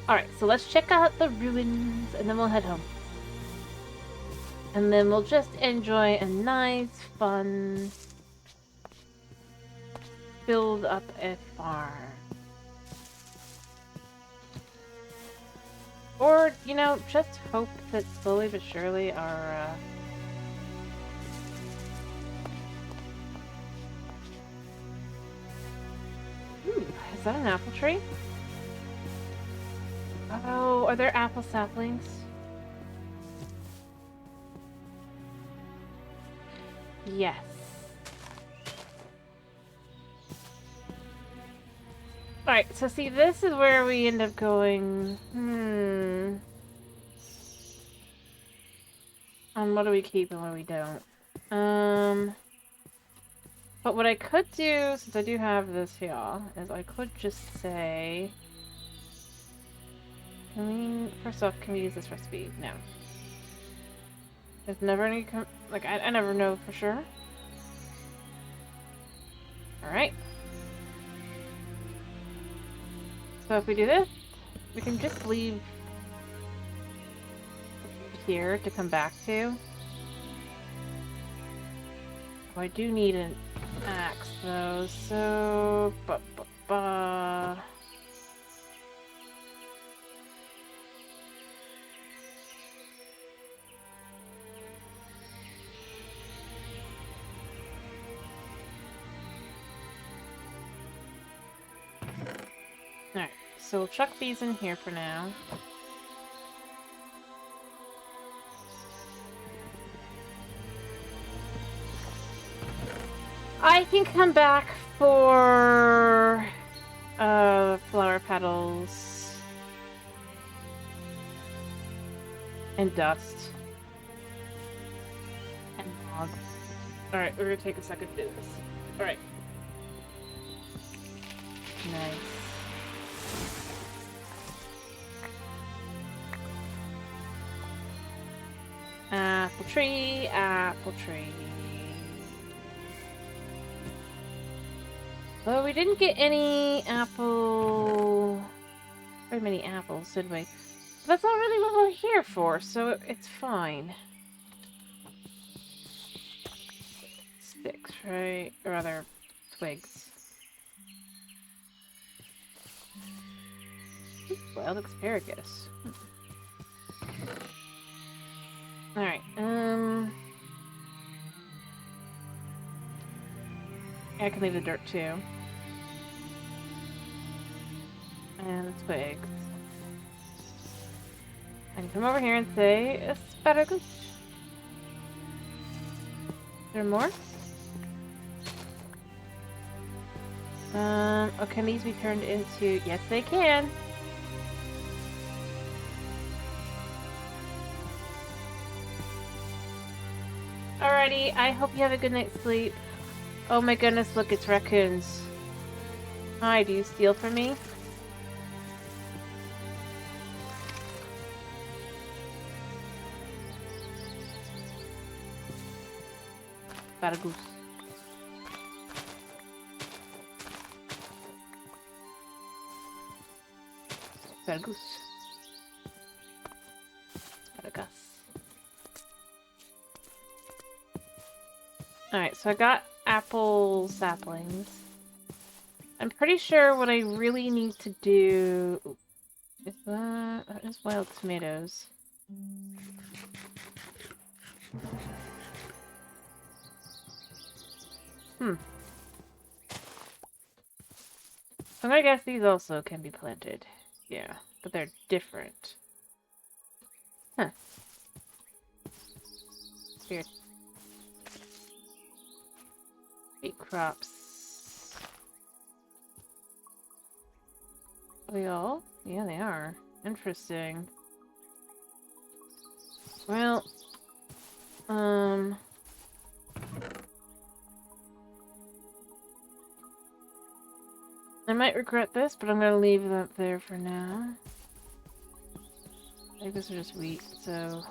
Alright, so let's check out the ruins and then we'll head home. And then we'll just enjoy a nice, fun build up a farm. Or, you know, just hope that slowly but surely our Ooh, is that an apple tree? Oh, are there apple saplings? Yes. Alright, so see, this is where we end up going, on what do we keep and what do we don't. But what I could do, since I do have this here, is I could just say... First off, can we use this recipe? No. There's never any... Like, I never know for sure. Alright. So if we do this, we can just leave here to come back to. Oh, I do need an axe though, so... Alright, so we'll chuck these in here for now. I can come back for flower petals and dust and logs. Alright, we're gonna take a second to do this. Alright. Nice. Apple tree, apple tree. Well, we didn't get any very many apples, did we? But that's not really what we're here for, so it's fine. Sticks, right? Or rather, twigs. Wild asparagus. Alright, I can leave the dirt too. And the twigs. I can come over here and say asparagus. Is there more? Oh, can these be turned into... Yes, they can! Alrighty, I hope you have a good night's sleep. Oh my goodness, look, it's raccoons. Hi, do you steal from me? Got a goose. Got a goose. Got a gus. Alright, so I got apple saplings. I'm pretty sure what I really need to do is that is wild tomatoes. Hmm. I'm gonna guess these also can be planted. Yeah, but they're different. Huh. Weird. Wheat crops. Are they all? Yeah, they are. Interesting. Well, I might regret this, but I'm gonna leave that there for now. I think this is just wheat, so...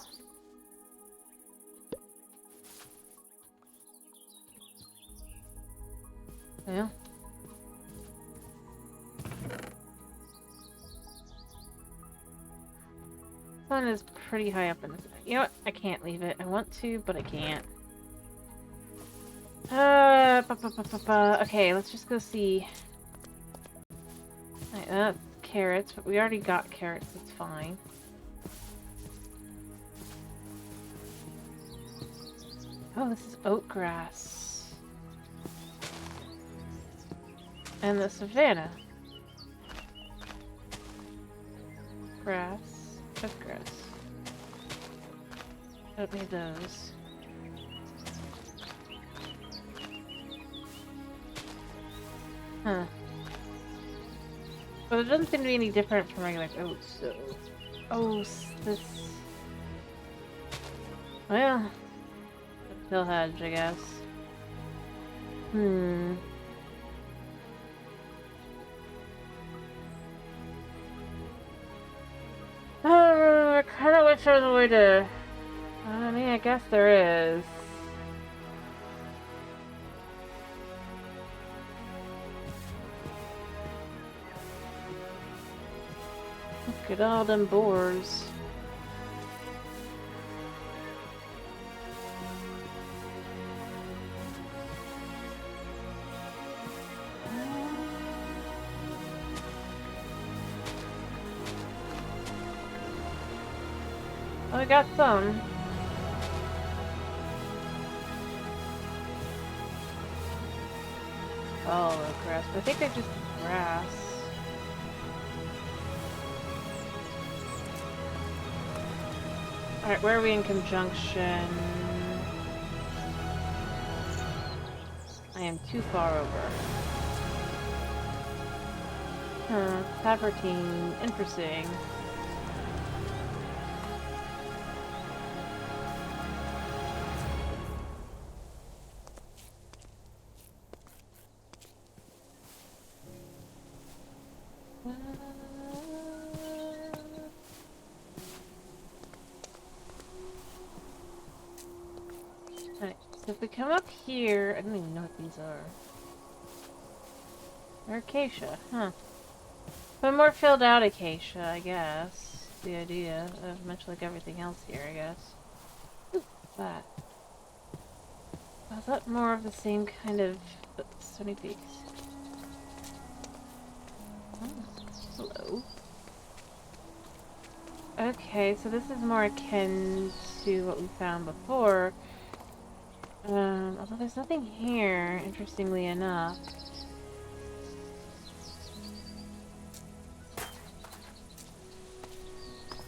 Yeah. Sun is pretty high up in this. You know what? I can't leave it. I want to, but I can't. Okay, let's just go see. Right, that's carrots, but we already got carrots. That's fine. Oh, this is oat grass. And the savanna. Grass. Oat grass. Don't need those. Huh. But it doesn't seem to be any different from regular oats, so... Oh, this... Well... Hill hedge, I guess. Hmm... I kinda wish there was a way to... I mean, I guess there is. Look at all them boars. Oh, we got some. Oh, grass. But I think they're just grass. Alright, where are we in conjunction? I am too far over. Huh, Tavertine. Interesting. Alright, so if we come up here, I don't even know what these are. They're acacia, huh. But more filled out acacia, I guess. The idea of much like everything else here, I guess. Ooh, what's that? Is that more of the same kind of... so many peaks. Oh, hello. Okay, so this is more akin to what we found before. Although there's nothing here, interestingly enough.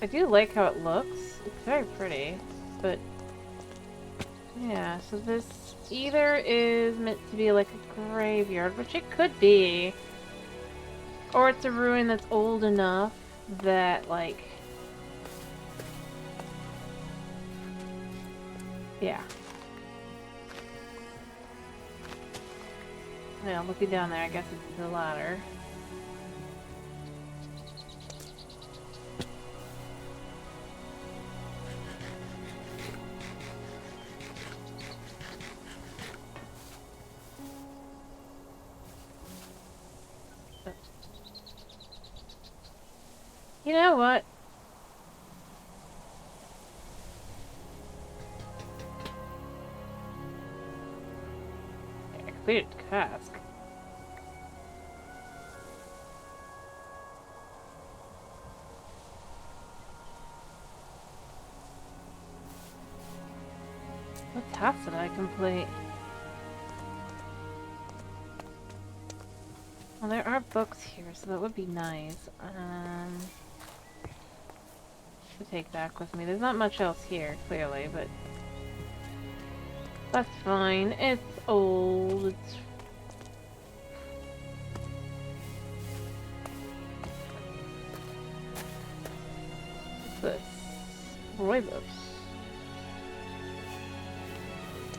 I do like how it looks. It's very pretty, but... yeah, so this either is meant to be like a graveyard, which it could be. Or it's a ruin that's old enough that, like... yeah. Yeah, looking down there, I guess it's the latter. You know what? I completed the task. What task did I complete? Well, there are books here, so that would be nice. To take back with me. There's not much else here, clearly, but that's fine. It's old. It's what's this? Rooibos.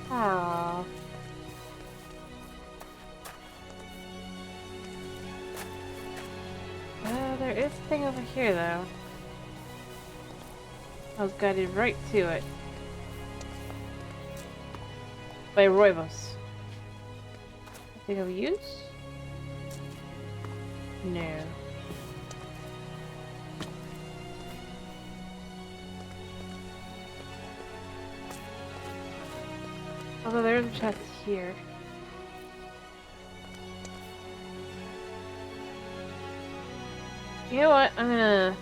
Aww. There is a thing over here, though. I was guided right to it. By Rooibos. Thing of use? No. Although there's a chest here. You know what? I'm gonna...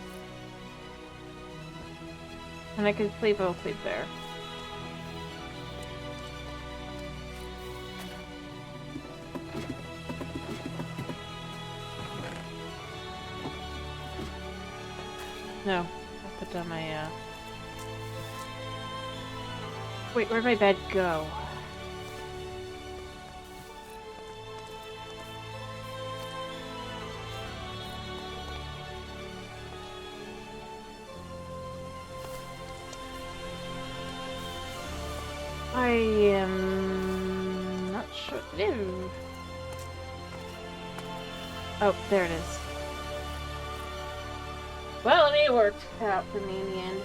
When I can sleep, I'll sleep there. No. I'll put down my, Wait, where'd my bed go? I am not sure. No. Oh, there it is. Well, I mean, it worked out for me in the end.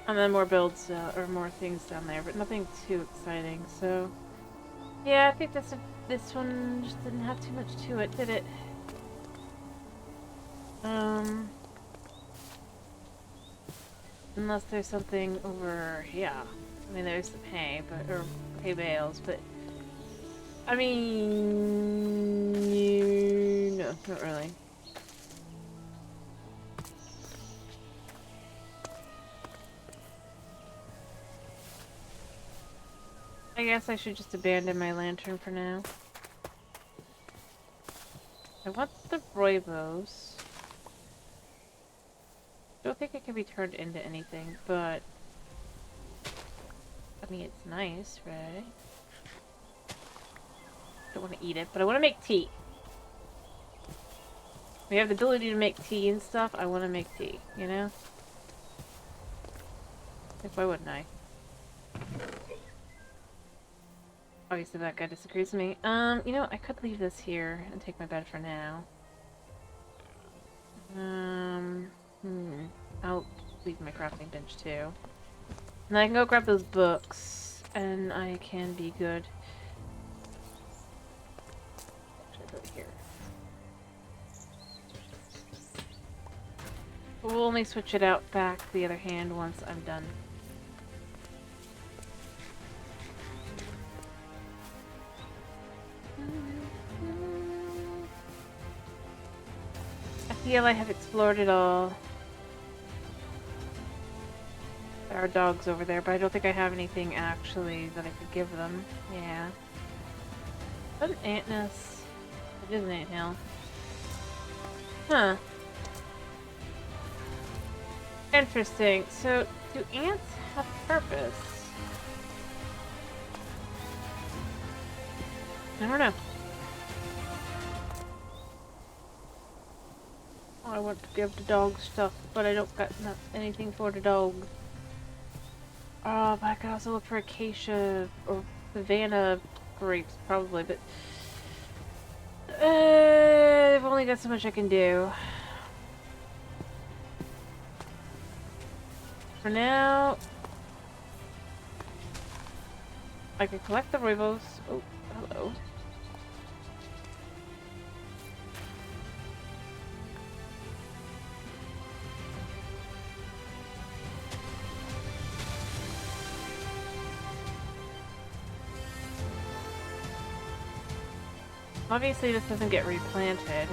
And then more builds, or more things down there, but nothing too exciting, so... Yeah, I think this one just didn't have too much to it, did it? Unless there's something over here. I mean, there's the hay, but, or hay bales, but... I mean... No, not really. I guess I should just abandon my lantern for now. I want the Rooibos. Don't think it can be turned into anything, but... I mean, it's nice, right? Don't want to eat it, but I want to make tea. We have the ability to make tea and stuff. I want to make tea, you know? Like, why wouldn't I? Obviously that guy disagrees with me. You know, I could leave this here and take my bed for now. I'll leave my crafting bench too. And I can go grab those books, and I can be good. Actually, go here. We'll only switch it out back the other hand once I'm done. I feel I have explored it all. There are dogs over there, but I don't think I have anything actually that I could give them. Yeah. What an ant nest. It is an anthill. Huh. Interesting. So, do ants have purpose? I don't know. I want to give the dog stuff, but I don't got anything for the dog. Oh, but I could also look for acacia or Savannah grapes, probably, but... I've only got so much I can do. For now... I can collect the Rooibos. Oh, hello. Obviously this doesn't get replanted.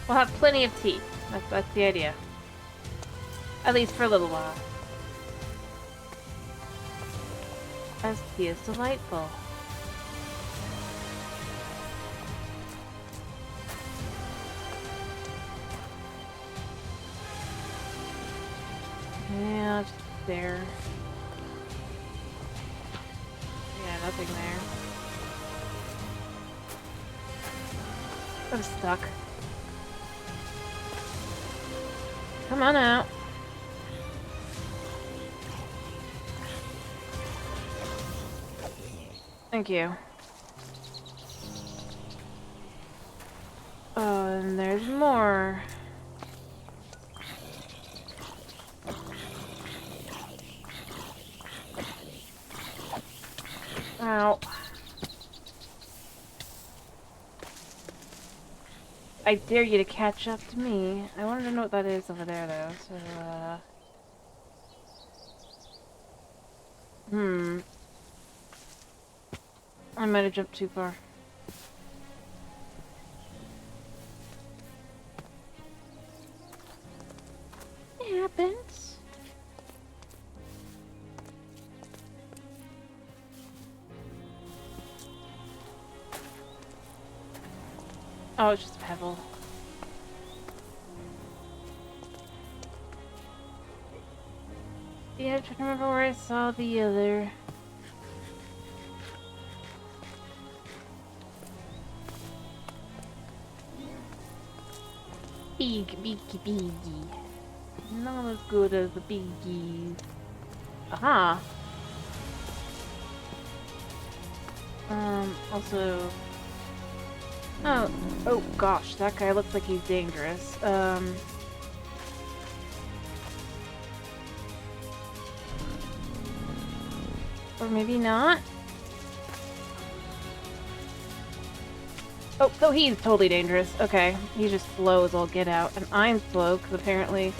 We'll have plenty of tea. That's the idea. At least for a little while. As tea is delightful. Yeah, just there. Yeah, nothing there. I'm stuck. Come on out. Thank you. Oh, and there's more. Ow. I dare you to catch up to me. I wanted to know what that is over there, though, so, I might have jumped too far. It happens. Oh, it's just a pebble. Yeah, I'm trying to remember where I saw the other. Biggie. Not as good as the biggies. Aha! Also... Oh gosh, that guy looks like he's dangerous. Or maybe not? Oh, so he's totally dangerous. Okay, he's just slow as all get out. And I'm slow, because apparently...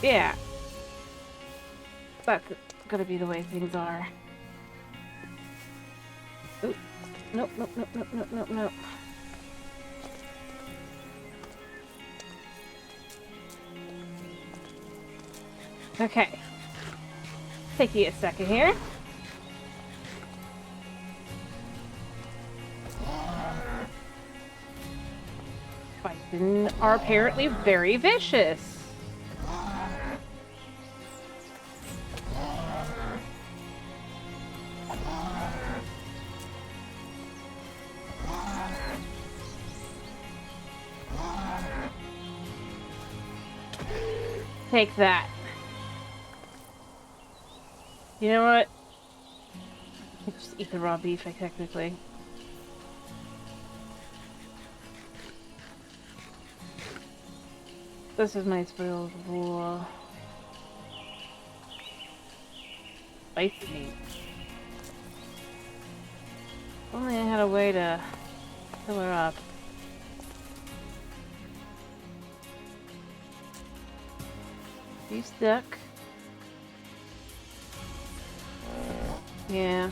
Yeah. That's gonna be the way things are. Oop. Nope. Okay. Take you a second here. Bison are apparently very vicious. Take that. You know what? I just eat the raw beef, technically. This is my spoiled raw. Spicy meat. If only I had a way to fill her up. You stuck? Yeah.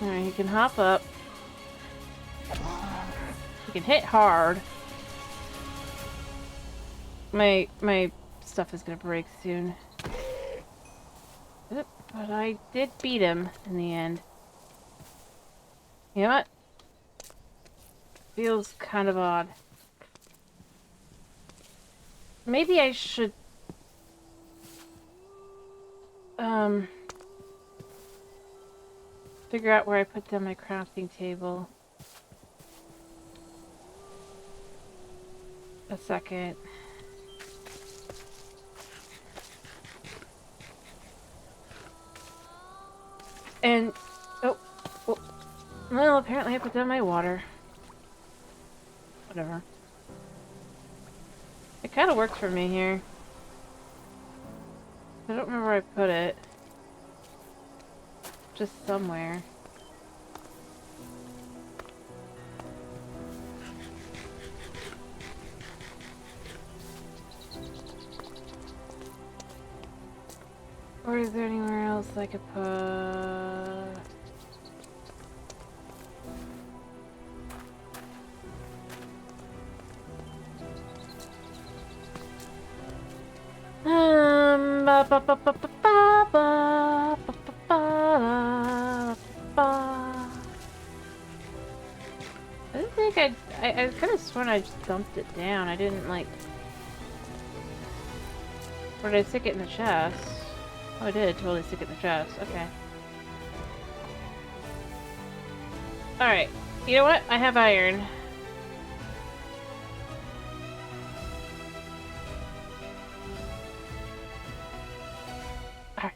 Alright, he can hop up. He can hit hard. My stuff is gonna break soon. But I did beat him in the end. You know what? Feels kind of odd. Maybe I should... figure out where I put down my crafting table. A second. And... oh. Well, apparently I put down my water. Whatever. kind of works for me here. I don't remember where I put it. Just somewhere. Or is there anywhere else I could put... Ba ba ba ba ba ba ba ba ba ba. I didn't think I could have sworn I just dumped it down. I didn't like... Or did I stick it in the chest? Oh, I did totally stick it in the chest. Okay. Alright. You know what? I have iron. Alright.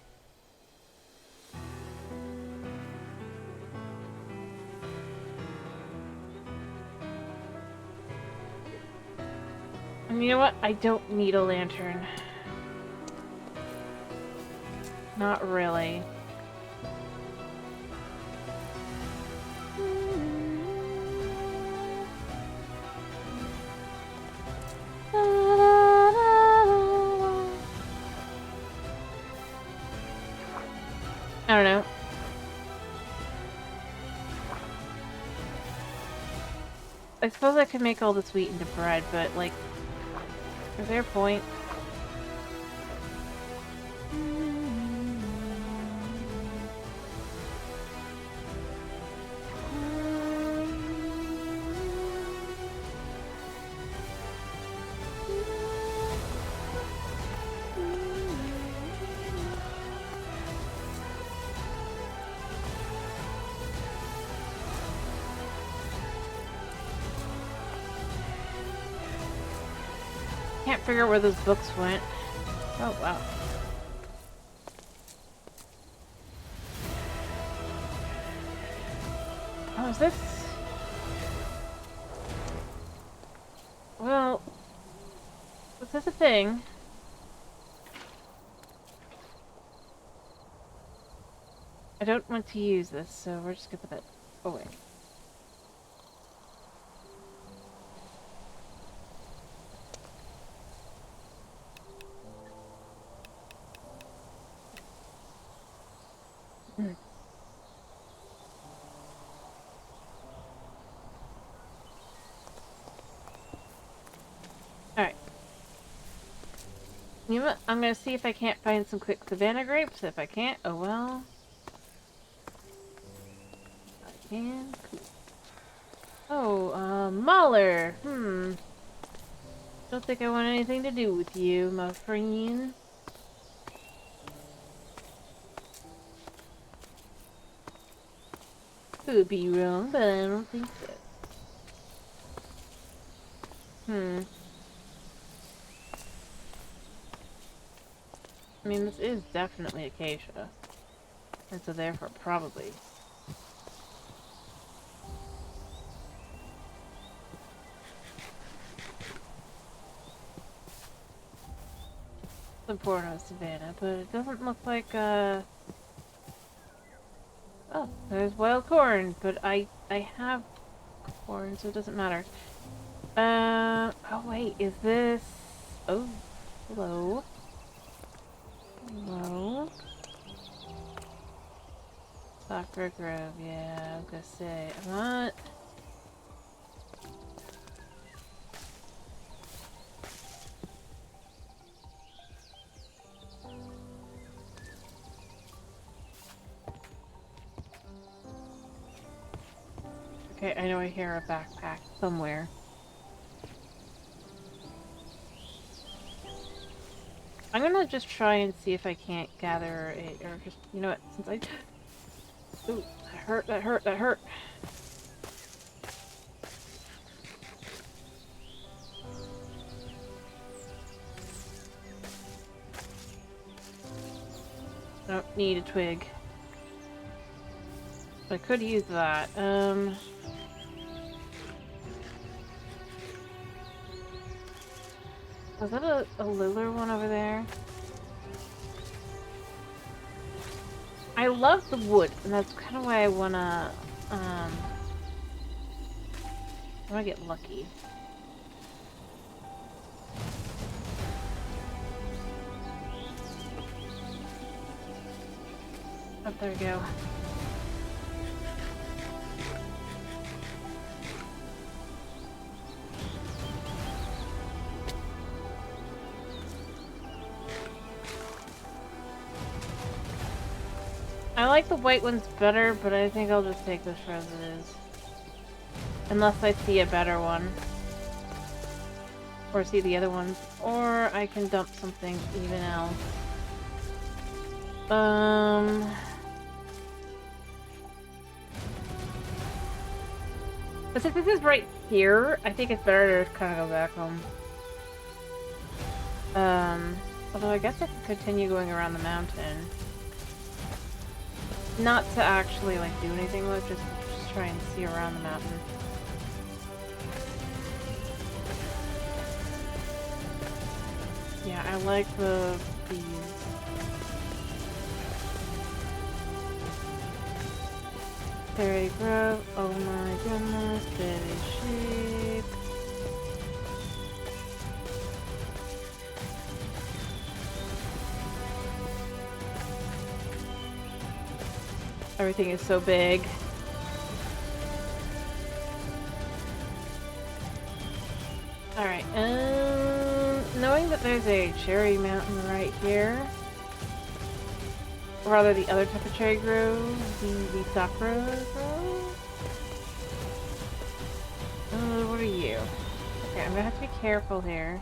And you know what? I don't need a lantern. Not really. I don't know. I suppose I could make all this wheat into bread, but like, is there a point? Can't figure out where those books went. Oh, wow. Oh, is this... Well... Was this a thing? I don't want to use this, so we're just gonna put that away. Alright. You know what? I'm gonna see if I can't find some quick savannah grapes. If I can't, oh well. I can. Cool. Oh, Mahler. Don't think I want anything to do with you, my friend. Could be wrong, but I don't think so. I mean, this is definitely acacia. And so therefore, probably. The Porno Savannah, but it doesn't look like, Oh, there's wild corn, but I have corn, so it doesn't matter. Oh wait, is this... Oh, hello. Hello. Soccer Grove, yeah, I was gonna say, I want... Okay, I know I hear a backpack somewhere. I'm gonna just try and see if I can't gather a, or just, you know what, since I... Ooh, that hurt, that hurt, that hurt. I don't need a twig. But I could use that. Was that a Liller one over there? I love the wood, and that's kind of why I wanna get lucky. Oh, there we go. I like the white ones better, but I think I'll just take this as it is. Unless I see a better one. Or see the other ones. Or I can dump something even else. But since this is right here, I think it's better to kind of go back home. Although I guess I can continue going around the mountain. Not to actually, like, do anything with, just try and see around the mountain. Yeah, I like these. Berry Grove, oh my goodness, Berry Sheep. Everything is so big. Alright, knowing that there's a cherry mountain right here, or rather the other type of cherry grove, the Sakura grove? What are you? Okay, I'm gonna have to be careful here.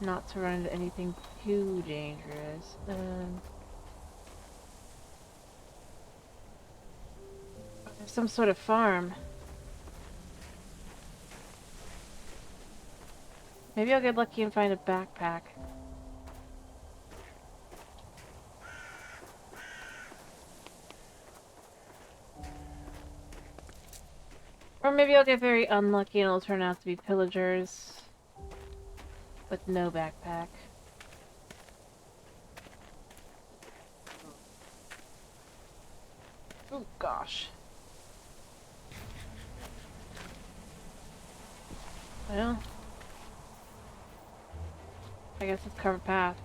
Not to run into anything too dangerous. There's some sort of farm. Maybe I'll get lucky and find a backpack. Or maybe I'll get very unlucky and it'll turn out to be pillagers with no backpack. Oh gosh. Well, I guess it's covered path.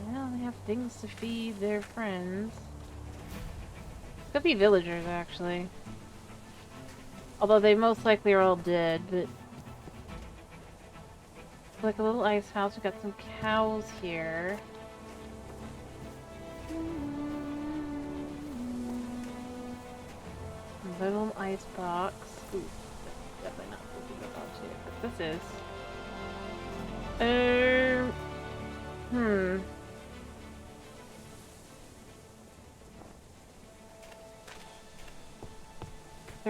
Well, they have things to feed their friends. Could be villagers, actually. Although they most likely are all dead, but... like a little ice house, we've got some cows here. A little ice box. Ooh, that's definitely not what we got to, but this is. There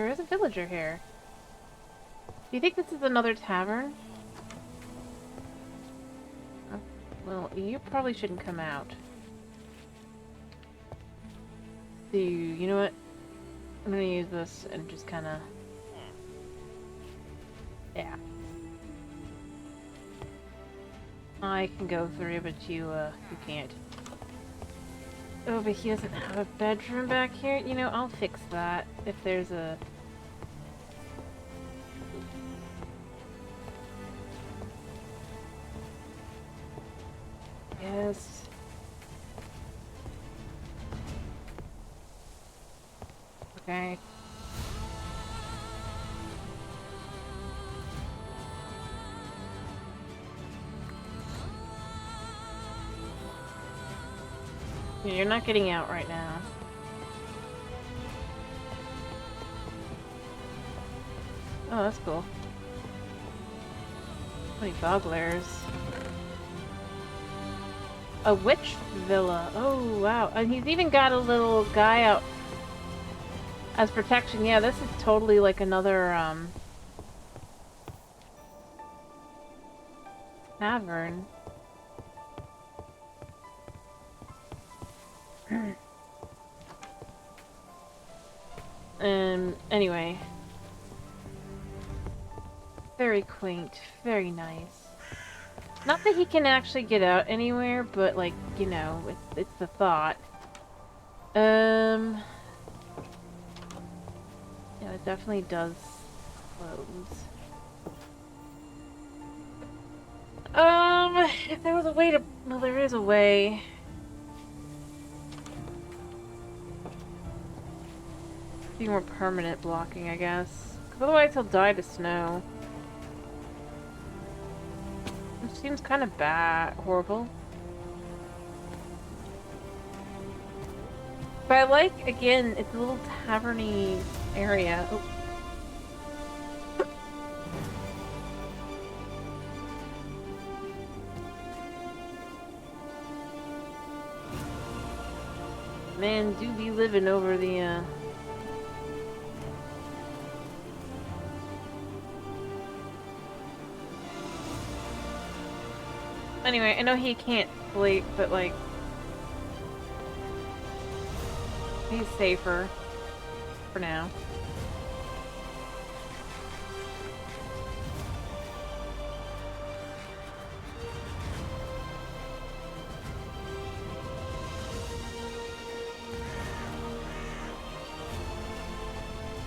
is a villager here. Do you think this is another tavern? Oh, well, you probably shouldn't come out. So, you know what? I'm gonna use this and just kinda... yeah. I can go through, but you can't. Oh, but he doesn't have a bedroom back here? You know, I'll fix that if there's a... yes. Okay. You're not getting out right now. Oh, that's cool. 20 bogglers. A witch villa. Oh, wow. And he's even got a little guy out as protection. Yeah, this is totally like another, tavern. Anyway. Very quaint. Very nice. Not that he can actually get out anywhere, but like, you know, it's the thought. Yeah, it definitely does close. If there was a way to... Well, there is a way. Be more permanent blocking, I guess. 'Cause otherwise he'll die to snow. Which seems kind of bad. Horrible. But I like, again, it's a little taverny area. Oh. Man, do be living over the, Anyway, I know he can't sleep, but, like... He's safer. For now.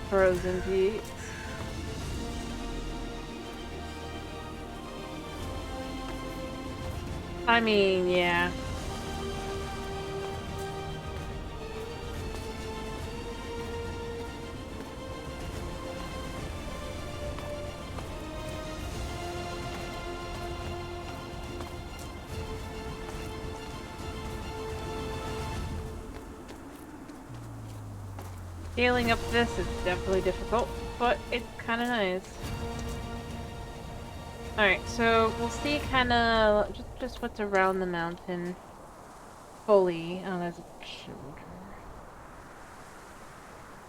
Frozen peaks. I mean, yeah. Scaling up this is definitely difficult, but it's kind of nice. Alright, so we'll see kind of just what's around the mountain fully. Oh, there's a soldier.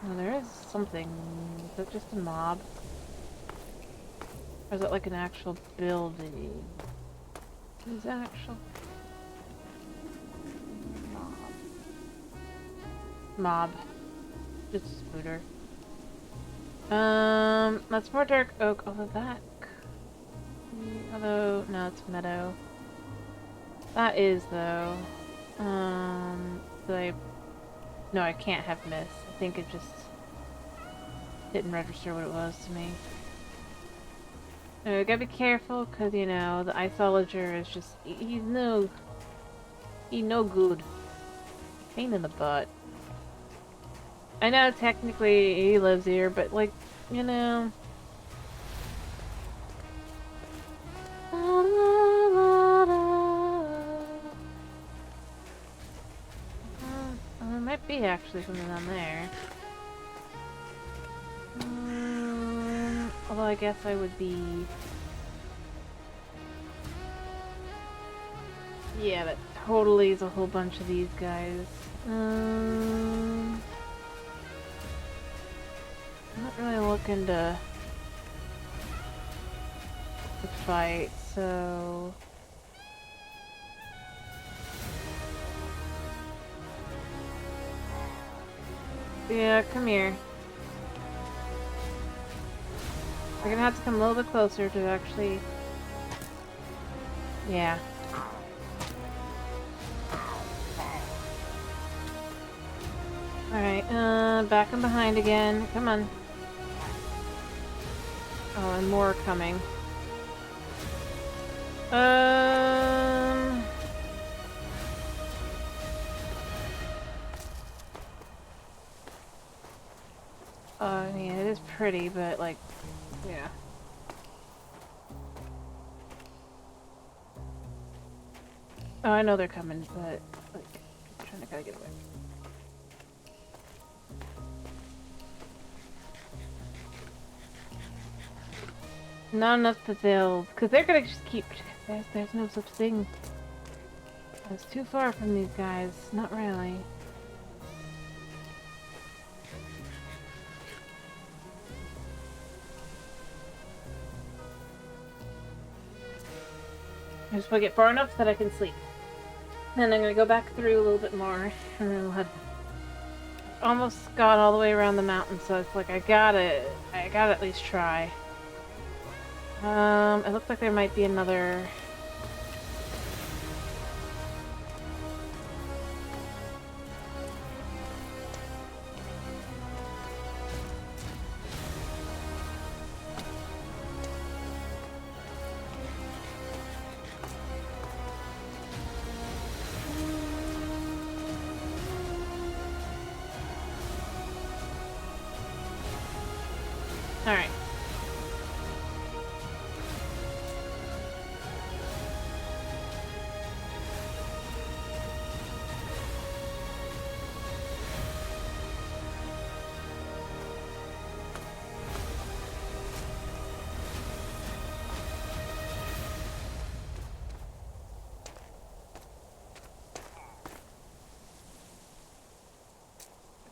Oh, there is something. Is that just a mob? Or is it like an actual building? Is that actual mob? Just a scooter. That's more dark oak. Although that... Although, no, it's meadow. That is, though. No, I can't have miss. I think it just didn't register what it was to me. We gotta be careful, because, you know, the isolager is just... He's no good. Pain in the butt. I know technically he lives here, but, like, you know... There might be actually something on there. Although I guess I would be... Yeah, that totally is a whole bunch of these guys. I'm not really looking to fight, so... Yeah, come here. We're gonna have to come a little bit closer to actually... Yeah. Alright, back and behind again. Come on. Oh, and more coming. I mean, it is pretty, but, like, yeah. Oh, I know they're coming, but, like, I'm trying to kinda get away. Not enough that they'll... Because they're gonna just keep... There's no such thing. I was too far from these guys. Not really. I just want to get far enough so that I can sleep. Then I'm gonna go back through a little bit more, and then we'll have almost got all the way around the mountain, so it's like I gotta at least try. It looks like there might be another... Alright.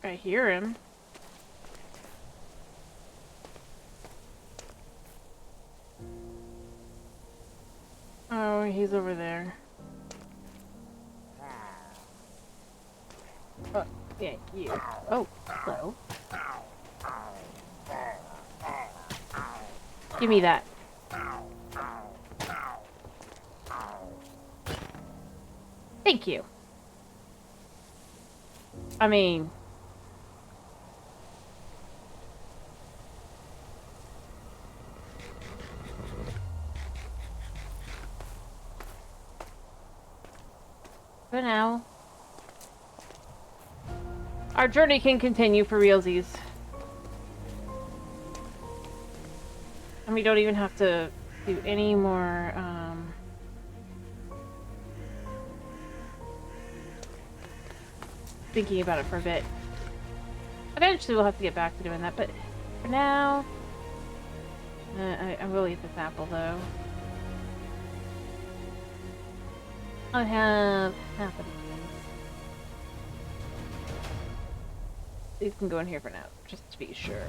I hear him. Oh, he's over there. Oh, yeah, you. Oh, hello. Give me that. Thank you. I mean... For now. Our journey can continue for realsies. And we don't even have to do any more, thinking about it for a bit. Eventually we'll have to get back to doing that, but for now... I will eat this apple, though. I have half of these. These can go in here for now, just to be sure.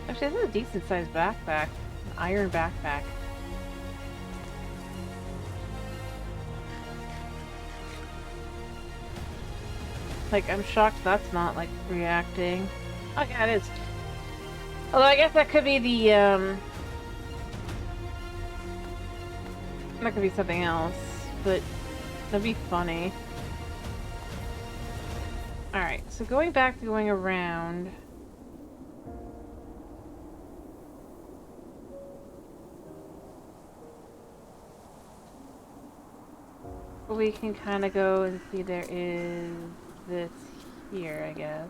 Actually, this is a decent-sized backpack. An iron backpack. Like, I'm shocked that's not, like, reacting. Oh, yeah, it is. Although, I guess that could be the, that could be something else, but that'd be funny. Alright, so going back to going around... We can kind of go and see there is this here, I guess.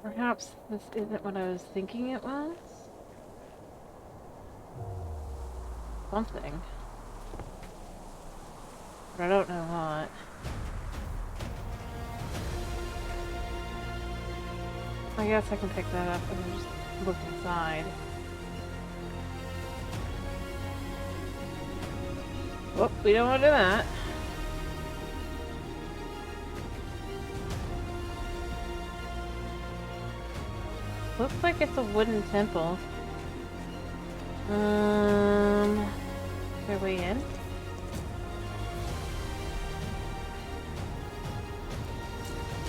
Perhaps this isn't what I was thinking it was? Something. But I don't know what. I guess I can pick that up and then just look inside. Whoop, we don't want to do that. Looks like it's a wooden temple. Is there a way in?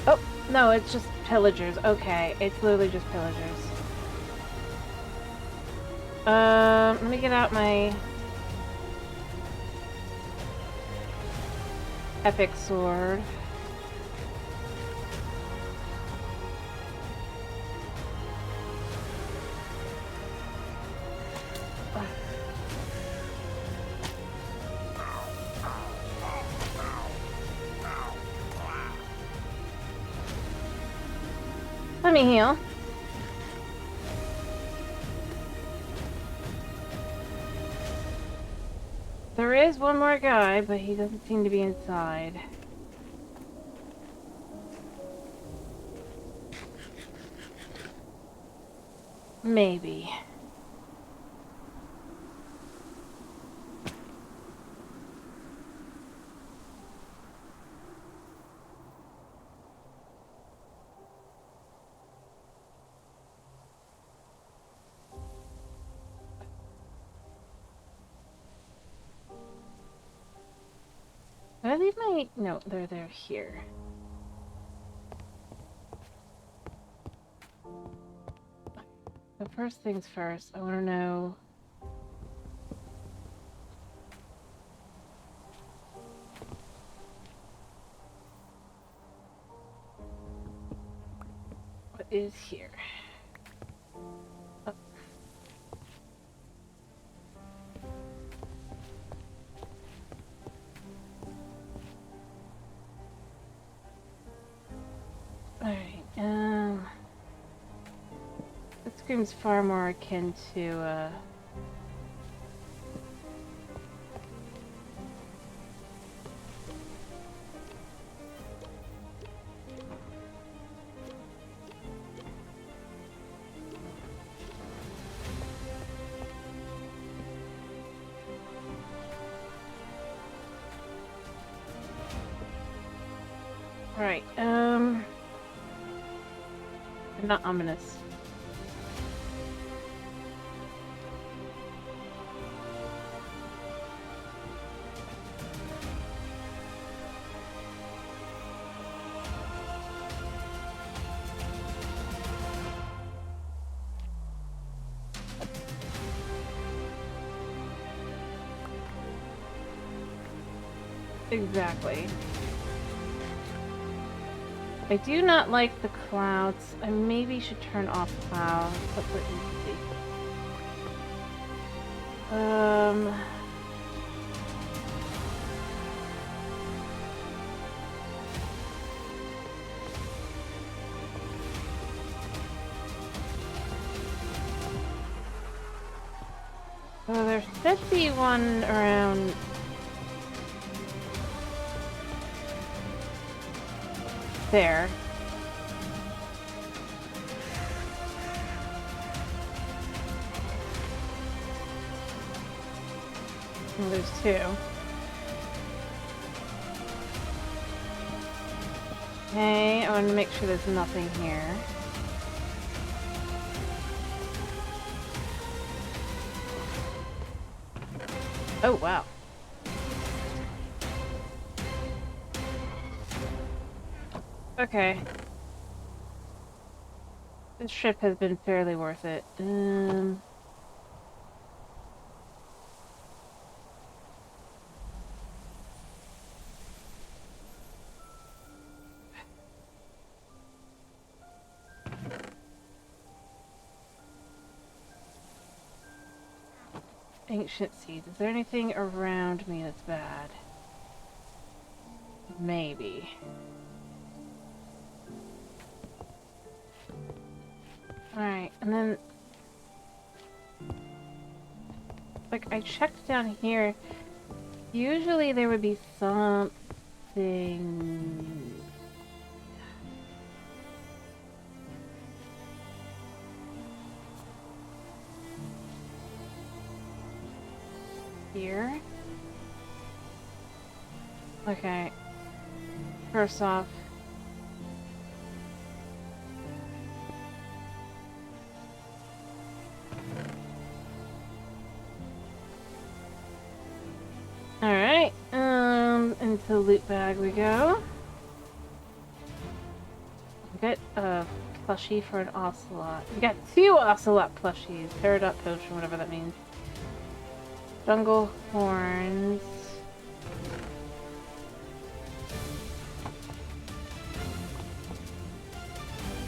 Oh, no, it's just pillagers. Okay, it's literally just pillagers. Let me get out my epic sword. Let me heal. There is one more guy, but he doesn't seem to be inside. Maybe. I leave my... No, they're here. So first things first, I want to know... what is here? Oh. Alright, this screams far more akin to, Alright, not ominous. Exactly. I do not like the clouds. I maybe should turn off clouds. That's what easy. Oh, there should be one around... there. Oh, there's two. Okay, I want to make sure there's nothing here. Oh, wow. Okay. This trip has been fairly worth it. Ancient seeds. Is there anything around me that's bad? Maybe. Alright, and then... like, I checked down here. Usually there would be something... here? Okay. First off... Alright, into the loot bag we go. Get a plushie for an ocelot. We got 2 ocelot plushies. Peridot potion, whatever that means. Jungle horns.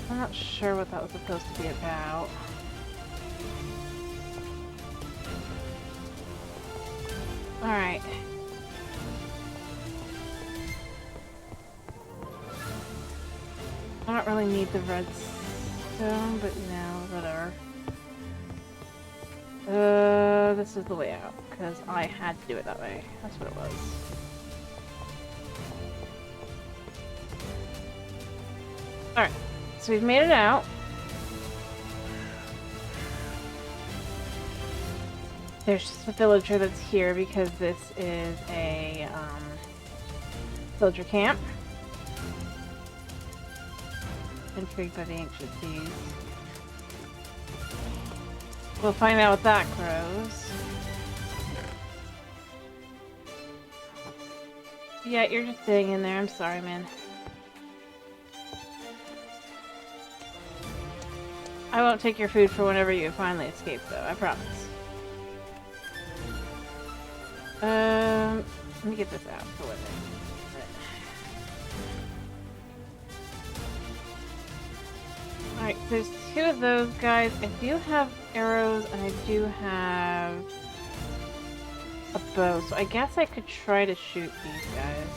I'm not sure what that was supposed to be about. Alright. I don't really need the redstone, but you know, whatever. This is the way out, because I had to do it that way. That's what it was. Alright, so we've made it out. There's just a villager that's here because this is a, villager camp. Intrigued by the ancient seas. We'll find out what that grows. Yeah, you're just staying in there. I'm sorry, man. I won't take your food for whenever you finally escape, though. I promise. Let me get this out for living. Alright, so there's two of those guys. I do have arrows, and I do have a bow, so I guess I could try to shoot these guys.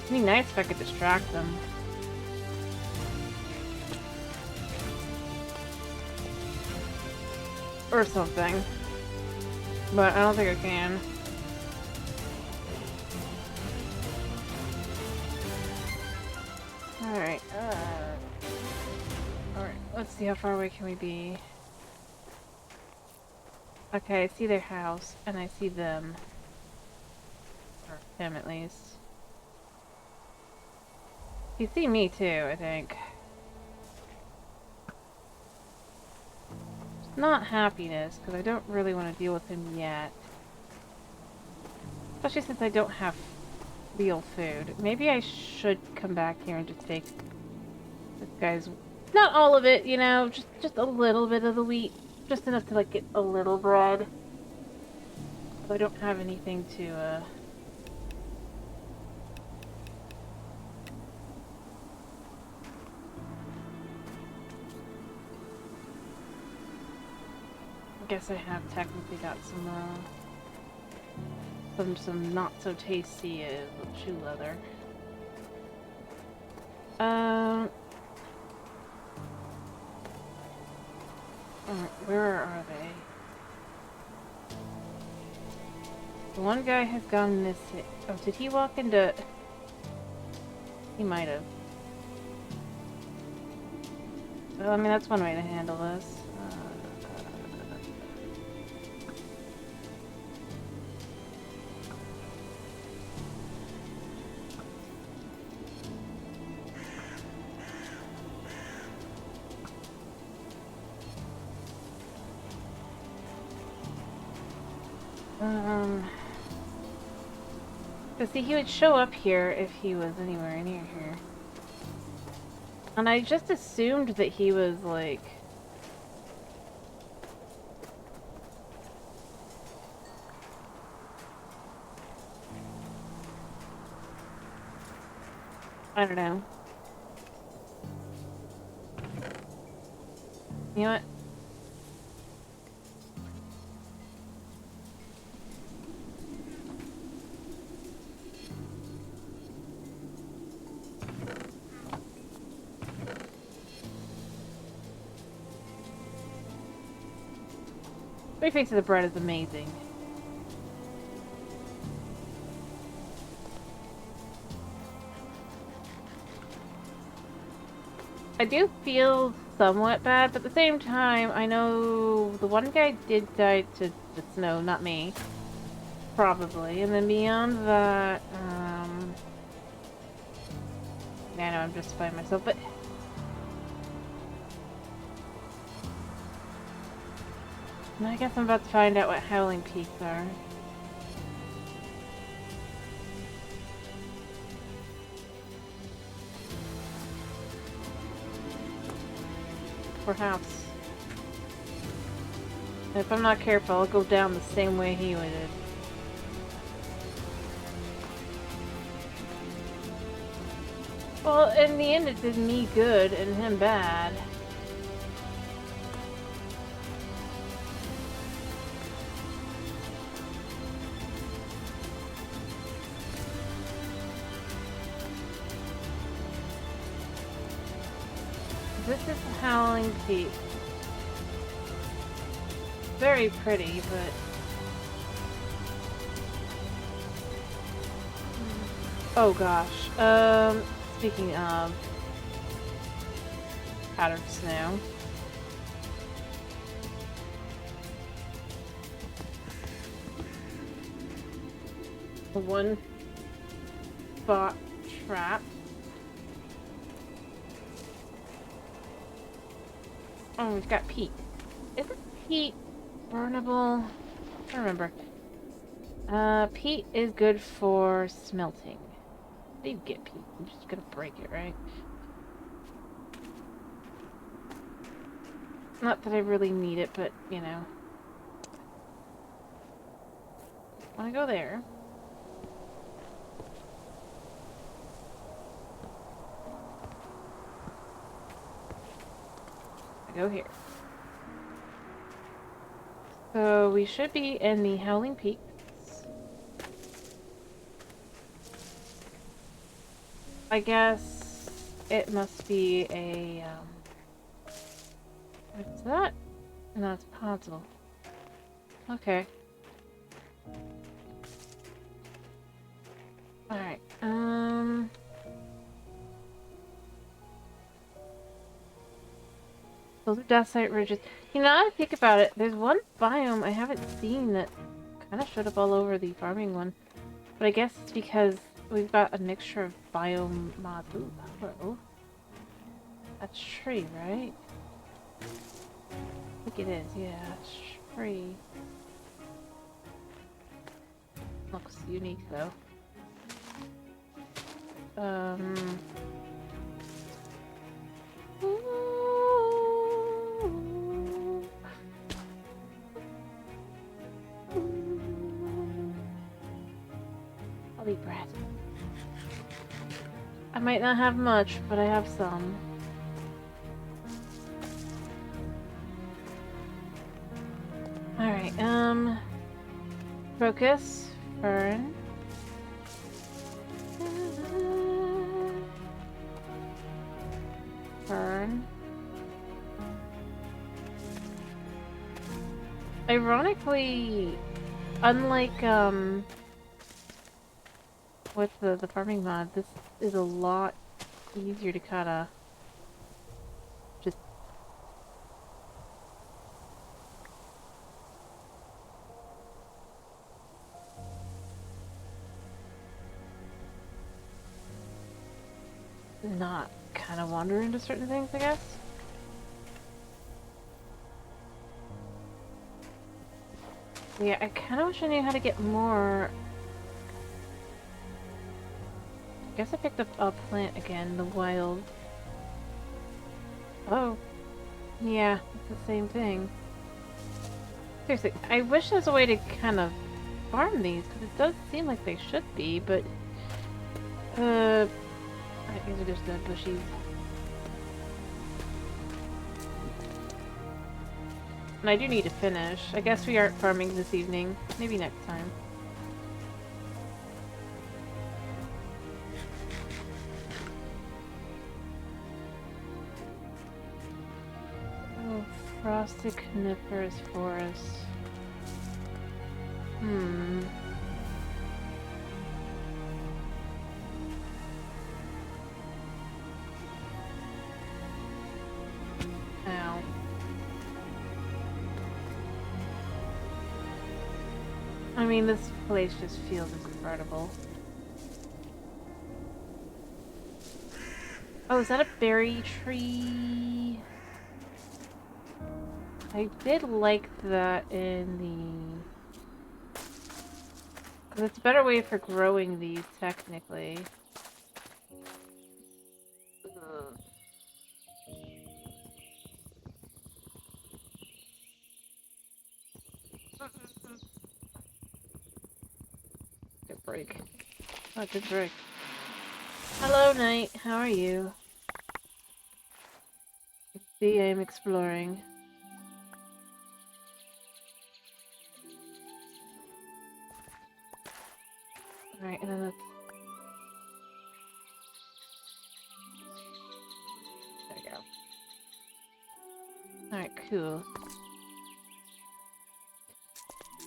It'd be nice if I could distract them. Or something. But I don't think I can. Alright, alright, let's see how far away can we be. Okay, I see their house, and I see them. Or him, at least. You see me, too, I think. Not happiness, because I don't really want to deal with him yet. Especially since I don't have real food. Maybe I should come back here and just take this guy's... Not all of it, you know, just a little bit of the wheat. Just enough to, like, get a little bread. So I don't have anything to, I guess I have technically got some not so tasty shoe leather. Where are they? The one guy has gone missing. Oh, did he walk into... He might have. Well, I mean, that's one way to handle this. See, he would show up here if he was anywhere near here. And I just assumed that he was, like... I don't know. You know what? The face of the bread is amazing. I do feel somewhat bad, but at the same time, I know the one guy did die to the snow, not me. Probably. And then beyond that, yeah, I know I'm justifying myself, but... I guess I'm about to find out what Howling Peaks are. Perhaps. If I'm not careful, I'll go down the same way he did. Well, in the end it did me good and him bad. This is Howling Peak. Very pretty, but... Oh gosh. Speaking of... powdered snow. The one spot trap. Oh, we've got peat. Isn't peat burnable? I don't remember. Peat is good for smelting. How do you get peat? I'm just gonna break it, right? Not that I really need it, but, you know. Wanna go there. I go here. So we should be in the Howling Peaks. I guess it must be a, what's that? No, it's possible. Okay. Alright, those are Dacite ridges. You know, now that I think about it, there's one biome I haven't seen that kind of showed up all over the farming one. But I guess it's because we've got a mixture of biome mods. Ooh, oh. That's tree, right? I think it is, yeah. Tree. Looks unique, though. I'll eat bread. I might not have much, but I have some. Alright, Crocus, Fern. Fern. Ironically, unlike, with the farming mod, this is a lot easier to kinda just not kinda wander into certain things, I guess. Yeah, I kinda wish I knew how to get more. I guess I picked up a plant again, the wild. Oh. Yeah, it's the same thing. Seriously, I wish there's a way to kind of farm these, because it does seem like they should be, but... I guess they're just the bushies. And I do need to finish. I guess we aren't farming this evening. Maybe next time. Oh, frosted coniferous forest. Ow. I mean, this place just feels incredible. Oh, is that a berry tree? I did like that in the... 'cause it's a better way for growing these, technically. Ugh. Good break. Oh, good break. Hello, Knight. How are you? See, I'm exploring. Alright, and then let's... there we go. Alright, cool.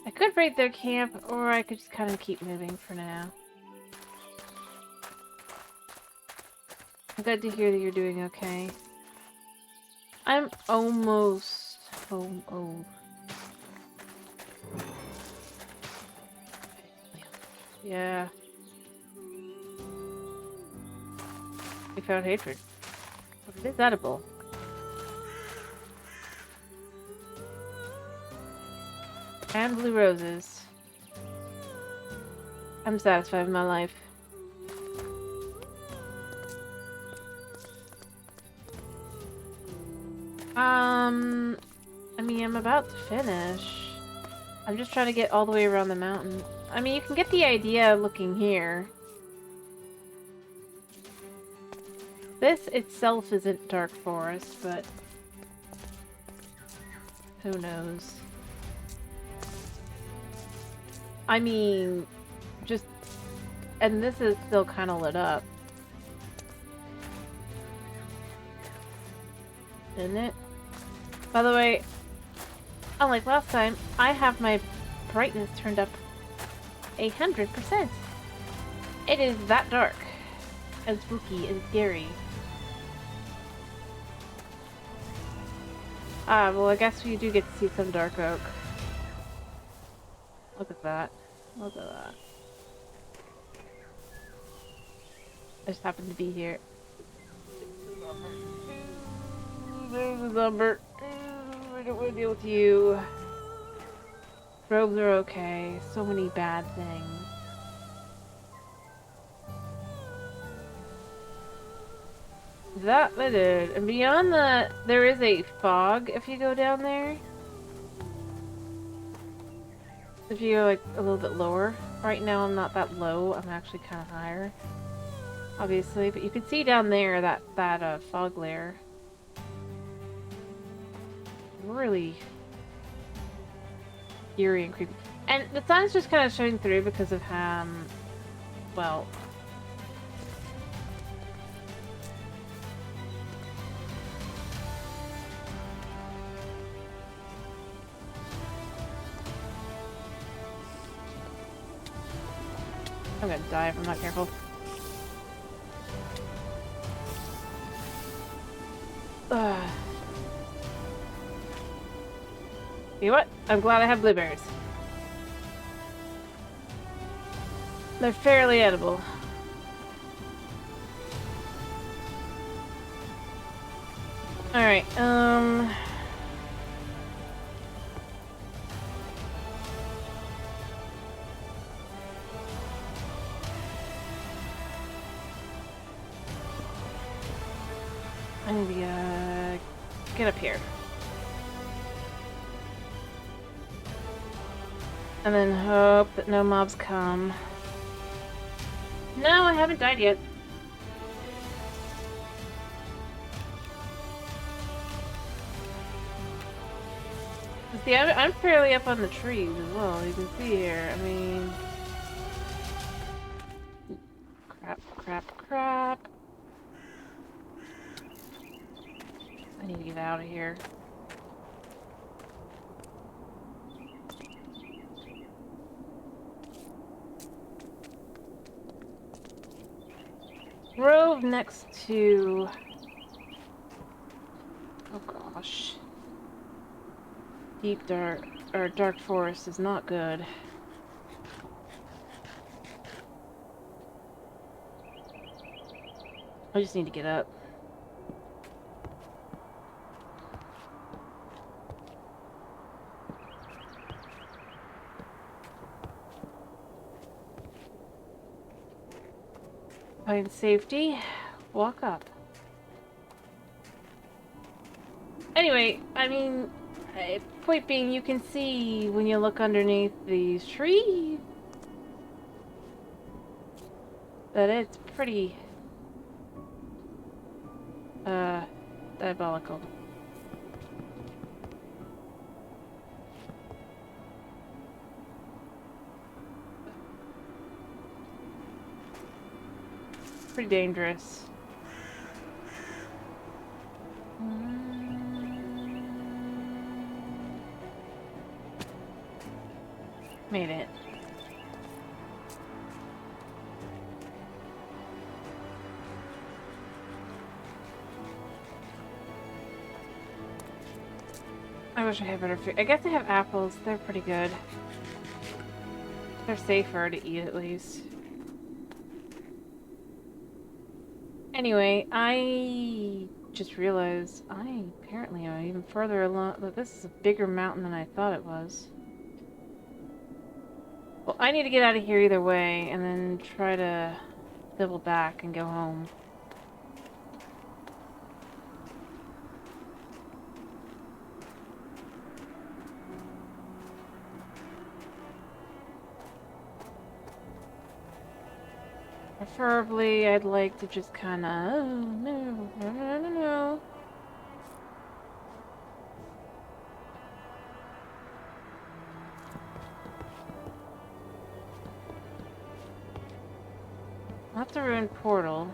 I could raid their camp, or I could just kind of keep moving for now. I'm glad to hear that you're doing okay. I'm almost home. Oh. Yeah. We found hatred. But it is edible. And blue roses. I'm satisfied with my life. I mean, I'm about to finish. I'm just trying to get all the way around the mountain. I mean, you can get the idea looking here. This itself isn't dark forest, but who knows? I mean, just... And this is still kind of lit up. Isn't it? By the way, unlike last time, I have my brightness turned up 100%. It is that dark. And spooky and scary. Ah, well, I guess we do get to see some dark oak. Look at that. Look at that. I just happened to be here. There's a number. I don't want to deal with you. Robes are okay. So many bad things. That I did. And beyond that, there is a fog if you go down there. If you go like a little bit lower. Right now I'm not that low. I'm actually kind of higher. Obviously, but you can see down there that fog layer. Really eerie and creepy. And the sun's just kind of showing through because of well, I'm gonna die if I'm not careful. Ugh. You know what? I'm glad I have blueberries. They're fairly edible. Alright, I need to, get up here. And then hope that no mobs come. No, I haven't died yet. See, I'm fairly up on the trees as well. You can see here. I mean... Crap, crap, crap. I need to get out of here. Grove next to... Oh gosh. Deep dark, or dark forest is not good. I just need to get up. Find safety, walk up. Anyway, I mean, point being, you can see when you look underneath these trees that it's pretty diabolical. Pretty dangerous. Made it. I wish I had better food. I guess I have apples. They're pretty good. They're safer to eat at least. Anyway, I just realized I apparently am even further along. This is a bigger mountain than I thought it was. Well, I need to get out of here either way, and then try to double back and go home. Preferably, I'd like to just kind of... Oh, no, no, no, no, no. Not the ruined portal.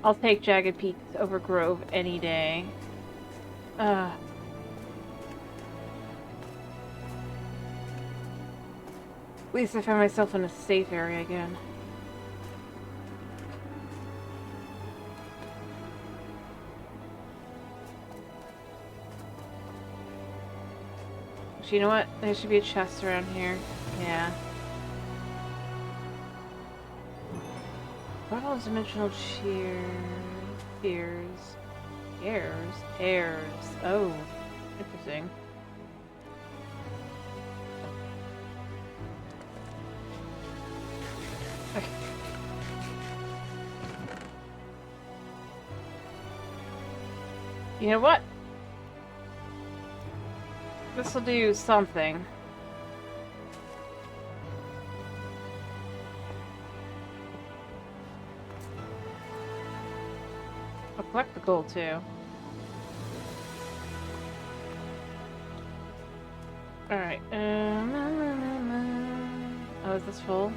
I'll take Jagged Peaks over Grove any day. At least I found myself in a safe area again. Actually, you know what? There should be a chest around here. Yeah. Bottle dimensional Tears. Oh, interesting. Okay. You know what? This'll do something. I'll collect the gold too. Alright, oh, is this full?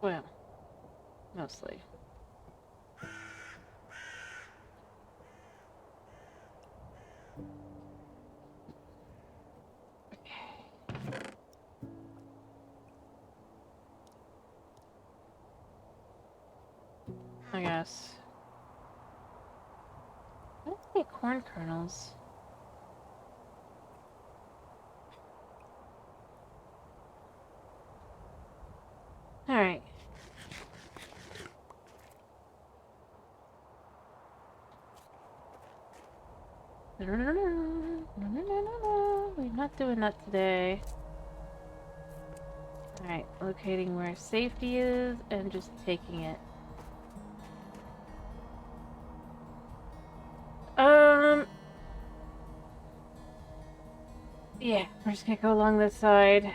Well, mostly. I guess. What are the corn kernels? Alright. No, we're not doing that today. Alright, locating where safety is and just taking it. Yeah, we're just gonna go along this side.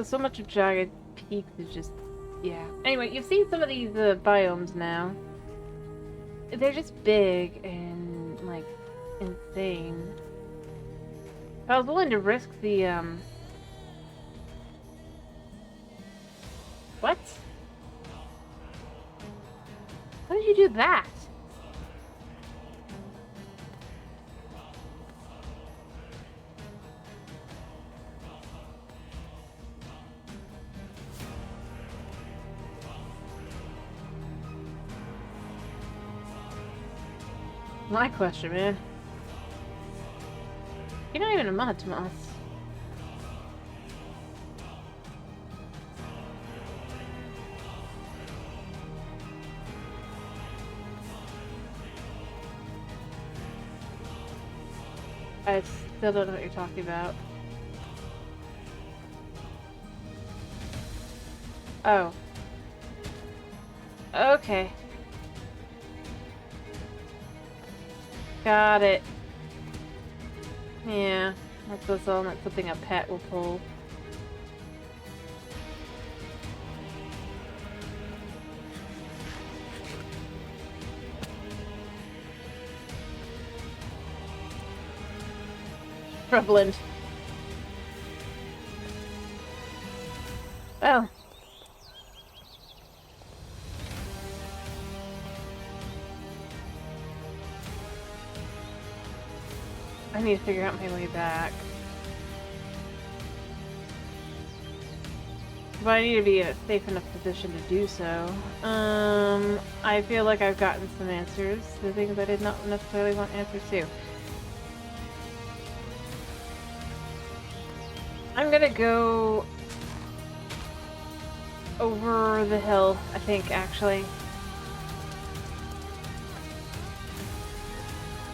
So much of Jagged Peaks is just... yeah. Anyway, you've seen some of these biomes now. They're just big and, like, insane. I was willing to risk the, What? How did you do that? My question, man. You're not even a mod, Tomas. I still don't know what you're talking about. Oh. Okay. Got it. Yeah, that's something a pet will pull. Shrubland. Well. I need to figure out my way back. But I need to be in a safe enough position to do so. I feel like I've gotten some answers to things I did not necessarily want answers to. I'm gonna go over the hill, I think, actually.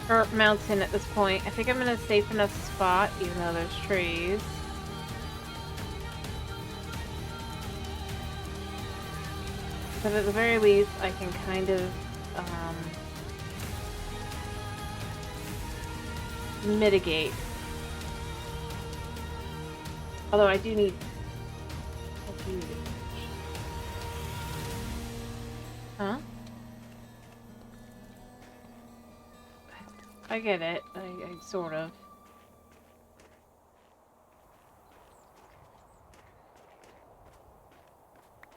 Or mountain at this point. I think I'm in a safe enough spot, even though there's trees. But at the very least, I can kind of, mitigate. Although I do need... Huh? I get it. I sort of.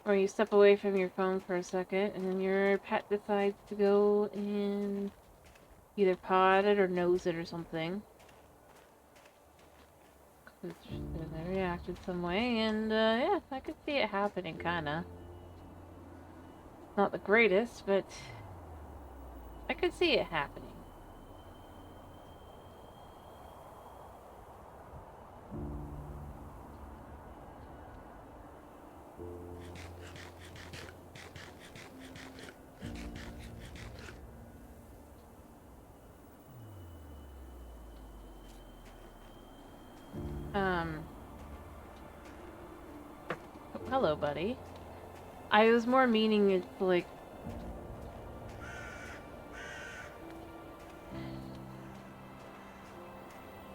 Or you step away from your phone for a second, and then your pet decides to go and either paw it or nose it or something. They reacted some way, and yeah, I could see it happening, kinda. Not the greatest, but I could see it happening. Hello, buddy. I was more meaning it's like...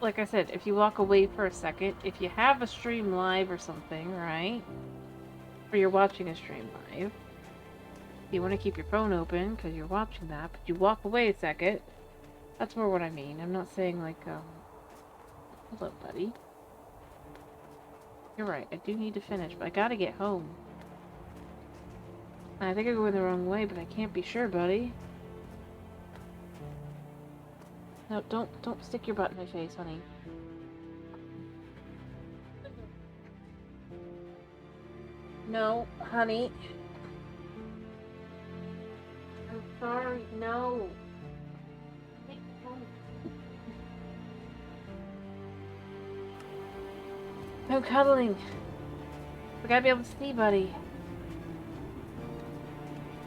Like I said, if you walk away for a second, if you have a stream live or something, right? Or you're watching a stream live, you want to keep your phone open because you're watching that, but you walk away a second. That's more what I mean. I'm not saying like, hello, buddy. You're right, I do need to finish, but I gotta get home. I think I'm going the wrong way, but I can't be sure, buddy. No, don't stick your butt in my face, honey. No, honey. I'm sorry, no. No cuddling. We gotta be able to see, buddy.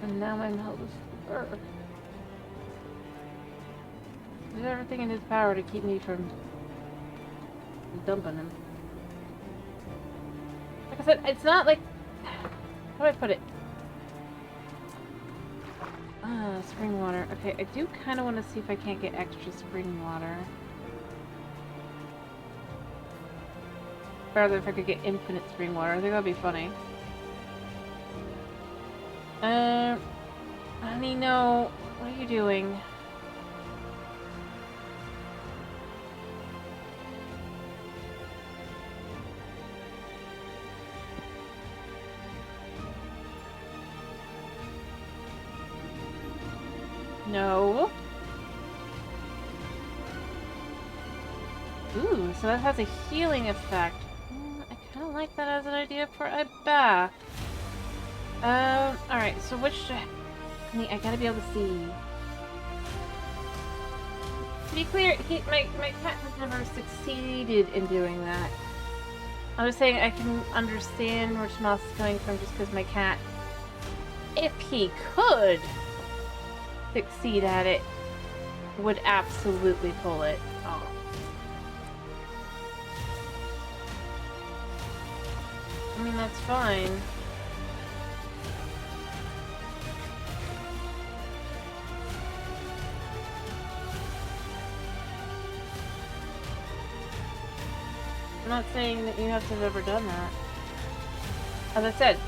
And now my mouth is burnt. There's everything in his power to keep me from dumping him. Like I said, it's not like... How do I put it? Spring water. Okay, I do kind of want to see if I can't get extra spring water. Rather if I could get infinite spring water. I think that'd be funny. Honey, no. What are you doing? No. Ooh, so that has a healing effect. I kind of like that as an idea for a bath. Alright, so which... I gotta be able to see. To be clear, my cat has never succeeded in doing that. I was saying I can understand where Tomas is coming from just because my cat, if he could succeed at it, would absolutely pull it off. I mean, that's fine. I'm not saying that you have to have ever done that. As I said,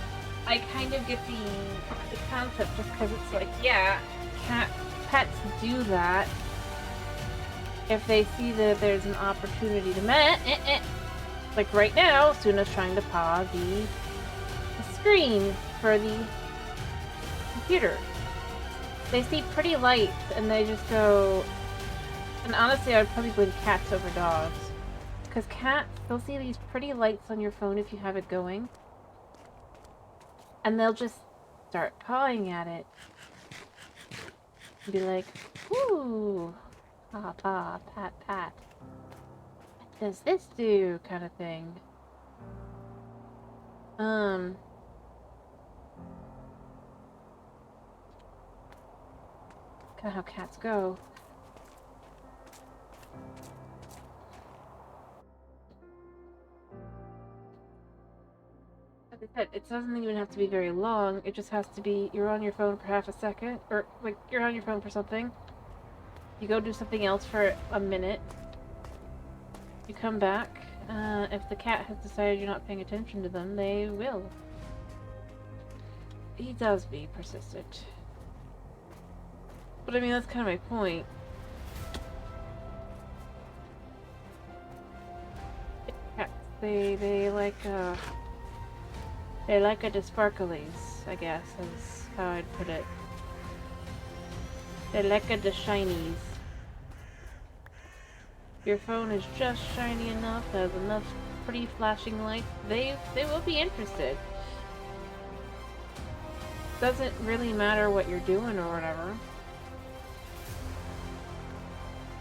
I kind of get the concept just because it's like, yeah, pets do that if they see that there's an opportunity to like right now, Suna's trying to paw the screen for the computer. They see pretty lights and they just go, And honestly, I would probably blame cats over dogs. Because cats, they'll see these pretty lights on your phone if you have it going. And they'll just start pawing at it. And be like, ooh, paw, paw, pat, pat. What does this do? Kind of thing. Kind of how cats go. Like I said, it doesn't even have to be very long. It just has to be you're on your phone for half a second, or like you're on your phone for something. You go do something else for a minute. You come back. If the cat has decided you're not paying attention to them, they will. He does be persistent. But I mean, that's kind of my point. Cats, they like the sparklies, I guess, is how I'd put it. They like the shinies. Your phone is just shiny enough, has enough pretty flashing lights, they will be interested. Doesn't really matter what you're doing or whatever.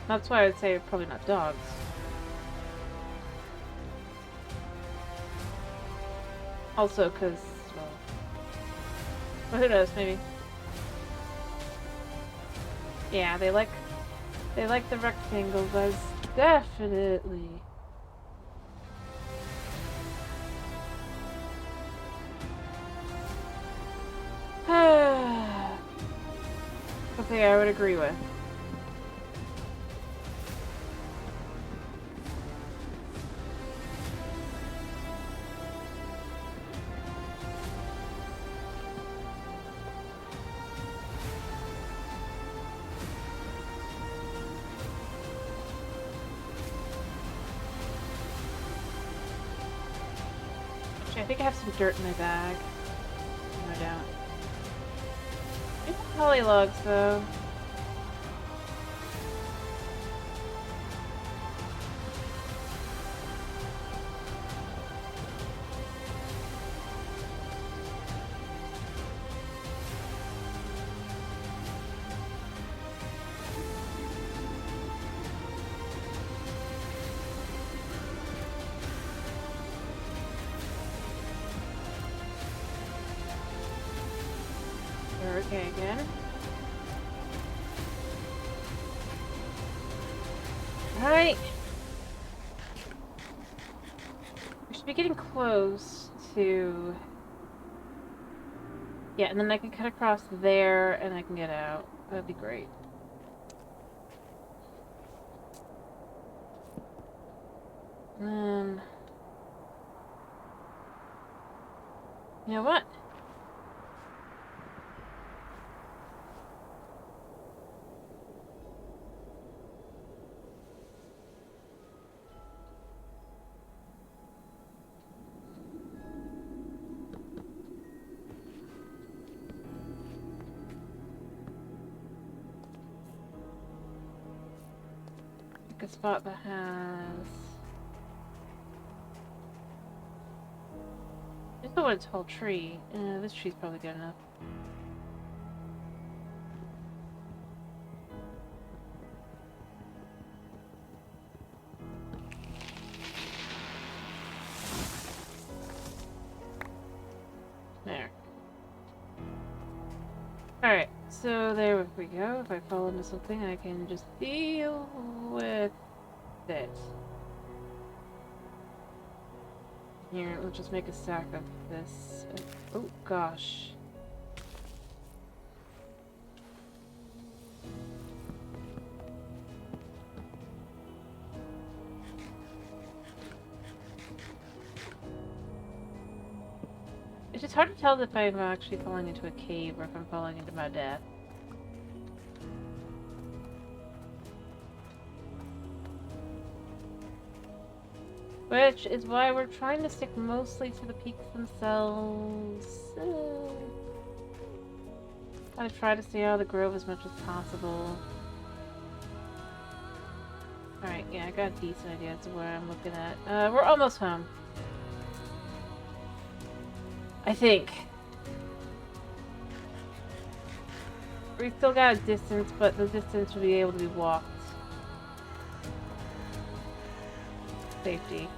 That's why I would say probably not dogs. Also, because, well, who knows, maybe. Yeah, they like the rectangles, as definitely. Something I would agree with. Actually, I think I have some dirt in my bag. No doubt. It's polylogs, though. We're okay again. Alright. We should be getting close to... Yeah, and then I can cut across there and I can get out. That'd be great. You know what? Pick a spot that has... I just don't want a tall tree. This tree's probably good enough. There. Alright, so there we go. If I fall into something, I can just deal with it. Here, let's just make a stack of this. Oh gosh. It's just hard to tell if I'm actually falling into a cave or if I'm falling into my death. Which is why we're trying to stick mostly to the peaks themselves. Gotta try to stay out of the grove as much as possible. Alright, yeah, I got a decent idea as to what I'm looking at. We're almost home. I think. We still got a distance, but the distance will be able to be walked. Safety.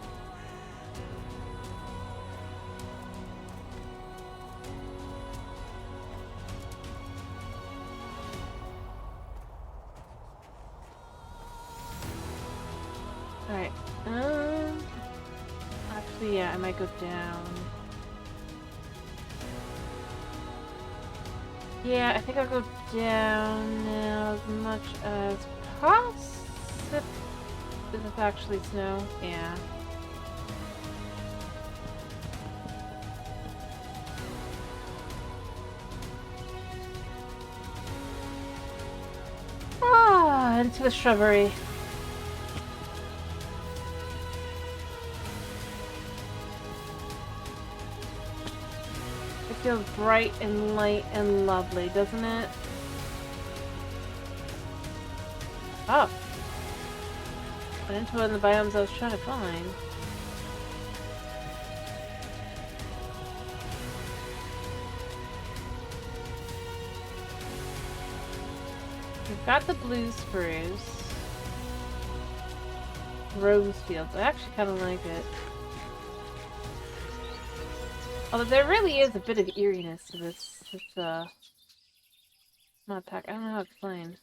Alright, actually, yeah, I might go down. Yeah, I think I'll go down now as much as possible. Does this actually snow? Yeah. Ah, into the shrubbery. It feels bright and light and lovely, doesn't it? Oh. Went into one of the biomes I was trying to find. We've got the blue spruce. Rose fields. I actually kind of like it. Although there really is a bit of eeriness to this mod pack. I don't know how to explain.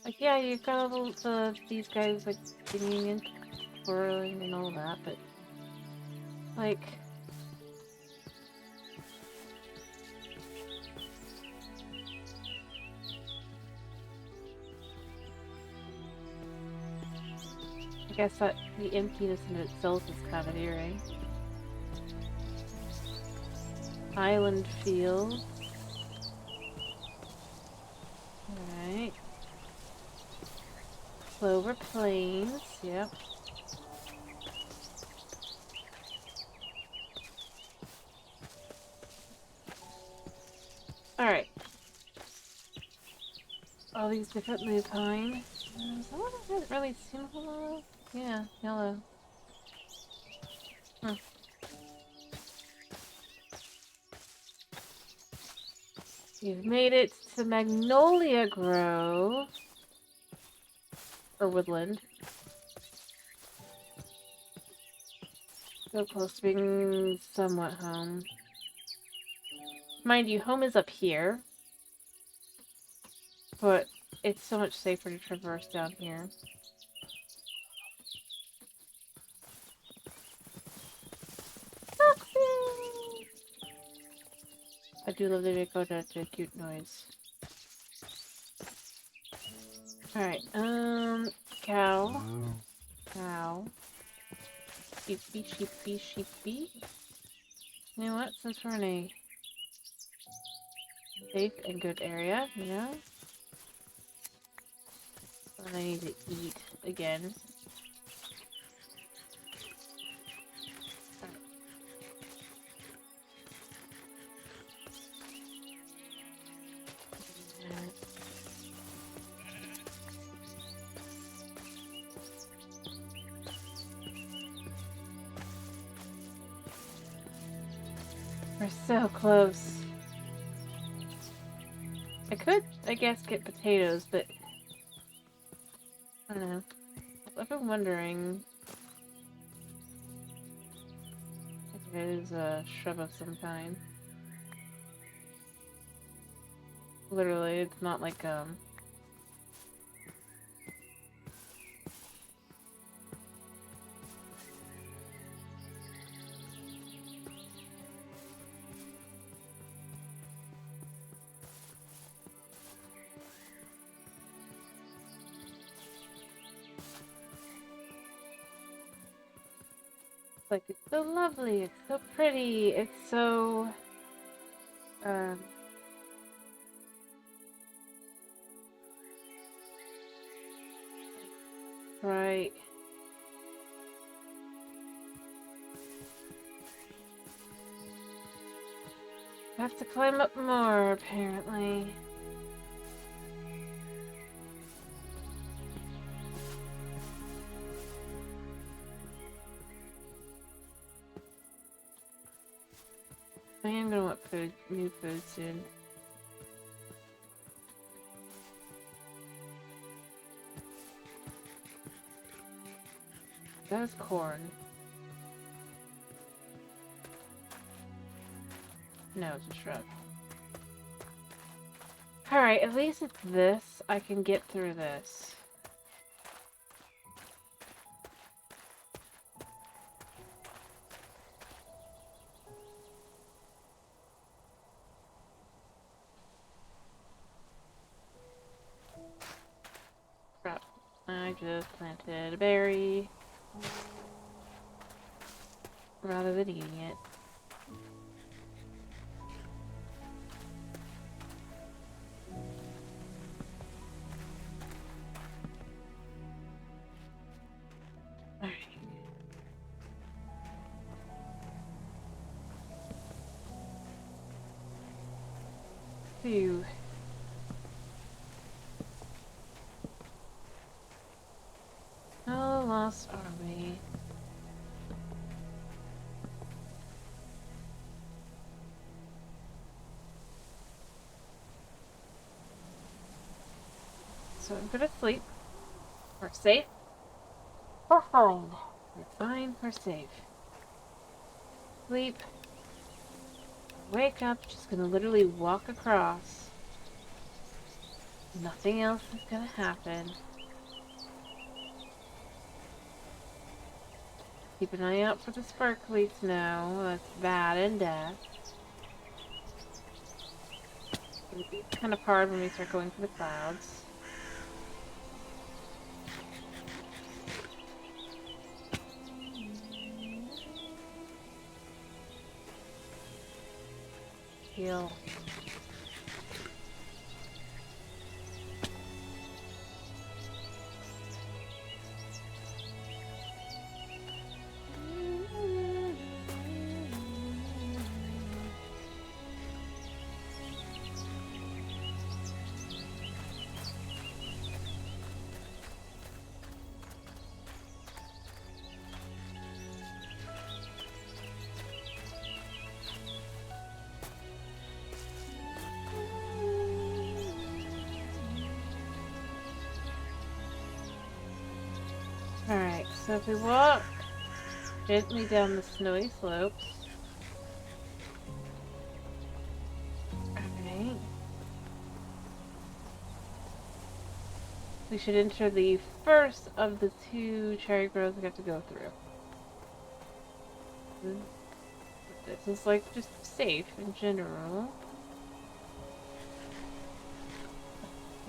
Like, yeah, you've got all these guys, like, singing and twirling and all that, but, like... I guess that the emptiness in itself is kind of eerie. Island fields. Alright. Clover plains, yep. Alright. All these different lupine. Some of them really seem yellow. Yeah, yellow. Huh. You've made it to Magnolia Grove. Or woodland. So close to being somewhat home. Mind you, home is up here. But it's so much safer to traverse down here. I do love the Dakota to a cute noise. Alright, cow. Cow. Sheepy, sheepy, sheepy. You know what? Since we're in a safe and good area, you know? And I need to eat again. We're so close. I could, I guess, get potatoes, but I don't know. I've been wondering if it is a shrub of some kind. Literally, it's not like like, it's so lovely, it's so pretty, it's so, right. I have to climb up more, apparently. I am gonna want food, new food soon. That was corn. No, it's a shrub. Alright, at least it's this. I can get through this. Crap. I just planted a berry. Rather than eating it. Alright. Phew. How lost are we? So I'm gonna sleep. We're safe. We're fine. We're fine. We're safe. Sleep. Wake up. Just gonna literally walk across. Nothing else is gonna happen. Keep an eye out for the sparkly snow. That's bad in death. It'll be kind of hard when we start going for the clouds. Heal. Alright, so if we walk gently down the snowy slopes. Alright. We should enter the first of the 2 cherry groves we have to go through. This is like just safe in general.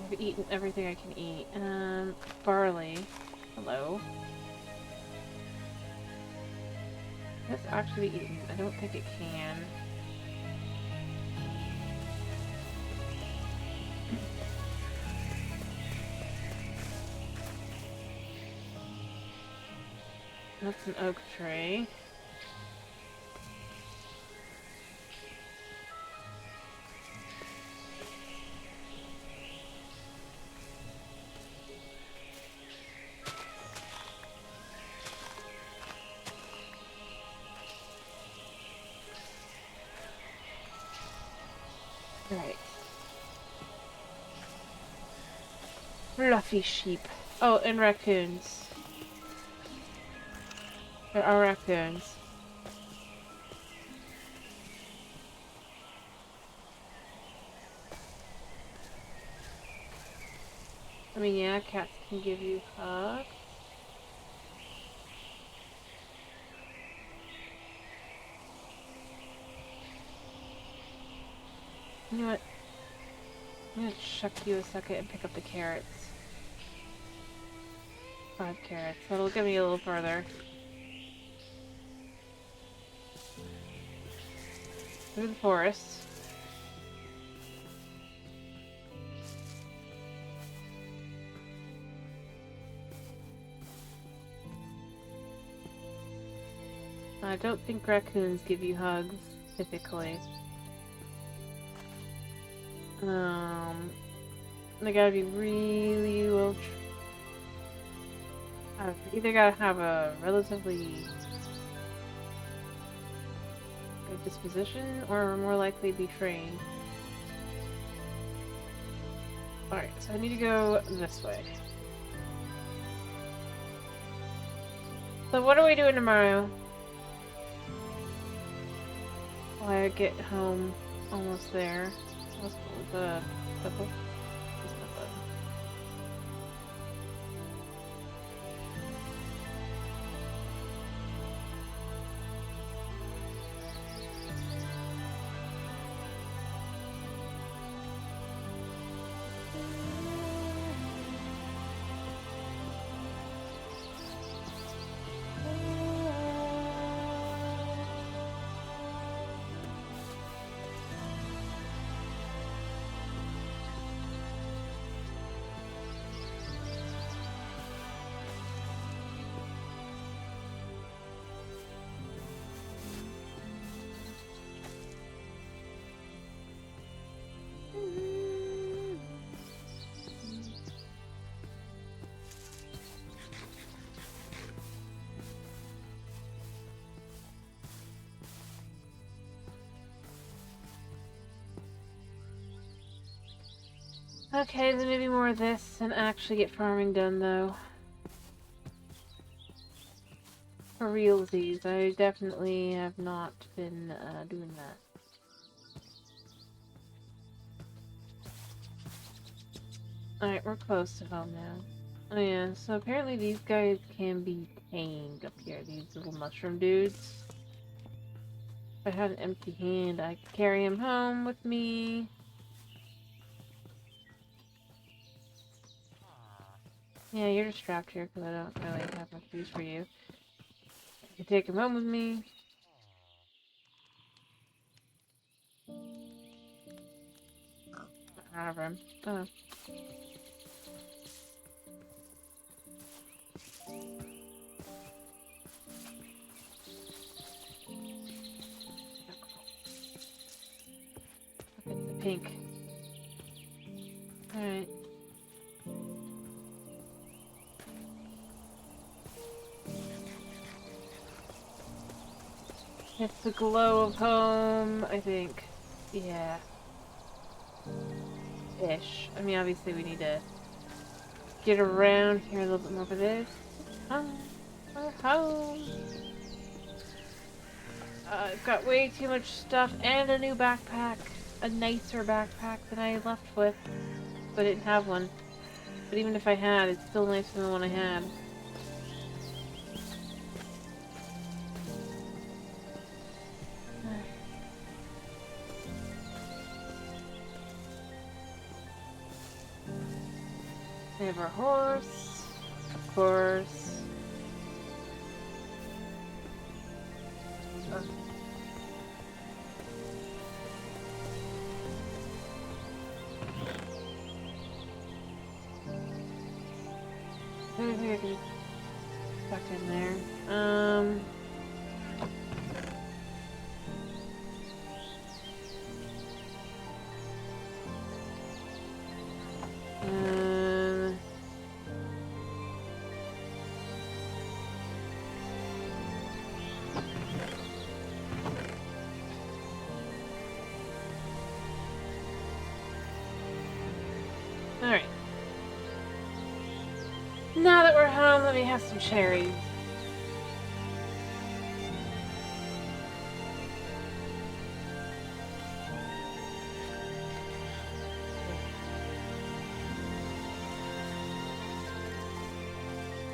I've eaten everything I can eat. Barley. Hello. Let's actually be eaten. I don't think it can. That's an oak tree. Right. Fluffy sheep. Oh, and raccoons. There are raccoons. I mean, yeah, cats can give you hugs. You know what? I'm gonna chuck you a second and pick up the carrots. 5 carrots. That'll get me a little further. Through the forest. I don't think raccoons give you hugs, typically. They gotta be really well. Either gotta have a relatively good disposition, or more likely be trained? Alright, so I need to go this way. So what are we doing tomorrow? I get home almost there. What's the book? Okay, then maybe more of this and actually get farming done, though. For realsies, I definitely have not been doing that. Alright, we're close to home now. Oh yeah, so apparently these guys can be tamed up here, these little mushroom dudes. If I had an empty hand, I could carry him home with me. Yeah, you're just trapped here because I don't really have much use for you. I can take him home with me. Out of him. Oh. It's the pink. Alright. It's the glow of home, I think. Yeah. Ish. I mean, obviously we need to get around here a little bit more for this. We're home. I've got way too much stuff and a new backpack. A nicer backpack than I left with. But I didn't have one. But even if I had, it's still nicer than the one I had. We have our horse, of course. Maybe I can tuck in there. Alright. Now that we're home, let me have some cherries.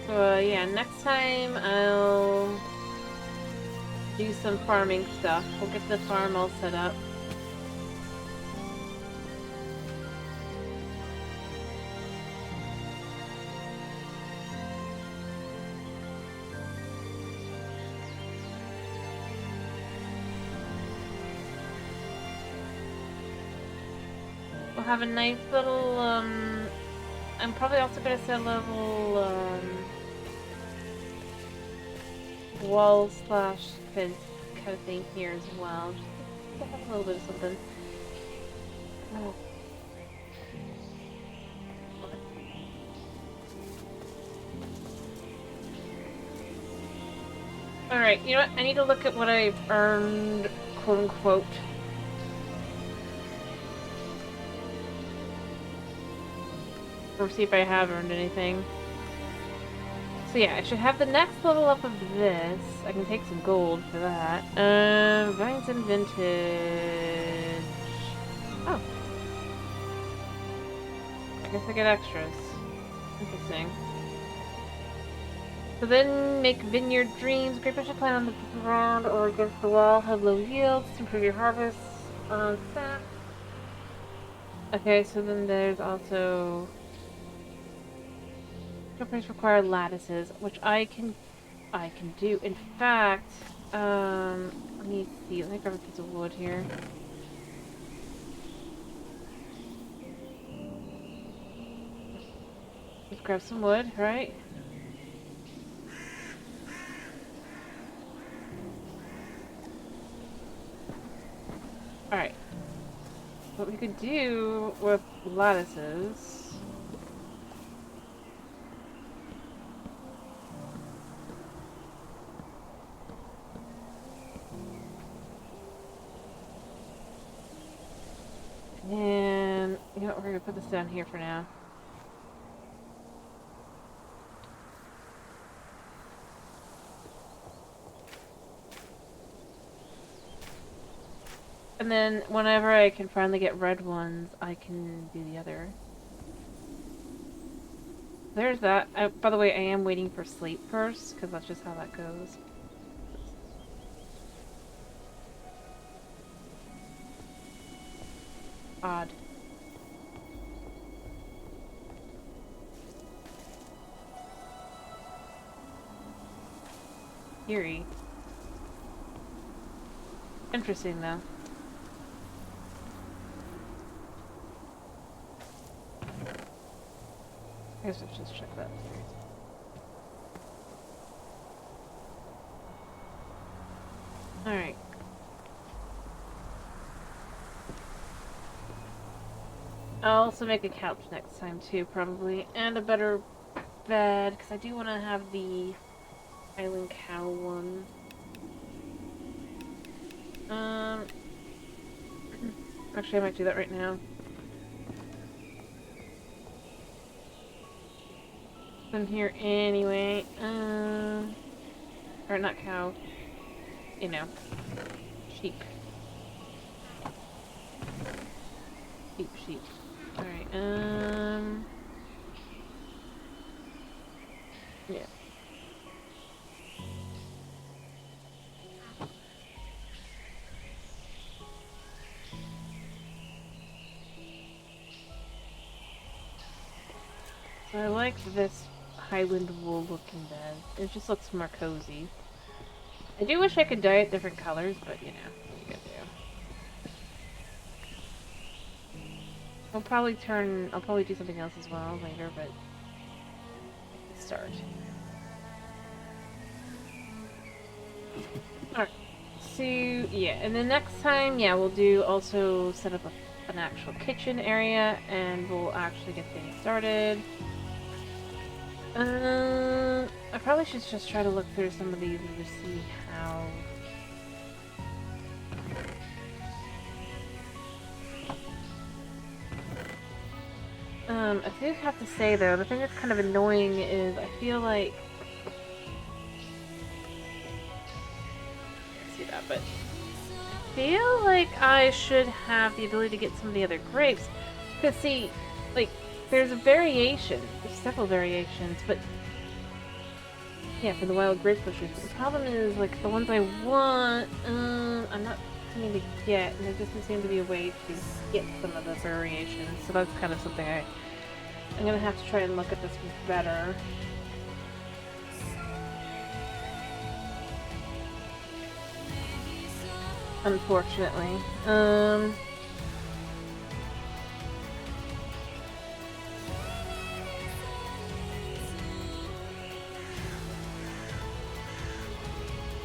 So, yeah, next time I'll do some farming stuff. We'll get the farm all set up. We'll have a nice little, I'm probably also gonna set a little, wall slash fence kind of thing here as well. Just to have a little bit of something. Oh. Alright, you know what? I need to look at what I've earned, quote unquote. Or see if I have earned anything. So yeah, I should have the next level up of this. I can take some gold for that. Vines and Vintage. Oh. I guess I get extras. Interesting. So then make vineyard dreams. Grape should plant on the ground or against the wall. Have low yields to improve your harvest. Staff. Okay, so then there's also companies require lattices, which I can do. In fact, let me see. Let me grab a piece of wood here. Let's grab some wood, right? Alright. What we could do with lattices... And, you know what, we're gonna put this down here for now. And then, whenever I can finally get red ones, I can do the other. There's that. By the way, I am waiting for sleep first, because that's just how that goes. Odd. Eerie. Interesting, though. I guess let's just check that. Alright. I'll also make a couch next time too, probably. And a better bed, because I do want to have the Island Cow one. Actually I might do that right now. I'm here anyway. Or not cow. You know. Sheep. Sheep. Alright, yeah. So I like this Highland wool looking bed. It just looks more cozy. I do wish I could dye it different colors, but you know, what you gotta do. I'll probably do something else as well later, but start. Alright, so yeah, and then next time, yeah, we'll do also set up an actual kitchen area, and we'll actually get things started. I probably should just try to look through some of these and just see how... I do have to say though, the thing that's kind of annoying is I feel like... I see that, but... I feel like I should have the ability to get some of the other grapes. Because see, like, there's a variation. There's several variations, but... Yeah, for the wild grape bushes. But the problem is, like, the ones I want, I'm not seeming to get, and there doesn't seem to be a way to get some of the variations. So that's kind of something I'm gonna have to try and look at this better. Unfortunately.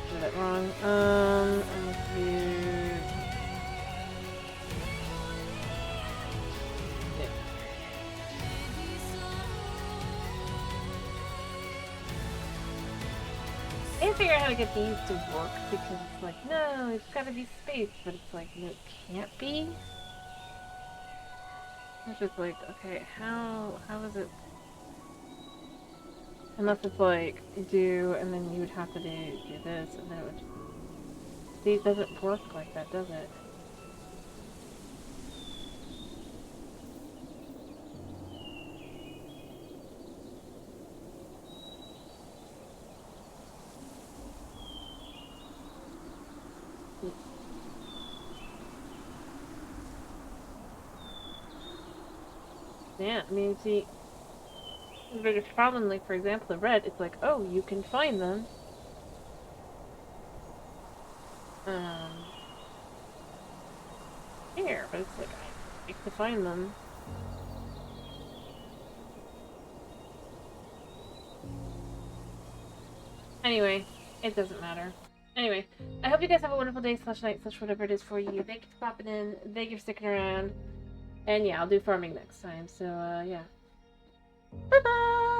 Did that wrong. Let's do... Yeah. can't figure out how to get these to work because it's like, no, it's gotta be space, but it's like, no, it can't be. It's just like, okay, how is it? Unless it's like, do, and then you would have to do this, and then it would... See, it doesn't work like that, does it? Yeah, I mean, see, the biggest problem, like, for example, the red, it's like, oh, you can find them. Here, but it's like, I like to find them. Anyway, it doesn't matter. Anyway, I hope you guys have a wonderful day slash night slash whatever it is for you. Thank you for popping in. Thank you for sticking around. And yeah, I'll do farming next time. So, yeah. Bye-bye!